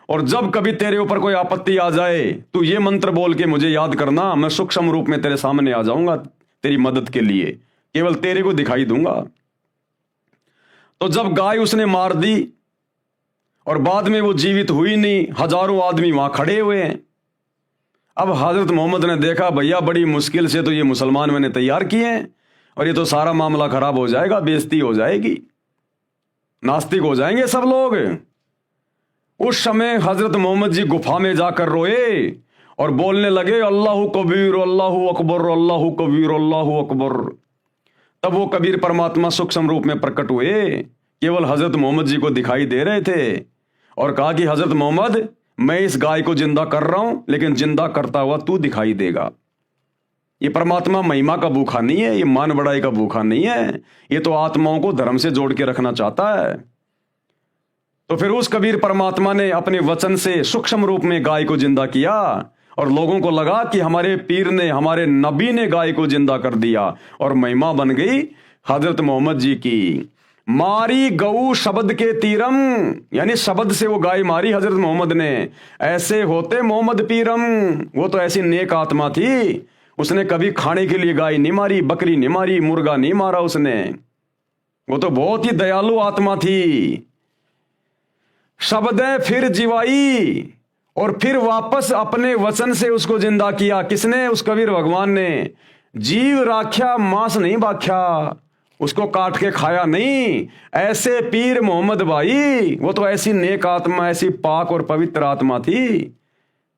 और जब कभी तेरे ऊपर कोई आपत्ति आ जाए तो ये मंत्र बोल के मुझे याद करना, मैं सूक्ष्म रूप में तेरे सामने आ जाऊंगा तेरी मदद के लिए, केवल तेरे को दिखाई दूंगा। तो जब गाय उसने मार दी और बाद में वो जीवित हुई नहीं, हजारों आदमी वहां खड़े हुए हैं। अब हजरत मोहम्मद ने देखा भैया बड़ी मुश्किल से तो ये मुसलमान मैंने तैयार किए हैं और ये तो सारा मामला खराब हो जाएगा, बेइज्जती हो जाएगी, नास्तिक हो जाएंगे सब लोग। उस समय हजरत मोहम्मद जी गुफा में जाकर रोए और बोलने लगे अल्लाह कबीर अल्लाह अकबर अल्लाह कबीर अल्लाह अकबर। तब वो कबीर परमात्मा सूक्ष्म रूप में प्रकट हुए, केवल हजरत मोहम्मद जी को दिखाई दे रहे थे और कहा कि हजरत मोहम्मद, मैं इस गाय को जिंदा कर रहा हूं, लेकिन जिंदा करता हुआ तू दिखाई देगा। ये परमात्मा महिमा का भूखा नहीं है, ये मान बढ़ाई का भूखा नहीं है, ये तो आत्माओं को धर्म से जोड़ के रखना चाहता है। तो फिर उस कबीर परमात्मा ने अपने वचन से सूक्ष्म रूप में गाय को जिंदा किया और लोगों को लगा कि हमारे पीर ने, हमारे नबी ने गाय को जिंदा कर दिया और महिमा बन गई हजरत मोहम्मद जी की। मारी गऊ शब्द के तीरम, यानी शब्द से वो गाय मारी हजरत मोहम्मद ने, ऐसे होते मोहम्मद पीरम। वो तो ऐसी नेक आत्मा थी, उसने कभी खाने के लिए गाय नहीं मारी, बकरी नहीं मारी, मुर्गा नहीं मारा उसने। वो तो बहुत ही दयालु आत्मा थी। शब्द है फिर जीवाई, और फिर वापस अपने वचन से उसको जिंदा किया। किसने? उस कबीर भगवान ने। जीव राख्या मांस नहीं बाख्या, उसको काट के खाया नहीं। ऐसे पीर मोहम्मद भाई, वो तो ऐसी नेक आत्मा, ऐसी पाक और पवित्र आत्मा थी।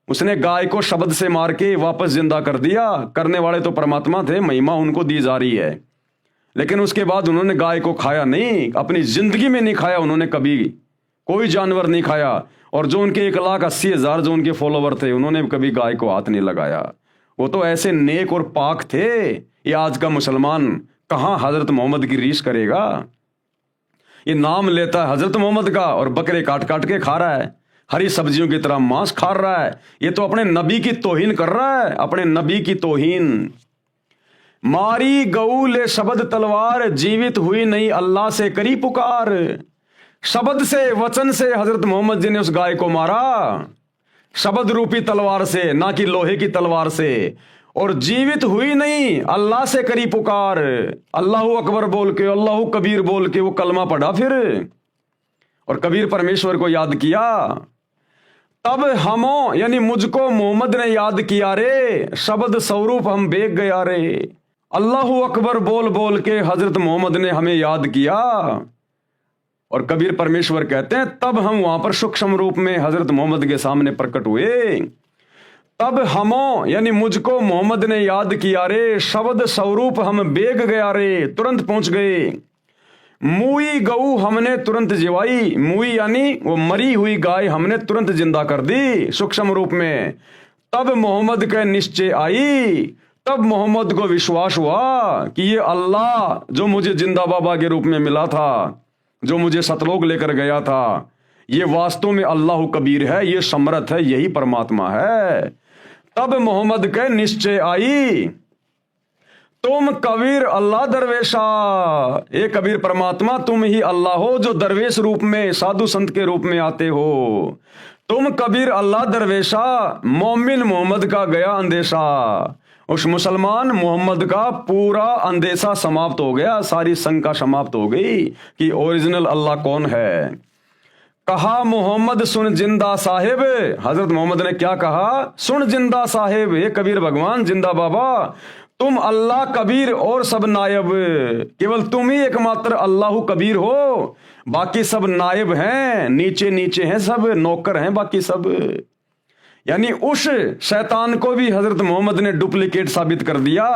उसने गाय को शब्द से मार के वापस जिंदा कर दिया। करने वाले तो परमात्मा थे, महिमा उनको दी जा रही है। लेकिन उसके बाद उन्होंने गाय को खाया नहीं, अपनी जिंदगी में नहीं खाया उन्होंने, कभी कोई जानवर नहीं खाया। और जो उनके 1,80,000 जो उनके फॉलोवर थे, उन्होंने कभी गाय को हाथ नहीं लगाया। वो तो ऐसे नेक और पाक थे। ये आज का मुसलमान कहां हजरत मोहम्मद की रीस करेगा? ये नाम लेता है हजरत मोहम्मद का और बकरे काट काट के खा रहा है, हरी सब्जियों की तरह मांस खा रहा है। ये तो अपने नबी की तौहीन कर रहा है, अपने नबी की तौहीन। मारी गऊ ले शब्द तलवार, जीवित हुई नहीं अल्लाह से करी पुकार। शब्द से, वचन से हजरत मोहम्मद जी ने उस गाय को मारा, शब्द रूपी तलवार से, ना कि लोहे की तलवार से। और जीवित हुई नहीं, अल्लाह से करी पुकार। अल्लाह अकबर बोल के, अल्लाह कबीर बोल के वो कलमा पढ़ा फिर, और कबीर परमेश्वर को याद किया। तब हमो, यानी मुझको मोहम्मद ने याद किया रे, शब्द स्वरूप हम बेग गया रे। अल्लाह अकबर बोल बोल के हजरत मोहम्मद ने हमें याद किया। और कबीर परमेश्वर कहते हैं तब हम वहां पर सूक्ष्म रूप में हजरत मोहम्मद के सामने प्रकट हुए। तब हमों यानी मुझको मोहम्मद ने याद किया रे, शब्द स्वरूप हम बेग गया रे, तुरंत पहुंच गए। मुई गऊ हमने तुरंत जिवाई, मुई यानी वो मरी हुई गाय हमने तुरंत जिंदा कर दी सूक्ष्म रूप में। तब मोहम्मद के निश्चय आई, तब मोहम्मद को विश्वास हुआ कि ये अल्लाह जो मुझे जिंदा बाबा के रूप में मिला था, जो मुझे सतलोक लेकर गया था, ये वास्तव में अल्लाह कबीर है, ये समर्थ है, यही परमात्मा है। तब मोहम्मद के निश्चय आई, तुम कबीर अल्लाह दरवेशा, ये कबीर परमात्मा तुम ही अल्लाह हो जो दरवेश रूप में साधु संत के रूप में आते हो। तुम कबीर अल्लाह दरवेशा, मोमिन मोहम्मद का गया अंदेशा। उस मुसलमान मोहम्मद का पूरा अंदेशा समाप्त हो गया, सारी शंका समाप्त हो गई कि ओरिजिनल अल्लाह कौन है। कहा मोहम्मद सुन जिंदा साहिब, हजरत मोहम्मद ने क्या कहा? सुन जिंदा साहिब, ये कबीर भगवान जिंदा बाबा, तुम अल्लाह कबीर और सब नायब, केवल तुम ही एकमात्र अल्लाह कबीर हो, बाकी सब नायब हैं, नीचे नीचे हैं, सब नौकर हैं बाकी सब। यानी उस शैतान को भी हजरत मोहम्मद ने डुप्लीकेट साबित कर दिया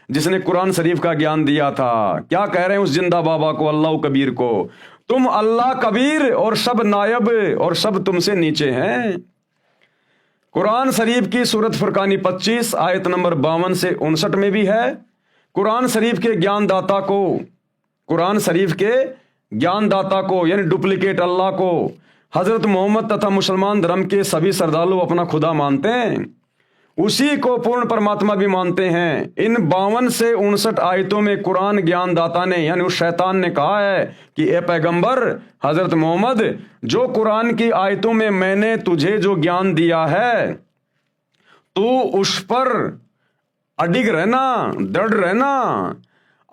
जिसने कुरान शरीफ का ज्ञान दिया था। क्या कह रहे हैं उस जिंदा बाबा को, अल्लाह कबीर को? तुम अल्लाह कबीर और सब नायब और सब तुमसे नीचे हैं। कुरान शरीफ की सूरत फुरकानी 25 आयत नंबर 52 से 59 में भी है। कुरान शरीफ के ज्ञानदाता को, कुरान शरीफ के ज्ञानदाता को यानी डुप्लीकेट अल्लाह को हजरत मोहम्मद तथा मुसलमान धर्म के सभी श्रद्धालु अपना खुदा मानते हैं, उसी को पूर्ण परमात्मा भी मानते हैं। इन 52 से 59 आयतों में कुरान ज्ञानदाता ने यानी उस शैतान ने कहा है कि ए पैगंबर हजरत मोहम्मद, जो कुरान की आयतों में मैंने तुझे जो ज्ञान दिया है, तू उस पर अडिग रहना, दृढ़ रहना।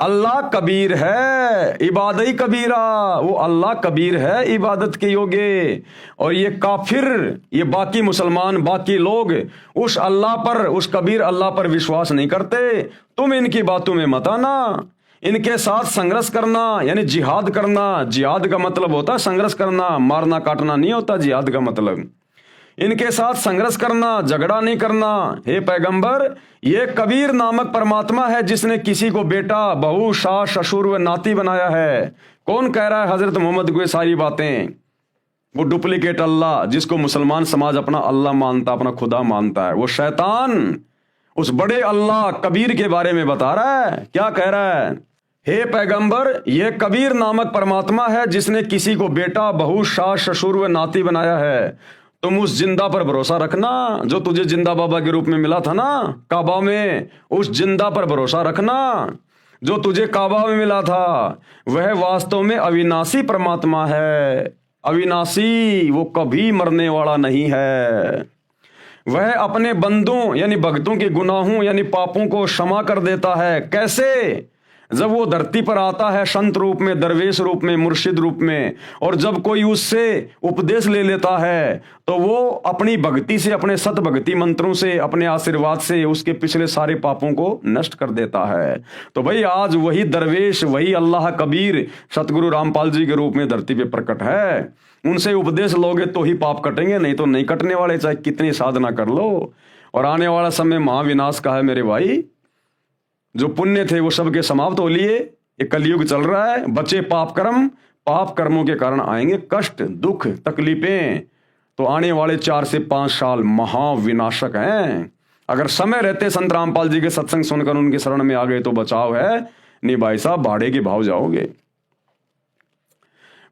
अल्लाह कबीर है, इबादत ही कबीरा, वो अल्लाह कबीर है इबादत के योग्य। और ये काफिर, ये बाकी मुसलमान, बाकी लोग उस अल्लाह पर, उस कबीर अल्लाह पर विश्वास नहीं करते। तुम इनकी बातों में मत आना, इनके साथ संघर्ष करना यानी जिहाद करना। जिहाद का मतलब होता है संघर्ष करना, मारना काटना नहीं होता जिहाद का मतलब। इनके साथ संघर्ष करना, झगड़ा नहीं करना। हे पैगंबर, ये कबीर नामक परमात्मा है जिसने किसी को बेटा, बहू, सास, ससुर व नाती बनाया है। कौन कह रहा है हजरत मोहम्मद को ये सारी बातें? वो डुप्लीकेट अल्लाह जिसको मुसलमान समाज अपना अल्लाह मानता, अपना खुदा मानता है, वो शैतान उस बड़े अल्लाह कबीर के बारे में बता रहा है। क्या कह रहा है? हे पैगंबर, ये कबीर नामक परमात्मा है जिसने किसी को बेटा, बहू, सास, ससुर व नाती बनाया है। तुम उस जिंदा पर भरोसा रखना जो तुझे जिंदा बाबा के रूप में मिला था ना काबा में, उस जिंदा पर भरोसा रखना जो तुझे काबा में मिला था। वह वास्तव में अविनाशी परमात्मा है, अविनाशी, वो कभी मरने वाला नहीं है। वह अपने बंदों यानी भक्तों के गुनाहों यानी पापों को क्षमा कर देता है। कैसे? जब वो धरती पर आता है संत रूप में, दरवेश रूप में, मुर्शिद रूप में, और जब कोई उससे उपदेश ले लेता है तो वो अपनी भक्ति से, अपने सत भक्ति मंत्रों से, अपने आशीर्वाद से उसके पिछले सारे पापों को नष्ट कर देता है। तो भाई आज वही दरवेश, वही अल्लाह कबीर सतगुरु रामपाल जी के रूप में धरती पे प्रकट है। उनसे उपदेश लोगे तो ही पाप कटेंगे, नहीं तो नहीं कटने वाले, चाहे कितनी साधना कर लो। और आने वाला समय महाविनाश का है मेरे भाई। जो पुण्य थे वो सबके समाप्त हो लिए, ये कलयुग चल रहा है। बचे पाप कर्म, पाप कर्मों के कारण आएंगे कष्ट, दुख, तकलीफें। तो आने वाले 4 से 5 साल महाविनाशक हैं। अगर समय रहते संत रामपाल जी के सत्संग सुनकर उनकी शरण में आ गए तो बचाव है, नहीं भाई साहब भाड़े के भाव जाओगे।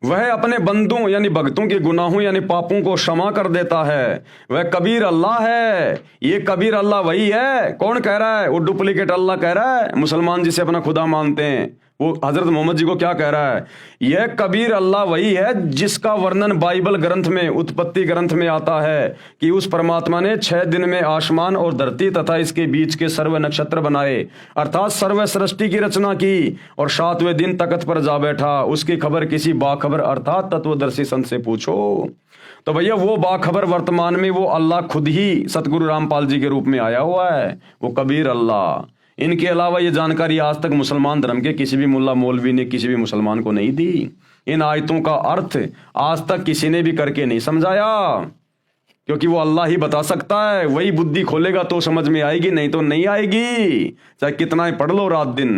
वह अपने बंदों यानी भक्तों के गुनाहों यानी पापों को क्षमा कर देता है। वह कबीर अल्लाह है। ये कबीर अल्लाह वही है। कौन कह रहा है? वो डुप्लीकेट अल्लाह कह रहा है। मुसलमान जिसे अपना खुदा मानते हैं वो हजरत मोहम्मद जी को क्या कह रहा है? यह कबीर अल्लाह वही है जिसका वर्णन बाइबल ग्रंथ में, उत्पत्ति ग्रंथ में आता है कि उस परमात्मा ने 6 दिन में आसमान और धरती तथा इसके बीच के सर्व नक्षत्र बनाए, अर्थात सर्व सृष्टि की रचना की, और 7वें दिन तख्त पर जा बैठा। उसकी खबर किसी बाखबर अर्थात तत्वदर्शी संत से पूछो। तो भैया वो बाखबर वर्तमान में वो अल्लाह खुद ही सतगुरु रामपाल जी के रूप में आया हुआ है, वो कबीर अल्लाह। इनके अलावा ये जानकारी आज तक मुसलमान धर्म के किसी भी मुल्ला मौलवी ने किसी भी मुसलमान को नहीं दी। इन आयतों का अर्थ आज तक किसी ने भी करके नहीं समझाया। क्योंकि वो अल्लाह ही बता सकता है, वही बुद्धि खोलेगा तो समझ में आएगी, नहीं तो नहीं आएगी, चाहे कितना ही पढ़ लो रात दिन।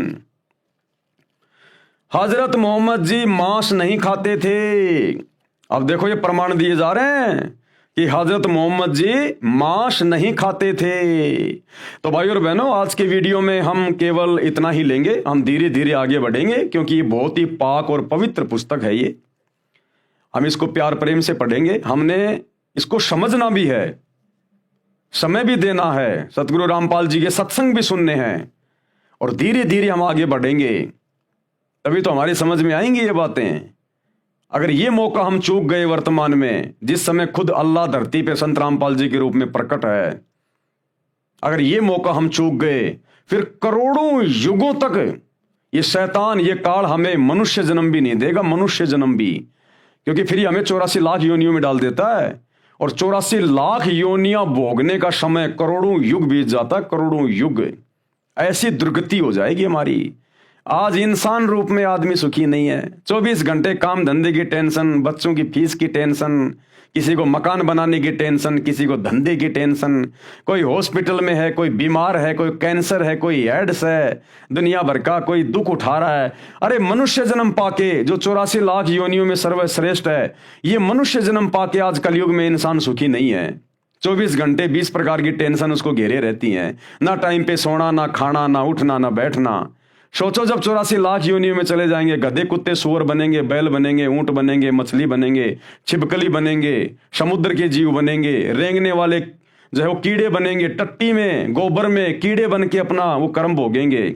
हजरत मोहम्मद जी मांस नहीं खाते थे। अब देखो ये प्रमाण दिए जा रहे हैं कि हजरत मोहम्मद जी मांस नहीं खाते थे। तो भाई और बहनों, आज के वीडियो में हम केवल इतना ही लेंगे, हम धीरे धीरे आगे बढ़ेंगे, क्योंकि ये बहुत ही पाक और पवित्र पुस्तक है। ये हम इसको प्यार प्रेम से पढ़ेंगे, हमने इसको समझना भी है, समय भी देना है, सतगुरु रामपाल जी के सत्संग भी सुनने हैं, और धीरे धीरे हम आगे बढ़ेंगे, तभी तो हमारी समझ में आएंगी ये बातें। अगर ये मौका हम चूक गए वर्तमान में, जिस समय खुद अल्लाह धरती पे संत रामपाल जी के रूप में प्रकट है, अगर ये मौका हम चूक गए, फिर करोड़ों युगों तक ये शैतान, ये काल हमें मनुष्य जन्म भी नहीं देगा, मनुष्य जन्म भी, क्योंकि फिर ये हमें 84 लाख योनियों में डाल देता है, और 84 लाख योनियां भोगने का समय करोड़ों युग बीत जाता, करोड़ों युग। ऐसी दुर्गति हो जाएगी हमारी। आज इंसान रूप में आदमी सुखी नहीं है, 24 घंटे काम धंधे की टेंशन, बच्चों की फीस की टेंशन, किसी को मकान बनाने की टेंशन, किसी को धंधे की टेंशन, कोई हॉस्पिटल में है, कोई बीमार है, कोई कैंसर है, कोई एड्स है, दुनिया भर का कोई दुख उठा रहा है। अरे मनुष्य जन्म पाके, जो 84 लाख योनियों में सर्वश्रेष्ठ है, ये मनुष्य जन्म पाके आज कलयुग में इंसान सुखी नहीं है। 24 घंटे 20 प्रकार की टेंशन उसको घेरे रहती हैं, ना टाइम पे सोना, ना खाना, ना उठना, ना बैठना। सोचो जब 84 लाख योनियों में चले जाएंगे, गधे कुत्ते सूअर बनेंगे, बैल बनेंगे, ऊंट बनेंगे, मछली बनेंगे, छिपकली बनेंगे, समुद्र के जीव बनेंगे, रेंगने वाले जो है वो कीड़े बनेंगे, टट्टी में गोबर में कीड़े बन के अपना वो कर्म भोगेंगे।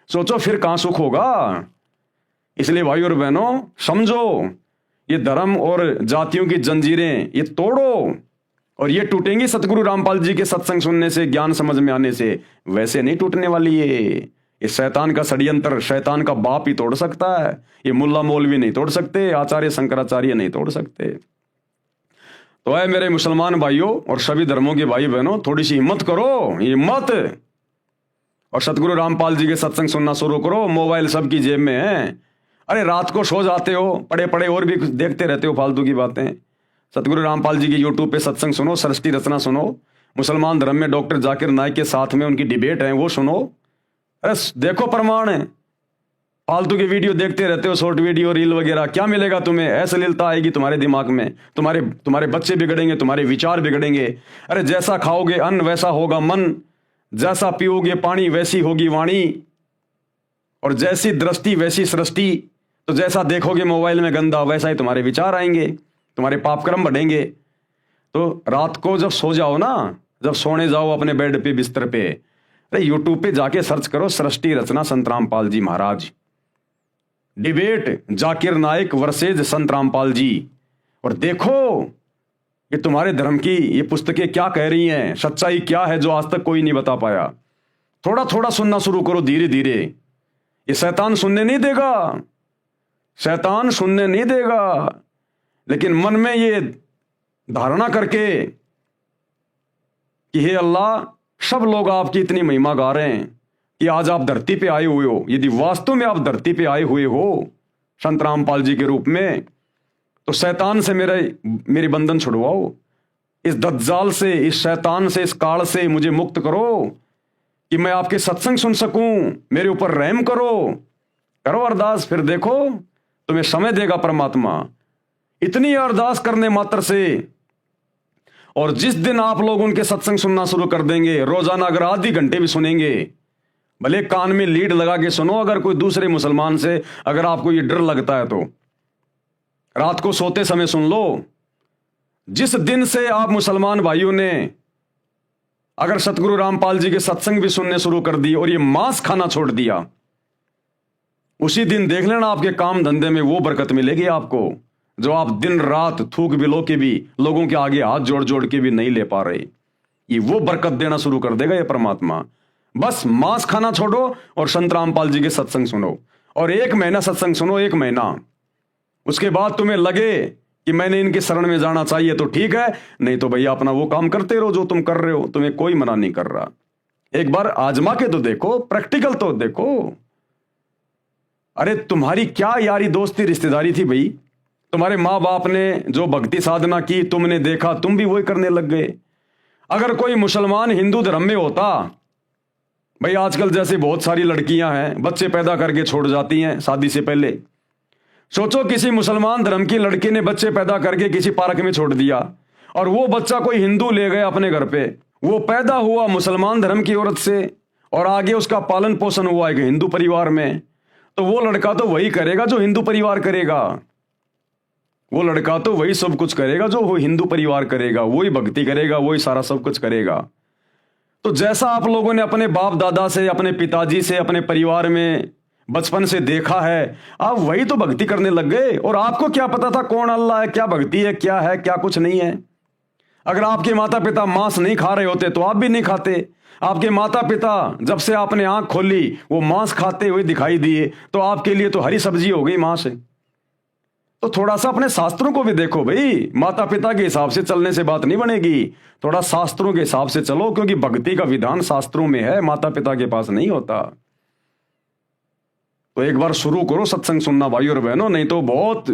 सोचो फिर कहां सुख होगा। इसलिए भाई और बहनों समझो, ये धर्म और जातियों की जंजीरें ये तोड़ो, और ये टूटेंगी सतगुरु रामपाल जी के सत्संग सुनने से, ज्ञान समझ में आने से, वैसे नहीं टूटने वाली ये शैतान का षड्यंत्र शैतान का बाप ही तोड़ सकता है। ये मुल्ला मौलवी नहीं तोड़ सकते, आचार्य शंकराचार्य नहीं तोड़ सकते। तो है मेरे मुसलमान भाइयों और सभी धर्मों के भाई बहनों, थोड़ी सी हिम्मत करो, हिम्मत, और सतगुरु रामपाल जी के सत्संग सुनना शुरू करो। मोबाइल सबकी जेब में है। अरे रात को सो जाते हो पड़े पड़े और भी कुछ देखते रहते हो फालतू की बातें। सतगुरु रामपाल जी की यूट्यूब पे सत्संग सुनो, सृष्टि रचना सुनो, मुसलमान धर्म में डॉक्टर जाकिर नाइक के साथ में उनकी डिबेट है वो सुनो। अरे देखो प्रमाण है। फालतू के वीडियो देखते रहते हो, शॉर्ट वीडियो, रील वगैरह, क्या मिलेगा तुम्हें? अश्लीलता आएगी तुम्हारे दिमाग में, तुम्हारे बच्चे बिगड़ेंगे, तुम्हारे विचार बिगड़ेंगे। अरे जैसा खाओगे अन्न वैसा होगा मन, जैसा पियोगे पानी वैसी होगी वाणी, और जैसी दृष्टि वैसी सृष्टि। तो जैसा देखोगे मोबाइल में गंदा, वैसा ही तुम्हारे विचार आएंगे, तुम्हारे पाप कर्म बढ़ेंगे। तो रात को जब सो जाओ ना, जब सोने जाओ अपने बेड पे, बिस्तर पे, अरे यूट्यूब पे जाके सर्च करो सृष्टि रचना संत रामपाल जी महाराज, डिबेट जाकिर नाइक वर्सेज संत रामपाल जी, और देखो ये तुम्हारे धर्म की ये पुस्तकें क्या कह रही हैं, सच्चाई क्या है जो आज तक कोई नहीं बता पाया। थोड़ा थोड़ा सुनना शुरू करो धीरे धीरे। ये शैतान सुनने नहीं देगा, शैतान सुनने नहीं देगा, लेकिन मन में ये धारणा करके कि हे अल्लाह, सब लोग आपकी इतनी महिमा गा रहे हैं कि आज आप धरती पे आए हुए हो, यदि वास्तव में आप धरती पे आए हुए हो संत रामपाल जी के रूप में, तो शैतान से मेरे बंधन छुड़वाओ, इस दज्जाल से, इस शैतान से, इस काल से मुझे मुक्त करो कि मैं आपके सत्संग सुन सकूं, मेरे ऊपर रहम करो अरदास। फिर देखो तुम्हें समय देगा परमात्मा। इतनी अरदास करने मात्र से, और जिस दिन आप लोग उनके सत्संग सुनना शुरू कर देंगे, रोजाना अगर आधी घंटे भी सुनेंगे, भले कान में लीड लगा के सुनो, अगर कोई दूसरे मुसलमान से अगर आपको ये डर लगता है तो रात को सोते समय सुन लो। जिस दिन से आप मुसलमान भाइयों ने अगर सतगुरु रामपाल जी के सत्संग भी सुनने शुरू कर दिए और ये मांस खाना छोड़ दिया, उसी दिन देख लेना आपके काम धंधे में वो बरकत मिलेगी आपको, जो आप दिन रात थूक बिलो के भी लोगों के आगे हाथ जोड़ जोड़ के भी नहीं ले पा रहे। ये वो बरकत देना शुरू कर देगा ये परमात्मा। बस मांस खाना छोड़ो और संत रामपाल जी के सत्संग सुनो, और 1 महीना सत्संग सुनो, 1 महीना। उसके बाद तुम्हें लगे कि मैंने इनके शरण में जाना चाहिए तो ठीक है, नहीं तो भैया अपना वो काम करते रहो जो तुम कर रहे हो, तुम्हें कोई मना नहीं कर रहा। एक बार आजमा के तो देखो, प्रैक्टिकल तो देखो। अरे तुम्हारी क्या यारी दोस्ती रिश्तेदारी थी भाई, तुम्हारे माँ बाप ने जो भक्ति साधना की तुमने देखा, तुम भी वही करने लग गए। अगर कोई मुसलमान हिंदू धर्म में होता, भाई आजकल जैसे बहुत सारी लड़कियां हैं बच्चे पैदा करके छोड़ जाती हैं शादी से पहले। सोचो किसी मुसलमान धर्म की लड़की ने बच्चे पैदा करके किसी पार्क में छोड़ दिया और वो बच्चा कोई हिंदू ले गया अपने घर पे। वो पैदा हुआ मुसलमान धर्म की औरत से और आगे उसका पालन पोषण हुआ एक हिंदू परिवार में, तो वो लड़का तो वही करेगा जो हिंदू परिवार करेगा। वो लड़का तो वही सब कुछ करेगा जो वो हिंदू परिवार करेगा, वही भक्ति करेगा, वही सारा सब कुछ करेगा। तो जैसा आप लोगों ने अपने बाप दादा से, अपने पिताजी से, अपने परिवार में बचपन से देखा है, आप वही तो भक्ति करने लग गए। और आपको क्या पता था कौन अल्लाह है, क्या भक्ति है, क्या कुछ नहीं है। अगर आपके माता पिता मांस नहीं खा रहे होते तो आप भी नहीं खाते। आपके माता पिता जब से आपने आंख खोली वो मांस खाते हुए दिखाई दिए, तो आपके लिए तो हरी सब्जी हो गई मांस। तो थोड़ा सा अपने शास्त्रों को भी देखो भाई। माता पिता के हिसाब से चलने से बात नहीं बनेगी, थोड़ा शास्त्रों के हिसाब से चलो, क्योंकि भक्ति का विधान शास्त्रों में है, माता पिता के पास नहीं होता। तो एक बार शुरू करो सत्संग सुनना भाई और बहनों, नहीं तो बहुत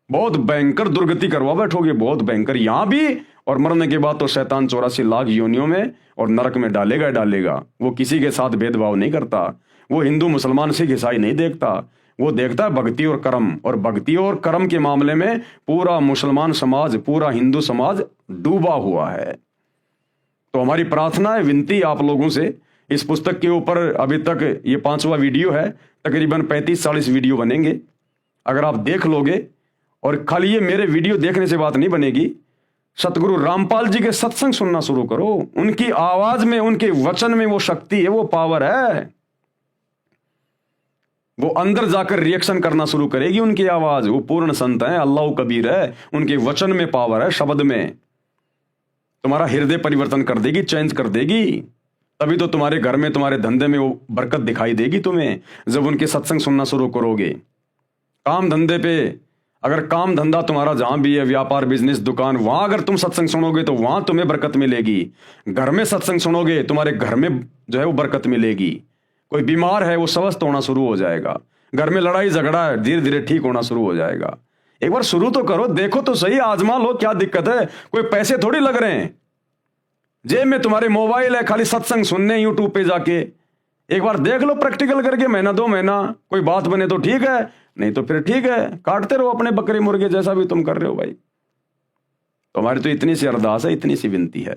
बहुत भयंकर दुर्गति करवा बैठोगे, बहुत भयंकर यहां भी, और मरने के बाद तो शैतान 84 लाख योनियों में और नरक में डालेगा। वो किसी के साथ भेदभाव नहीं करता। वो हिंदू मुसलमान सिख ईसाई नहीं देखता, वो देखता है भक्ति और कर्म। और भक्ति और कर्म के मामले में पूरा मुसलमान समाज, पूरा हिंदू समाज डूबा हुआ है। तो हमारी प्रार्थना है, विनती आप लोगों से, इस पुस्तक के ऊपर अभी तक ये 5वां वीडियो है, तकरीबन 35-40 वीडियो बनेंगे। अगर आप देख लोगे, और खाली ये मेरे वीडियो देखने से बात नहीं बनेगी, सतगुरु रामपाल जी के सत्संग सुनना शुरू करो। उनकी आवाज में, उनके वचन में वो शक्ति है, वो पावर है। वो अंदर जाकर रिएक्शन करना शुरू करेगी उनकी आवाज। वो पूर्ण संत है, अल्लाह कबीर है, उनके वचन में पावर है, शब्द में। तुम्हारा हृदय परिवर्तन कर देगी, चेंज कर देगी। तभी तो तुम्हारे घर में, तुम्हारे धंधे में वो बरकत दिखाई देगी तुम्हें, जब उनके सत्संग सुनना शुरू करोगे। काम धंधे पे, अगर काम धंधा तुम्हारा जहां भी है, व्यापार, बिजनेस, दुकान, वहां अगर तुम सत्संग सुनोगे तो वहां तुम्हें बरकत मिलेगी। घर में सत्संग सुनोगे, तुम्हारे घर में जो है वो बरकत मिलेगी। कोई बीमार है वो स्वस्थ होना शुरू हो जाएगा। घर में लड़ाई झगड़ा है, धीरे धीरे ठीक होना शुरू हो जाएगा। एक बार शुरू तो करो, देखो तो सही, आजमा लो, क्या दिक्कत है। कोई पैसे थोड़ी लग रहे हैं, जेब में तुम्हारे मोबाइल है, खाली सत्संग सुनने यूट्यूब पे जाके एक बार देख लो प्रैक्टिकल करके, महीना 2 महीना, कोई बात बने तो ठीक है, नहीं तो फिर ठीक है, काटते रहो अपने बकरे मुर्गे जैसा भी तुम कर रहे हो भाई। तो हमारी तो इतनी सी अरदास है, इतनी सी विनती है।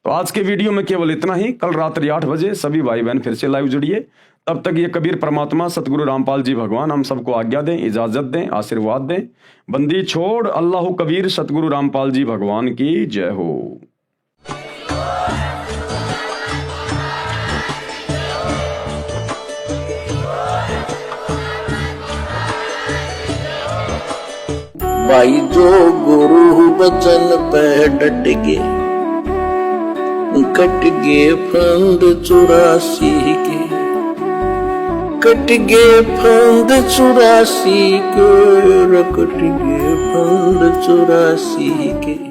तो आज के वीडियो में केवल इतना ही। कल रात्रि 8 बजे सभी भाई बहन फिर से लाइव जुड़िए। तब तक ये कबीर परमात्मा, सतगुरु रामपाल जी भगवान हम सबको आज्ञा दें, इजाजत दें, आशीर्वाद दें। बंदी छोड़ अल्लाह कबीर, सतगुरु रामपाल जी भगवान की जय हो। भाई जो गुरु बचन पे डट के, कट गए फंद 84 के, कट गए फंद 84 के, कट गए फंद 84 के।